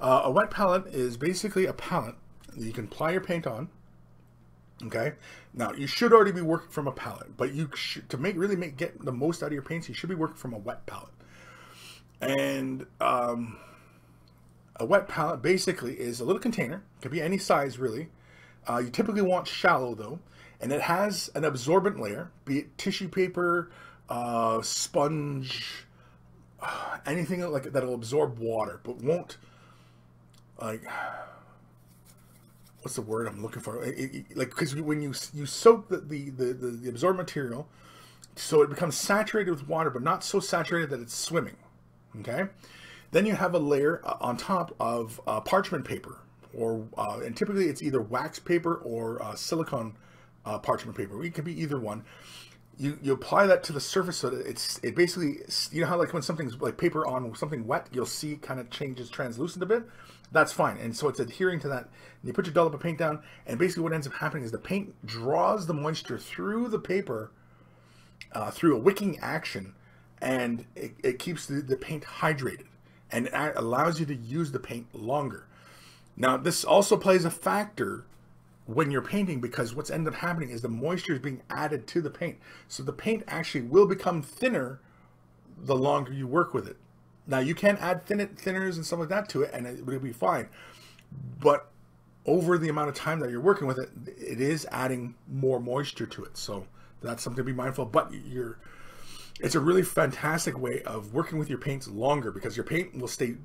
A wet palette is basically a palette that you can apply your paint on. Okay, now you should already be working from a palette, but you should, to really get the most out of your paints, you should be working from a wet palette. And a wet palette basically is a little container. It could be any size, really. You typically want shallow though, and it has an absorbent layer, be it tissue paper, sponge, anything like that'll absorb water, but won't, like, what's the word I'm looking for? Like, because when you soak the absorbed material, so it becomes saturated with water, but not so saturated that it's swimming. Okay, then you have a layer on top of parchment paper, or and typically it's either wax paper or silicone parchment paper. It could be either one. You apply that to the surface so that it basically, you know how like when something's like paper on something wet, you'll see it kind of changes translucent a bit. That's fine, and so it's adhering to that. And you put your dollop of paint down, and basically what ends up happening is the paint draws the moisture through the paper through a wicking action, and it keeps the paint hydrated, and it allows you to use the paint longer. Now, this also plays a factor when you're painting, because what's ended up happening is the moisture is being added to the paint. So the paint actually will become thinner the longer you work with it. Now, you can add thinners and stuff like that to it, and it will be fine. But over the amount of time that you're working with it, it is adding more moisture to it. So that's something to be mindful of. But it's a really fantastic way of working with your paints longer, because your paint will stay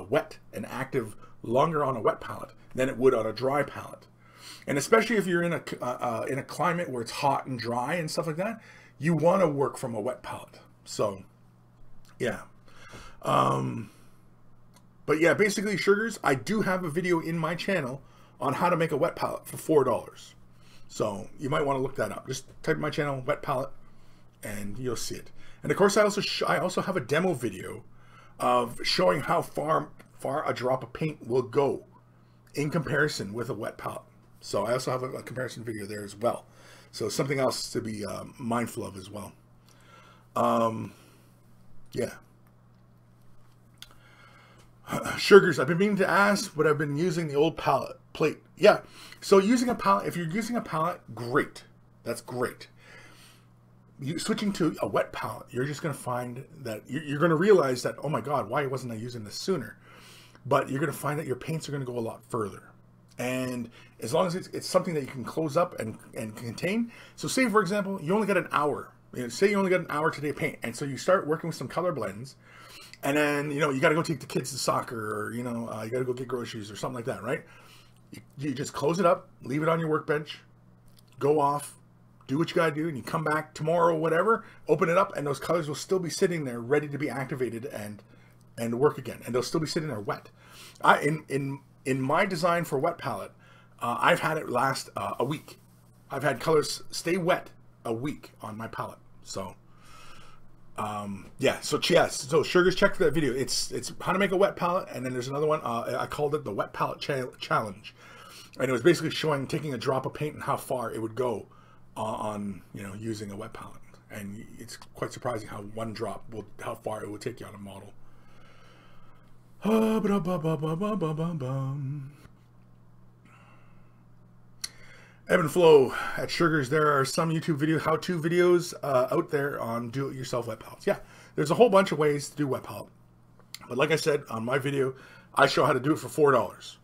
wet and active longer on a wet palette than it would on a dry palette. And especially if you're in a climate where it's hot and dry and stuff like that, you want to work from a wet palette. So, yeah. But yeah, basically, Sugars, I do have a video in my channel on how to make a wet palette for $4. So you might want to look that up. Just type in my channel, wet palette, and you'll see it. And of course, I also have a demo video of showing how far a drop of paint will go in comparison with a wet palette. So I also have a comparison video there as well. So something else to be mindful of as well. Yeah. Sugars, I've been meaning to ask, but I've been using the old palette plate. Yeah. So using a palette, if you're using a palette, great. That's great. Switching to a wet palette, you're just going to find that you're going to realize that, oh my God, why wasn't I using this sooner? But you're going to find that your paints are going to go a lot further. And as long as it's something that you can close up and contain. So say, for example, you only got an hour. Say you only got an hour today to paint. And so you start working with some color blends. And then, you got to go take the kids to soccer, or, you got to go get groceries or something like that, right? You just close it up, leave it on your workbench, go off, do what you got to do, and you come back tomorrow, whatever, open it up, and those colors will still be sitting there ready to be activated and work again. And they'll still be sitting there wet. In my design for wet palette, I've had it last a week. I've had colors stay wet a week on my palette. So, yeah. So yes. So Sugars, check that video. It's how to make a wet palette, and then there's another one. I called it the wet palette challenge, and it was basically showing taking a drop of paint and how far it would go on using a wet palette. And it's quite surprising how one drop how far it will take you on a model. Ebb and Flow at Sugars. There are some YouTube how-to videos out there on do-it-yourself wet palettes. Yeah, there's a whole bunch of ways to do wet palette. But like I said on my video, I show how to do it for $4.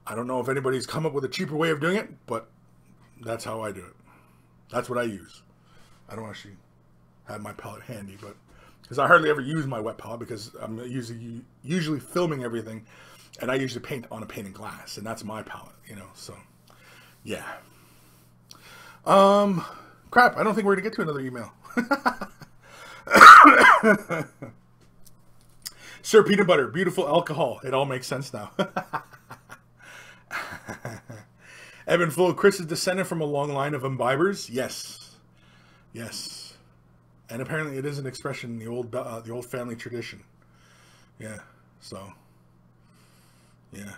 I don't know if anybody's come up with a cheaper way of doing it, but that's how I do it. That's what I use. I don't actually have my palette handy, but because I hardly ever use my wet palette because I'm usually filming everything, and I usually paint on a painted glass, and that's my palette, you know. So, yeah. Crap. I don't think we're gonna get to another email. Sir Peanut Butter, beautiful alcohol. It all makes sense now. Ebb and Flow, Kris is descended from a long line of imbibers. Yes. Yes. And apparently it is an expression in the old family tradition. Yeah. So, yeah.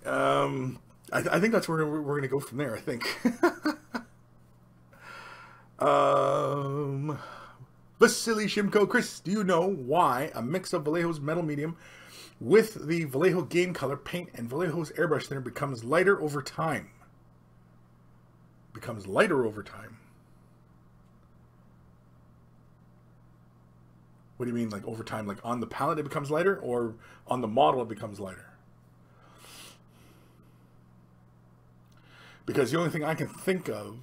I think that's where we're going to go from there, I think. Vasily Shimko, Kris, do you know why a mix of Vallejo's metal medium with the Vallejo game color paint and Vallejo's airbrush thinner becomes lighter over time? Becomes lighter over time. What do you mean, like over time? Like on the palette it becomes lighter, or on the model it becomes lighter? Because the only thing I can think of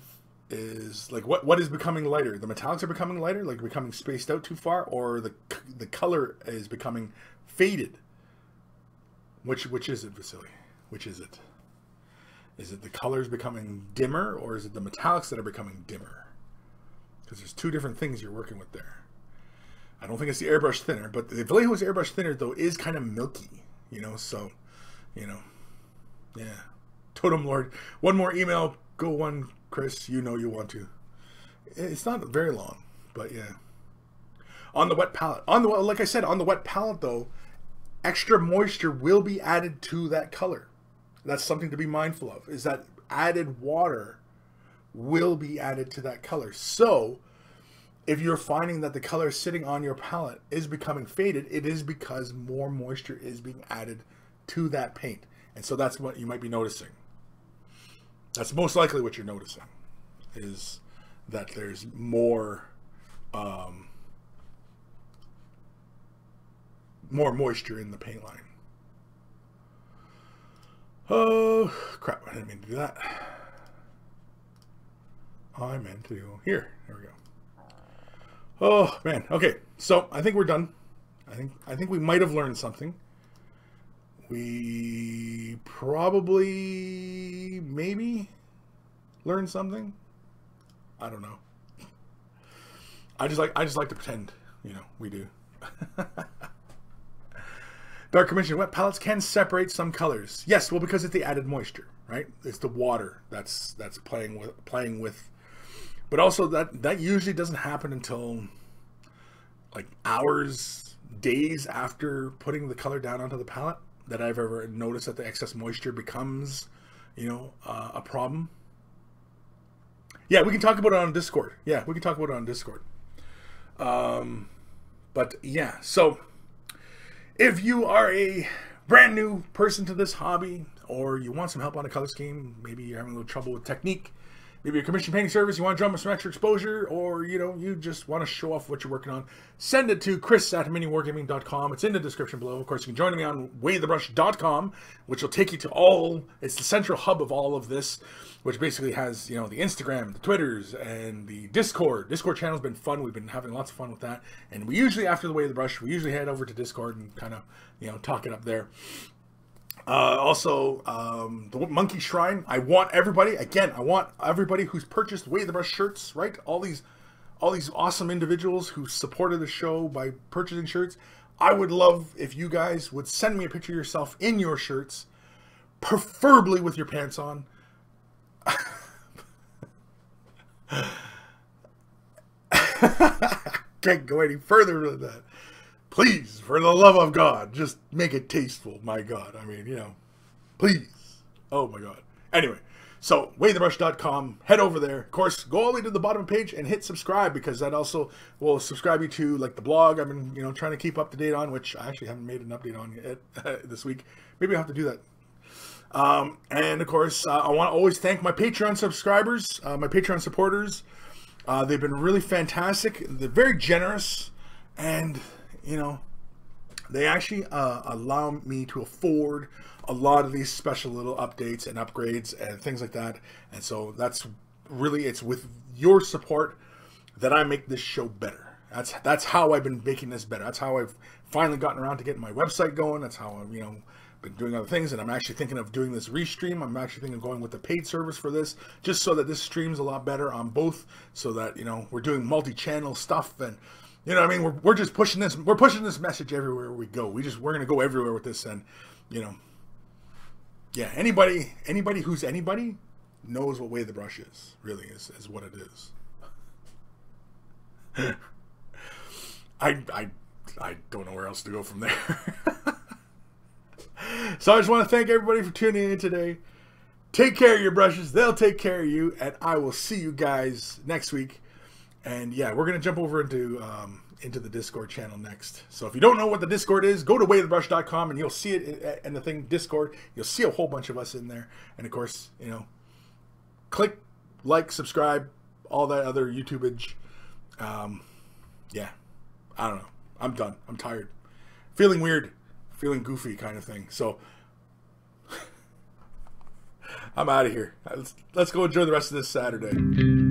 is like what is becoming lighter? The metallics are becoming lighter, like becoming spaced out too far, or the color is becoming faded. Which is it, Vasily? Which is it? Is it the colors becoming dimmer, or is it the metallics that are becoming dimmer? Because there's two different things you're working with there. I don't think it's the airbrush thinner, but the Vallejo's airbrush thinner though is kind of milky, you know. So, you know, yeah. Totem Lord, one more email. Go one, Kris. You know you want to. It's not very long, but yeah. On the wet palette, like I said, on the wet palette though, extra moisture will be added to that color. That's something to be mindful of. Is that added water will be added to that color. So, if you're finding that the color sitting on your palette is becoming faded, it is because more moisture is being added to that paint, and so that's what you might be noticing. That's most likely what you're noticing, is that there's more moisture in the paint line. Oh, crap. I didn't mean to do that. I meant to. Here. There we go. Oh, man. Okay. So, I think we're done. I think we might have learned something. We probably maybe learned something. I don't know. I just like to pretend, you know, we do. Dark Commission, wet palettes can separate some colors. Yes, well, because it's the added moisture, right? It's the water that's playing with. But also that usually doesn't happen until like hours, days after putting the color down onto the palette, that I've ever noticed that the excess moisture becomes, you know, a problem. Yeah, we can talk about it on Discord. Yeah, we can talk about it on Discord. But yeah, so if you are a brand new person to this hobby, or you want some help on a color scheme, maybe you're having a little trouble with technique, maybe a commission painting service, you want to drum up some extra exposure, or, you know, you just want to show off what you're working on, send it to Kris@miniwargaming.com. It's in the description below. Of course, you can join me on waythebrush.com, which will take you to it's the central hub of all of this, which basically has, you know, the Instagram, the Twitters, and the Discord. Discord channel's been fun. We've been having lots of fun with that. And we usually, after the Way of the Brush, we usually head over to Discord and kind of, you know, talk it up there. Also, the Monkey Shrine. I want everybody who's purchased Way of the Brush shirts, right? All these awesome individuals who supported the show by purchasing shirts. I would love if you guys would send me a picture of yourself in your shirts, preferably with your pants on. Can't go any further than that. Please, for the love of God, just make it tasteful. My God, I mean, you know, please. Oh my God. Anyway, So, waythebrush.com, head over there. Of course, go all the way to the bottom of the page and hit subscribe, because that also will subscribe you to like the blog I've been, trying to keep up to date on, which I actually haven't made an update on yet this week. Maybe I'll have to do that. And of course, I want to always thank my Patreon subscribers, my Patreon supporters. They've been really fantastic. They're very generous, and they actually allow me to afford a lot of these special little updates and upgrades and things like that. And so that's really, it's with your support that I make this show better. That's how I've been making this better. That's how I've finally gotten around to getting my website going. That's how I've, been doing other things. And I'm actually thinking of doing this restream. I'm actually thinking of going with the paid service for this, just so that this streams a lot better on both, so that, we're doing multi-channel stuff. And, we're just pushing this. We're pushing this message everywhere we go. We're going to go everywhere with this. And, yeah, anybody who's anybody knows what Way the Brush is, really is what it is. I don't know where else to go from there. So I just want to thank everybody for tuning in today. Take care of your brushes. They'll take care of you. And I will see you guys next week. And yeah, we're going to jump over into the Discord channel next. So if you don't know what the Discord is, go to waythebrush.com and you'll see it in the thing Discord. You'll see a whole bunch of us in there. And of course, click, like, subscribe, all that other YouTubeage. Yeah, I don't know. I'm done. I'm tired. Feeling weird. Feeling goofy kind of thing. So I'm out of here. Let's go enjoy the rest of this Saturday.